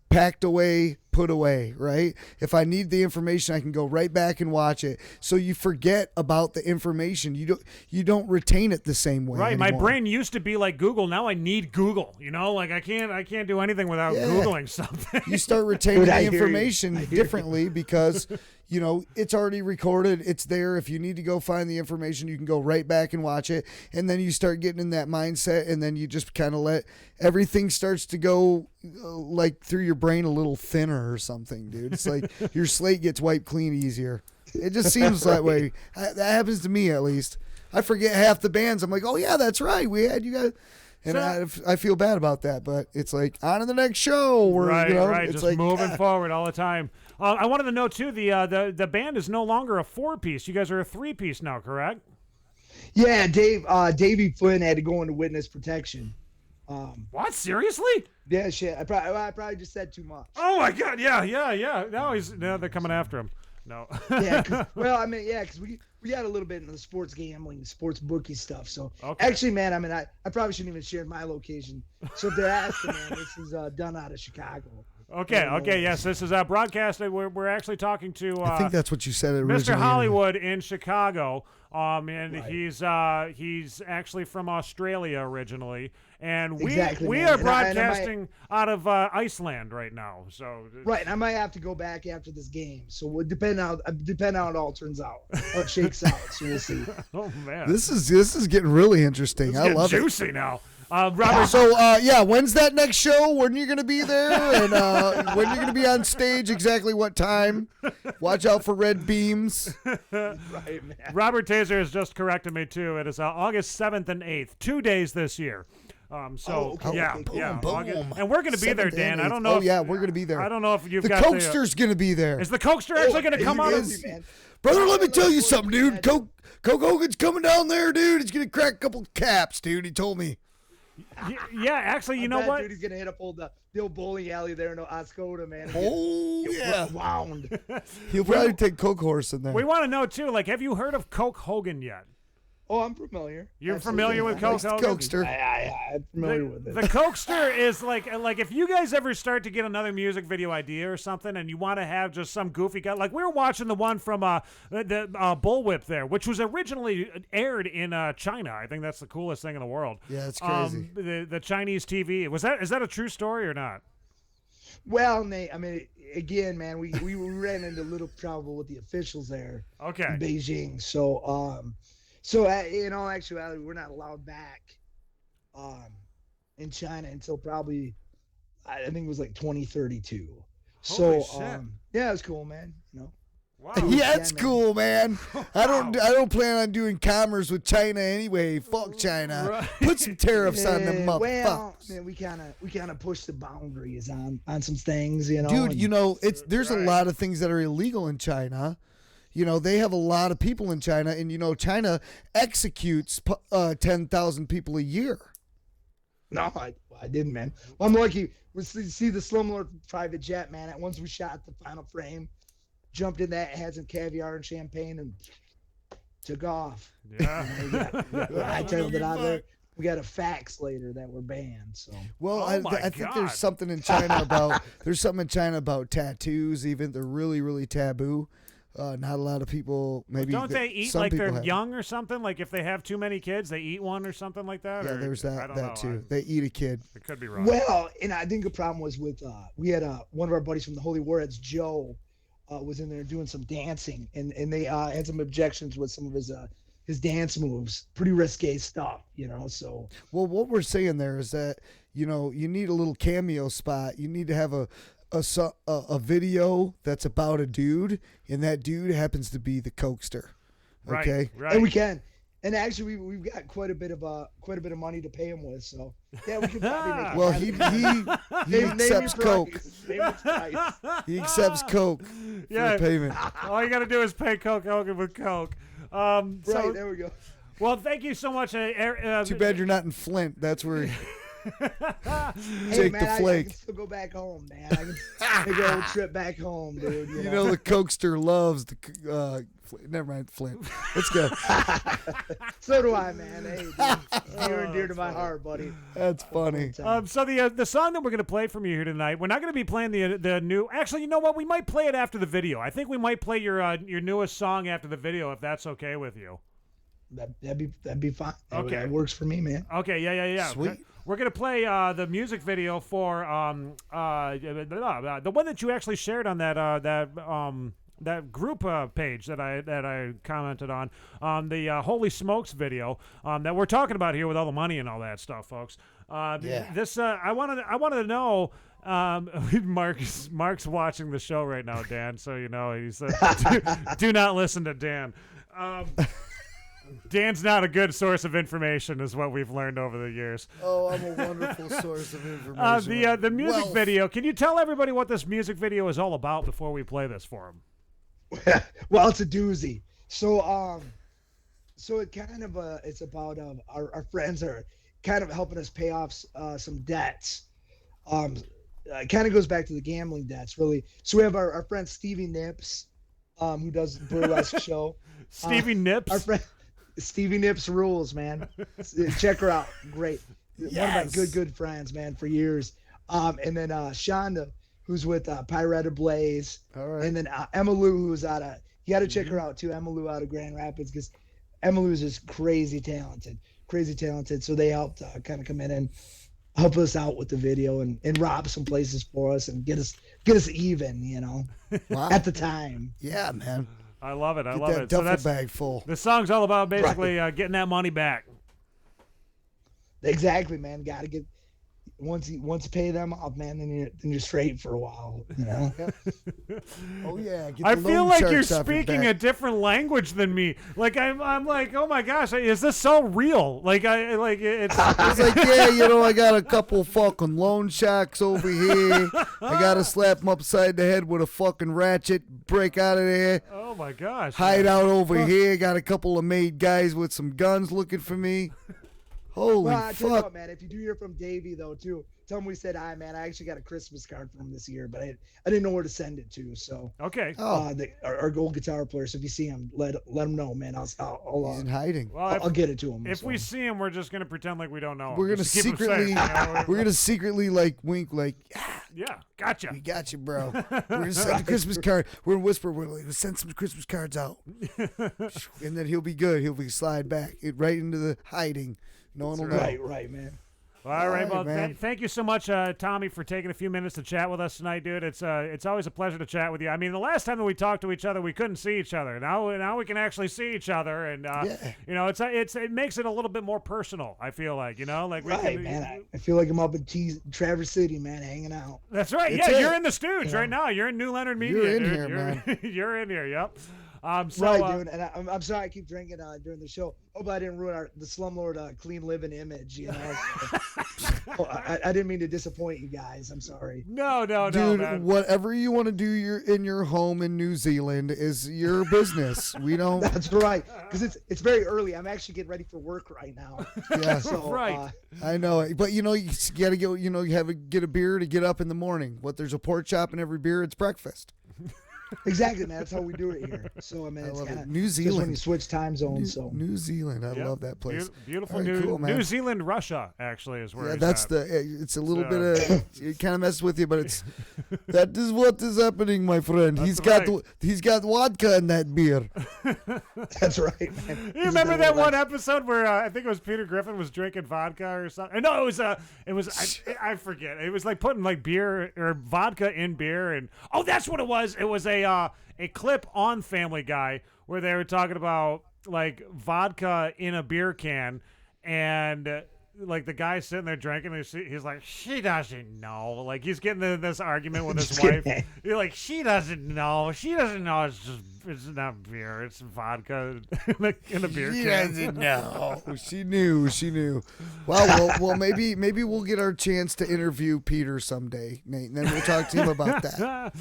C: packed away, put away, right? If I need the information, I can go right back and watch it. So you forget about the information. You don't retain it the same way.
B: Right.
C: Anymore.
B: My brain used to be like Google. Now I need Google. You know, like I can't do anything without Googling something.
C: You start retaining the information differently because you know, it's already recorded. It's there. If you need to go find the information, you can go right back and watch it. And then you start getting in that mindset, and then you just kind of let everything starts to go like through your brain a little thinner or something, dude. It's like your slate gets wiped clean easier. It just seems that way. That happens to me, at least. I forget half the bands. I'm like, oh, yeah, that's right. We had you guys. And I feel bad about that, but it's like on to the next show.
B: Right,
C: you know,
B: right.
C: It's
B: just
C: like,
B: moving forward all the time. I wanted to know too. The band is no longer a 4-piece. You guys are a 3-piece now, correct?
R: Yeah, Davey Flynn had to go into witness protection.
B: What? Seriously?
R: Yeah, shit. I probably just said too much.
B: Oh my God! Yeah. Now they're coming after him. No.
R: Yeah. Because we got a little bit into the sports gambling, sports bookie stuff. So actually, man, I mean, I probably shouldn't even share my location. So if they're asking, man, this is done out of Chicago.
B: Okay, yes, this is broadcasted. We're actually talking to.
C: I think that's what you said originally.
B: Mr. Hollywood in Chicago, and he's actually from Australia originally, and we are broadcasting out of Iceland right now. So
R: right, and I might have to go back after this game. So we'll depend on how it all turns out, how it shakes out. So we'll see.
B: Oh man,
C: this is getting really interesting. I love
B: juicy now.
C: Robert. So when's that next show? When you're gonna be there, and when you're gonna be on stage? Exactly what time? Watch out for red beams.
R: Right, man.
B: Robert Taser has just corrected me too. It is August 7th and 8th, 2 days this year. And we're gonna be there, Dan. I don't know.
C: We're gonna be there.
B: I don't know if you've
C: the
B: got
C: Cokester's gonna be there.
B: Is the Cokester actually gonna come out?
C: Brother, let me tell you something, dude. Coke Hogan's coming down there, dude. He's gonna crack a couple caps, dude. He told me.
B: Yeah, actually, you know what?
R: Dude, he's gonna hit up the old bowling alley there in Oscoda, man.
C: Wound. He'll probably take Coke Horse in there.
B: We want to know too. Like, have you heard of Coke Hogan yet?
R: Oh, I'm familiar.
B: You're familiar with Coke Hogan?
C: Cokester.
R: I'm familiar with it.
B: The Cokester is like if you guys ever start to get another music video idea or something, and you want to have just some goofy guy, like we were watching the one from the Bullwhip there, which was originally aired in China. I think that's the coolest thing in the world.
C: Yeah, it's crazy.
B: The Chinese TV is that a true story or not?
R: Well, Nate, I mean, again, man, we ran into a little trouble with the officials there.
B: Okay.
R: In Beijing, So in all actuality, we're not allowed back in China until probably, I think it was like 2032.
B: Holy
R: so
B: shit.
R: yeah, it's cool, man. You know.
B: Wow.
C: Yeah, it's cool, man. I don't plan on doing commerce with China anyway. Fuck China.
B: Right.
C: Put some tariffs on them motherfuckers.
R: Well, man, we kind of push the boundaries on some things, you know.
C: Dude, you know, there's a lot of things that are illegal in China. You know, they have a lot of people in China, and, you know, China executes 10,000 people a year.
R: No, I didn't, man. Well, I'm lucky. We see the Slumlord private jet, man. Once we shot the final frame, jumped in that, had some caviar and champagne, and took off.
B: Yeah.
R: I traveled it out there. We got a fax later that we're banned. So.
C: Well, I think there's something in China about tattoos. Even they're really, really taboo. Not a lot of people. Maybe
B: don't they eat
C: some
B: like they're
C: have.
B: young or something? Like if they have too many kids, they eat one or something like that.
C: Yeah,
B: or,
C: there's
B: I don't
C: that
B: know.
C: too. They eat a kid.
B: It could be wrong.
R: Well, and I think the problem was with we had one of our buddies from the Holy Warheads, Joe, was in there doing some dancing, and they had some objections with some of his dance moves. Pretty risque stuff, you know. So
C: well, what we're saying there is that, you know, you need a little cameo spot. You need to have a video that's about a dude, and that dude happens to be the Cokester. Okay,
B: right.
R: And we can, and actually we've got quite a bit of money to pay him with. So yeah, we could probably make it.
C: Well, he accepts Coke. He accepts Coke for payment.
B: All you got to do is pay Coke Hogan with Coke.
R: Right, there we go.
B: Well, thank you so much.
C: Too bad you're not in Flint. That's where.
R: Hey, man,
C: the flake.
R: I can still go back home, man. I can take a whole trip back home, dude. You
C: know the Cokester loves the. Never mind, Flint. Let's go.
R: So do I, man. Hey, dude, near and dear to my heart, buddy.
C: That's funny.
B: So the song that we're gonna play from you here tonight, we're not gonna be playing the new. Actually, you know what? We might play it after the video. I think we might play your newest song after the video, if that's okay with you.
R: That'd be fine.
B: Okay,
R: that works for me, man.
B: Okay, yeah.
C: Sweet.
B: We're gonna play the music video for the one that you actually shared on that group page that I commented on the Holy Smokes video that we're talking about here with all the money and all that stuff, folks. This I wanted to know. Mark's watching the show right now, Dan. So you know he said, do not listen to Dan. Dan's not a good source of information, is what we've learned over the years.
C: Oh, I'm a wonderful source of information.
B: The music video. Can you tell everybody what this music video is all about before we play this for them?
R: Well, it's a doozy. So it kind of it's about our friends are kind of helping us pay off some debts. It kind of goes back to the gambling debts, really. So we have our friend Stevie Nips, who does the burlesque show.
B: Stevie Nips.
R: Our friend. Stevie Nips rules, man. Check her out. Great. Yes. One of my good friends, man, for years. And then Shonda, who's with Pyretta Blaze.
C: All right.
R: And then Emma Lou, who's out of, you got to check her out too. Emma Lou out of Grand Rapids, because Emma Lou is just crazy talented. So they helped kind of come in and help us out with the video and rob some places for us and get us even, you know,
C: Wow.
R: at the time.
C: Yeah, man.
B: I love it. I
C: Get
B: love
C: that
B: it.
C: duffel
B: that's
C: bag full.
B: The song's all about basically getting that money back.
R: Exactly, man. Got to get once you pay them off, man. Then you're straight for a while, you know.
C: Oh yeah. Get
B: I
C: the
B: feel
C: loan
B: like you're
C: sharks off your
B: speaking
C: back.
B: a different language than me. Like I'm like, oh my gosh, is this so real? Like it's
C: It's like, yeah, you know, I got a couple fucking loan sharks over here. I gotta slap them upside the head with a fucking ratchet, break out of there.
B: Oh my gosh.
C: Hide out over here. Got a couple of made guys with some guns looking for me. Holy
R: Well, I tell you
C: fuck.
R: what, man. If you do hear from Davey though, too, tell him we said hi, man. I actually got a Christmas card from him this year, but I didn't know where to send it to. So
B: okay.
R: Our gold guitar player. So if you see him, let him know, man. He's
C: in hiding.
B: Well,
R: I'll get it to him.
B: If we see him, we're just gonna pretend like we don't know him.
C: We're gonna
B: Just keep him safe,
C: secretly,
B: you know?
C: we're gonna secretly like wink, like,
B: Yeah, gotcha.
C: We got you, bro. We're gonna send a Christmas card. We're gonna whisper. We're gonna send some Christmas cards out, and then he'll be good. He'll be slide back right into the hiding. No one will know.
R: Right, man.
B: All right, well,
C: man.
B: thank you so much, Tommy, for taking a few minutes to chat with us tonight, dude. It's always a pleasure to chat with you. I mean, the last time that we talked to each other, we couldn't see each other. Now we can actually see each other, and you know, it makes it a little bit more personal. I feel like, you know, like
R: Man. I feel like I'm up in Traverse City, man, hanging out.
B: That's right. You're in the Stooge right now. You're in New Leonard Media.
C: You're in
B: dude.
C: here, man.
B: You're in here. Yep.
R: Dude, and I'm sorry I keep drinking during the show. Hope I didn't ruin the Slumlord clean living image, you know. I didn't mean to disappoint you guys. I'm sorry.
B: No,
C: Dude,
B: man.
C: whatever you want to do in your home in New Zealand is your business. We don't.
R: That's right, because it's very early. I'm actually getting ready for work right now.
C: Yeah,
R: so,
B: right.
C: I know it, but you know you gotta go. You know you have to get a beer to get up in the morning. There's a pork chop in every beer. It's breakfast.
R: Exactly, man. That's how we do it here. So I mean, it's
C: love
R: kind
C: it.
R: of
C: New
R: just
C: Zealand.
R: when you switch time zones.
C: New Zealand. I love that place.
B: Beautiful
C: All right, cool, man.
B: New Zealand, Russia, actually, is where.
C: Yeah,
B: he's
C: that's
B: at.
C: it's a little bit of it kind of messes with you, but it's that is what is happening, my friend. He's got vodka in that beer.
R: That's right, man.
B: You remember that one episode where I think it was Peter Griffin was drinking vodka or something? No, it was I forget. It was like putting like beer or vodka in beer, and that's what it was. It was a clip on Family Guy where they were talking about like vodka in a beer can, and like the guy sitting there drinking, he's like, she doesn't know. Like he's getting in this argument with his wife. You're like, she doesn't know. It's not beer. It's vodka in a beer can.
C: She doesn't know. She knew. Well, maybe we'll get our chance to interview Peter someday, Nate, and then we'll talk to him about that.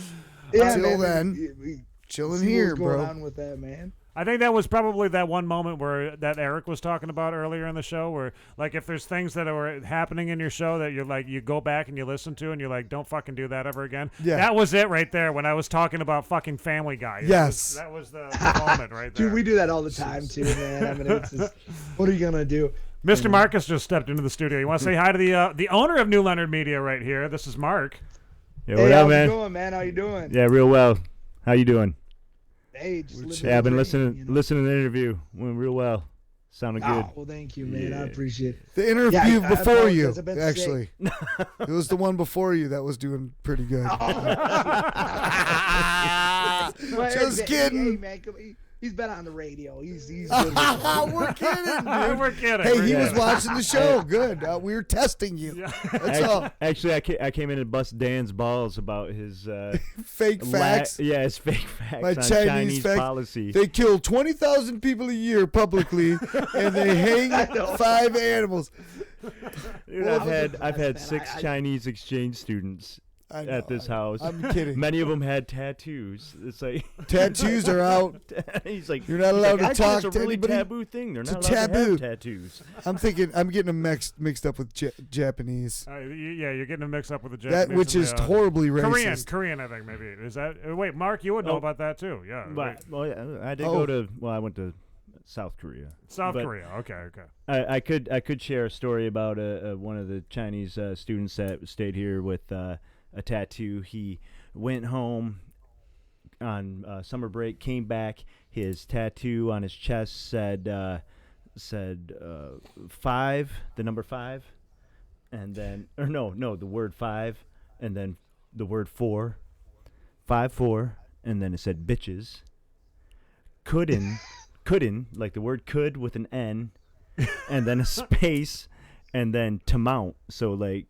R: Yeah,
C: Until
R: man,
C: then, chilling
R: see
C: here,
R: what's going
C: bro.
R: on with that, man.
B: I think that was probably that one moment where that Eric was talking about earlier in the show, where like if there's things that are happening in your show that you're like you go back and you listen to and you're like, don't fucking do that ever again.
C: Yeah.
B: That was it right there when I was talking about fucking Family Guy.
C: Yes.
B: That was the moment right there.
R: Dude, we do that all the time too, man. I mean, it's just, what are you gonna do?
B: Mr. Marcus just stepped into the studio. You want to say hi to the owner of New Leonard Media right here? This is Mark.
S: Yeah, what up, man?
R: How's it going, man? How you doing?
S: Yeah, real well. How you doing?
R: Hey, just living
S: Yeah, I've been
R: the
S: listening
R: dream, you know?
S: listening to the interview. Went real well. Sounded good.
R: Well, thank you, man. I appreciate it.
C: The interview
R: I
C: before you,
R: apologize. I meant to
C: actually. It was the one before you that was doing pretty good. Just kidding.
R: Hey, man, he's been on the radio. He's good.
C: We're kidding, dude.
B: We're kidding.
C: Hey, he was watching the show. Good. We were testing you. That's all.
S: Actually, I came in and bust Dan's balls about his
C: Fake facts.
S: his fake facts
C: My
S: on Chinese
C: facts.
S: policy.
C: They kill 20,000 people a year publicly, and they hang 5 animals.
S: Dude, I've had 6 Chinese exchange students at this house.
C: I'm kidding.
S: Many of them had tattoos. It's like
C: Tattoos are out.
S: He's like,
C: You're not allowed to
S: actually,
C: talk
S: it's a
C: to
S: really
C: anybody.
S: taboo thing. They're
C: It's
S: not
C: a
S: allowed to
C: taboo.
S: have tattoos.
C: I'm getting them mixed up with Japanese.
B: Yeah, you're getting them mixed up with the
C: That
B: Japanese.
C: which
B: and
C: is
B: the,
C: horrible racist.
B: Korean, I think maybe. Is that? Wait, Mark, you would know about that too. Yeah.
S: But, well, yeah, I did go to. Well, I went to South Korea.
B: South
S: But
B: Korea. Okay.
S: I could share a story about one of the Chinese students that stayed here with a tattoo. He went home on summer break, came back. His tattoo on his chest said 5, the number 5, and then the word 5, and then the word 4, 5-4, and then it said bitches. Couldn't like the word could with an N, and then a space, and then to mount. So like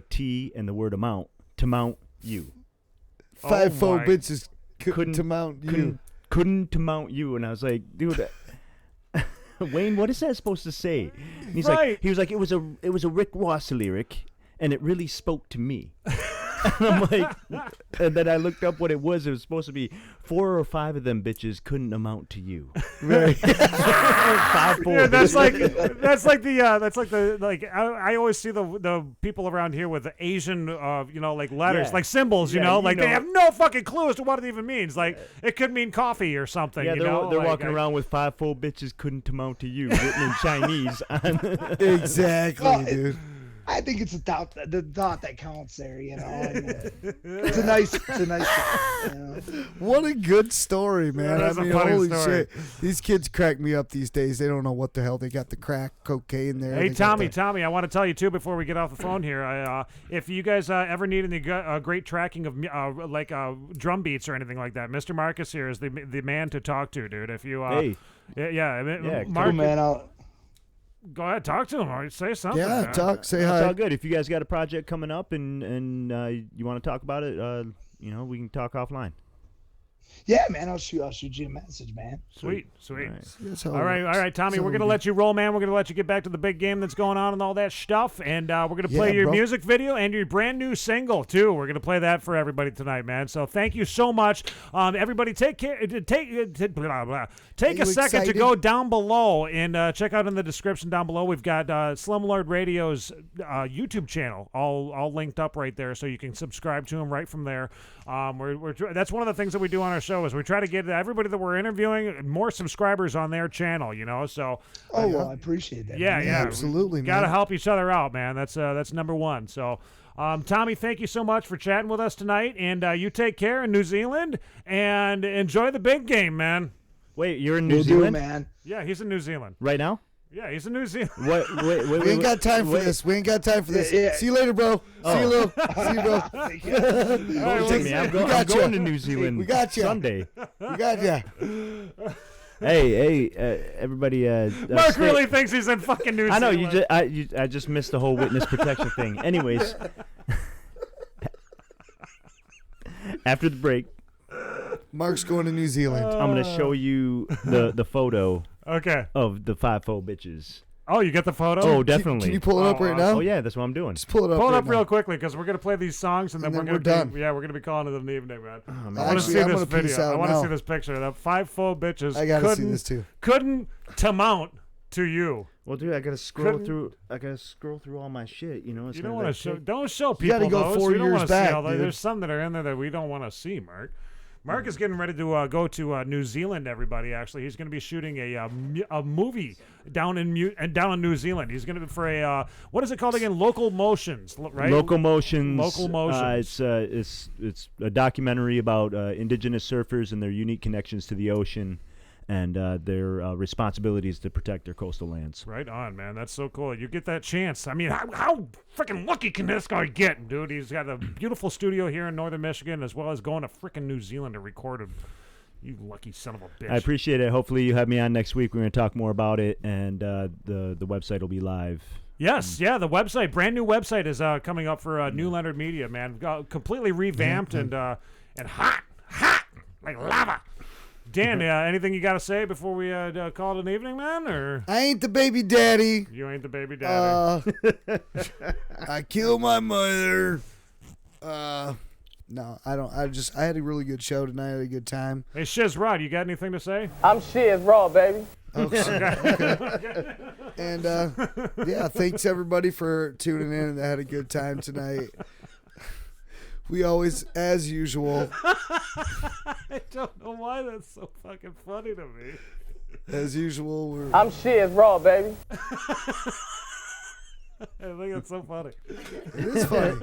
S: T and the word amount, to mount you.
C: 5-4 bitches couldn't to mount you.
S: Couldn't to mount you, and I was like, dude, Wayne, what is that supposed to say? And he's like, it was a Rick Ross lyric, and it really spoke to me. And I'm like, and then I looked up what it was. It was supposed to be 4 or 5 of them bitches couldn't amount to you.
C: Right.
S: 5-4.
B: Yeah, I always see the people around here with the Asian, like letters, like symbols, they have no fucking clue as to what it even means. Like it could mean coffee or something.
S: Yeah, they're walking around with 5-4 bitches couldn't amount to you written in Chinese.
C: Exactly, dude.
R: I think it's the thought that counts there, It's a nice
C: What a good story, man.
B: That is
C: I mean,
B: a funny
C: holy
B: story.
C: shit. These kids crack me up these days. They don't know what the hell. They got the crack cocaine there.
B: Hey,
C: They got
B: Tommy, I want to tell you, too, before we get off the phone here, if you guys ever need any great tracking of drum beats or anything like that, Mr. Marcus here is the man to talk to, dude. If you,
S: Hey.
B: Mark,
R: cool, man.
B: Go ahead, talk to him. Or say something.
C: Yeah,
B: man.
C: say hi.
S: It's all good. If you guys got a project coming up and you want to talk about it, we can talk offline.
R: Yeah, man, I'll shoot you a message, man.
B: Sweet.
C: Right.
B: All right, Tommy, we're going to let you roll, man. We're going to let you get back to the big game that's going on and all that stuff, and we're going to play your music video and your brand new single, too. We're going to play that for everybody tonight, man. So thank you so much. Everybody, take care. Take a second to go down below and check out in the description down below. We've got Slumlord Radio's YouTube channel all linked up right there, so you can subscribe to him right from there. That's one of the things that we do on our show is we try to get everybody that we're interviewing more subscribers on their channel, so.
R: Well, I appreciate that.
B: Yeah,
C: absolutely, man.
B: Got to help each other out, man. That's number one. So, Tommy, thank you so much for chatting with us tonight, and you take care in New Zealand and enjoy the big game, man.
S: Wait, you're in New Zealand,
R: man?
B: Yeah, he's in New Zealand
S: right now.
B: Yeah, he's in New Zealand.
S: Wait,
C: we ain't got time for this. We ain't got time for this. Yeah. See you later, bro. See you, Lou. See you, bro.
S: I'm going to New Zealand.
C: We got you
S: Sunday.
C: We got you.
S: Hey, everybody.
B: Mark really thinks he's in fucking New Zealand.
S: I know. I just missed the whole witness protection thing. Anyways, after the break,
C: Mark's going to New Zealand.
S: I'm going to show you the photo.
B: Okay.
S: Of the 5-4 bitches.
B: Oh, you get the photo?
S: Oh, definitely.
C: Can you pull it up right now?
S: Oh, yeah, that's what I'm doing.
C: Just pull it up.
B: Pull it
C: right
B: up
C: now.
B: real quickly because we're gonna play these songs and then we're
C: done.
B: We're gonna be calling it an evening, man.
S: Oh, man.
B: I want to see
C: I'm
B: this
C: gonna peace
B: video.
C: out
B: I want to
C: now.
B: see this picture. The 5-4 bitches.
C: I gotta see this too.
B: Couldn't to mount to you.
S: Well, dude, I gotta scroll through. All my shit. You
B: don't want to show. Don't show
C: You gotta
B: people
C: go
B: those.
C: 4
B: We don't
C: years
B: want to
C: back,
B: see all that.
C: dude.
B: There's some that are in there that we don't want to see, Mark. Mark is getting ready to go to New Zealand. Everybody, actually, he's going to be shooting a movie down in New Zealand. He's going to be for a what is it called again? Local Motions, right?
S: Local Motions.
B: Local Motions.
S: It's a documentary about indigenous surfers and their unique connections to the ocean and their responsibilities to protect their coastal lands.
B: Right on, man. That's so cool. You get that chance. I mean, how freaking lucky can this guy get, dude? He's got a beautiful studio here in northern Michigan as well as going to freaking New Zealand to record him. You lucky son of a bitch.
S: I appreciate it. Hopefully you have me on next week. We're going to talk more about it, and the website will be live.
B: Yes, the website, brand new website is coming up for New Leonard Media, man. Completely revamped and hot like lava. Dan, anything you got to say before we call it an evening, man? Or
C: I ain't the baby daddy.
B: You ain't the baby daddy.
C: I killed my mother. No, I don't. I had a really good show tonight. I had a good time.
B: Hey, Shizz Raw, you got anything to say?
H: I'm Shizz Raw, baby.
C: Okay. And thanks everybody for tuning in and I had a good time tonight. We always, as usual.
B: I don't know why that's so fucking funny to me.
C: As usual,
H: I'm Shizz Raw, baby.
B: I think that's so funny.
C: It is funny.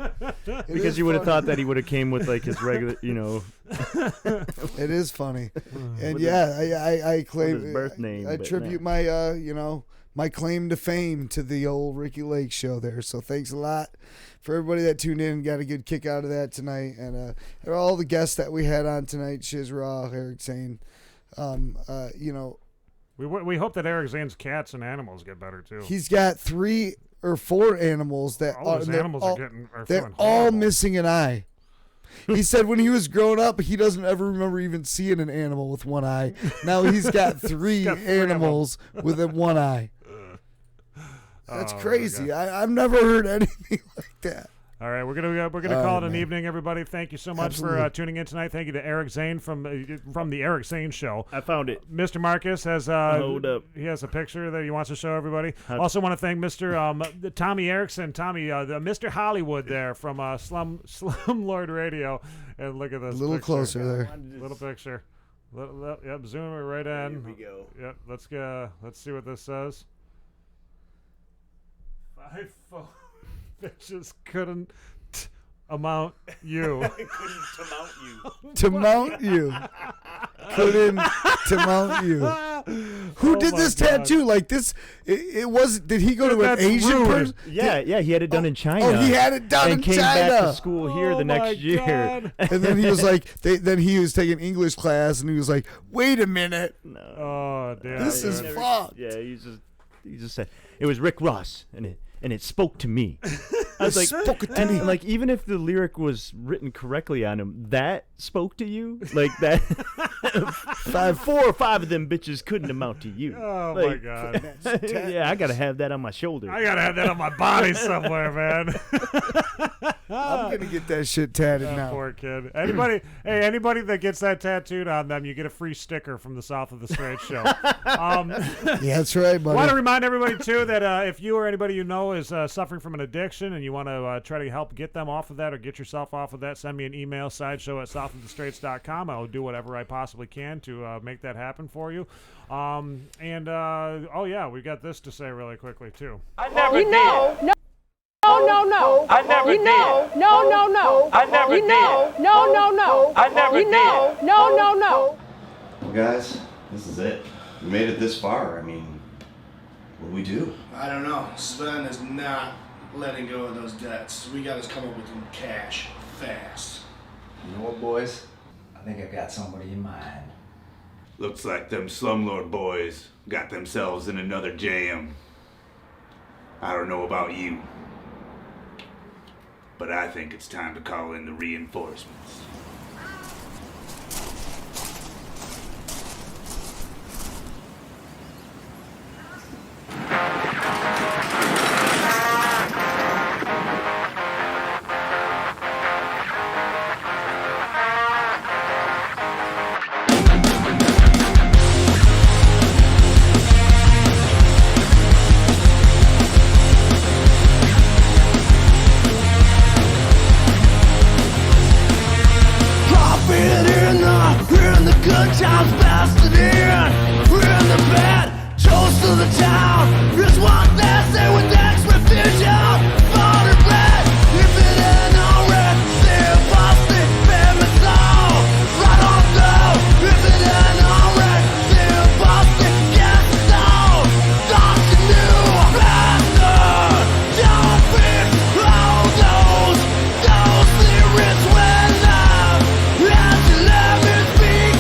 S: Because you would have thought that he would have came with like his regular,
C: It is funny, and
S: With
C: I claim
S: his birth name.
C: I
S: but
C: attribute my my claim to fame to the old Ricki Lake Show there. So thanks a lot for everybody that tuned in and got a good kick out of that tonight, and all the guests that we had on tonight: Shizz Raw, Eric Zane.
B: We hope that Eric Zane's cats and animals get better too.
C: He's got 3 or 4 animals that
B: All his animals are feeling
C: they're all missing an eye. He said when he was growing up, he doesn't ever remember even seeing an animal with one eye. Now he's got 3 animals with one eye. That's crazy. I've never heard anything like that.
B: All right, we're gonna call it an evening, everybody. Thank you so much for tuning in tonight. Thank you to Eric Zane from the Eric Zane Show.
S: I found it.
B: Mr. Marcus has
S: hold up.
B: He has a picture that he wants to show everybody. Also want to thank Mr. Tommy Erickson, the Mr. Hollywood there from Slumlord Radio. And look at this.
C: A little
B: picture.
C: closer there.
B: Little picture. Yep, zoom it right in.
S: Here we go.
B: Yep, let's see what this says. 5 bitches couldn't amount you.
C: To mount you. Couldn't to mount you. Who did this tattoo? Like this? It was. Did he go to an Asian person?
S: Yeah, he had it done in China.
C: Oh, he had it done in
S: China.
C: China.
S: And came back to school here the next year.
C: And then he was like, then he was taking English class, and he was like, "Wait a minute,
B: Oh damn!
C: this is fucked."
S: Yeah, he just said it was Rick Ross, and it spoke to me. I was like,
C: spoke to me.
S: Like even if the lyric was written correctly on him, that spoke to you. Like that, 4 or 5 of them bitches couldn't amount to you.
B: Oh my god!
S: Yeah, I gotta have that on my shoulder.
B: I gotta have that on my body somewhere, man.
C: I'm gonna get that shit tatted now.
B: Poor kid. Anybody that gets that tattooed on them, you get a free sticker from the South of the Straight Show.
C: Yeah, that's right, buddy.
B: I want to remind everybody too that if you or anybody you know is suffering from an addiction and you want to try to help get them off of that or get yourself off of that, send me an email, sideshow@southofthestraights.com. I will do whatever I possibly can to make that happen for you. We got this to say really quickly too.
F: I never did. No. I never did. No. I never did. No. I never did. No.
T: Well, guys, this is it. We made it this far. I mean, what do we do?
H: I don't know. Sven is not letting go of those debts. We got to come up with some cash fast.
T: You know what, boys? I think I've got somebody in mind.
Q: Looks like them Slumlord boys got themselves in another jam. I don't know about you, but I think it's time to call in the reinforcements.
N: Good times blasted in. We're in the bed, toast to the town. Here's one last day with ex-refuge out. Water red, if it ain't already. They're busted, famous law. Right on through, if it ain't already. They're busted, get down. Something new, faster. Don't fix all those lyrics when love has 11 feet.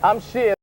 F: I'm Shizz.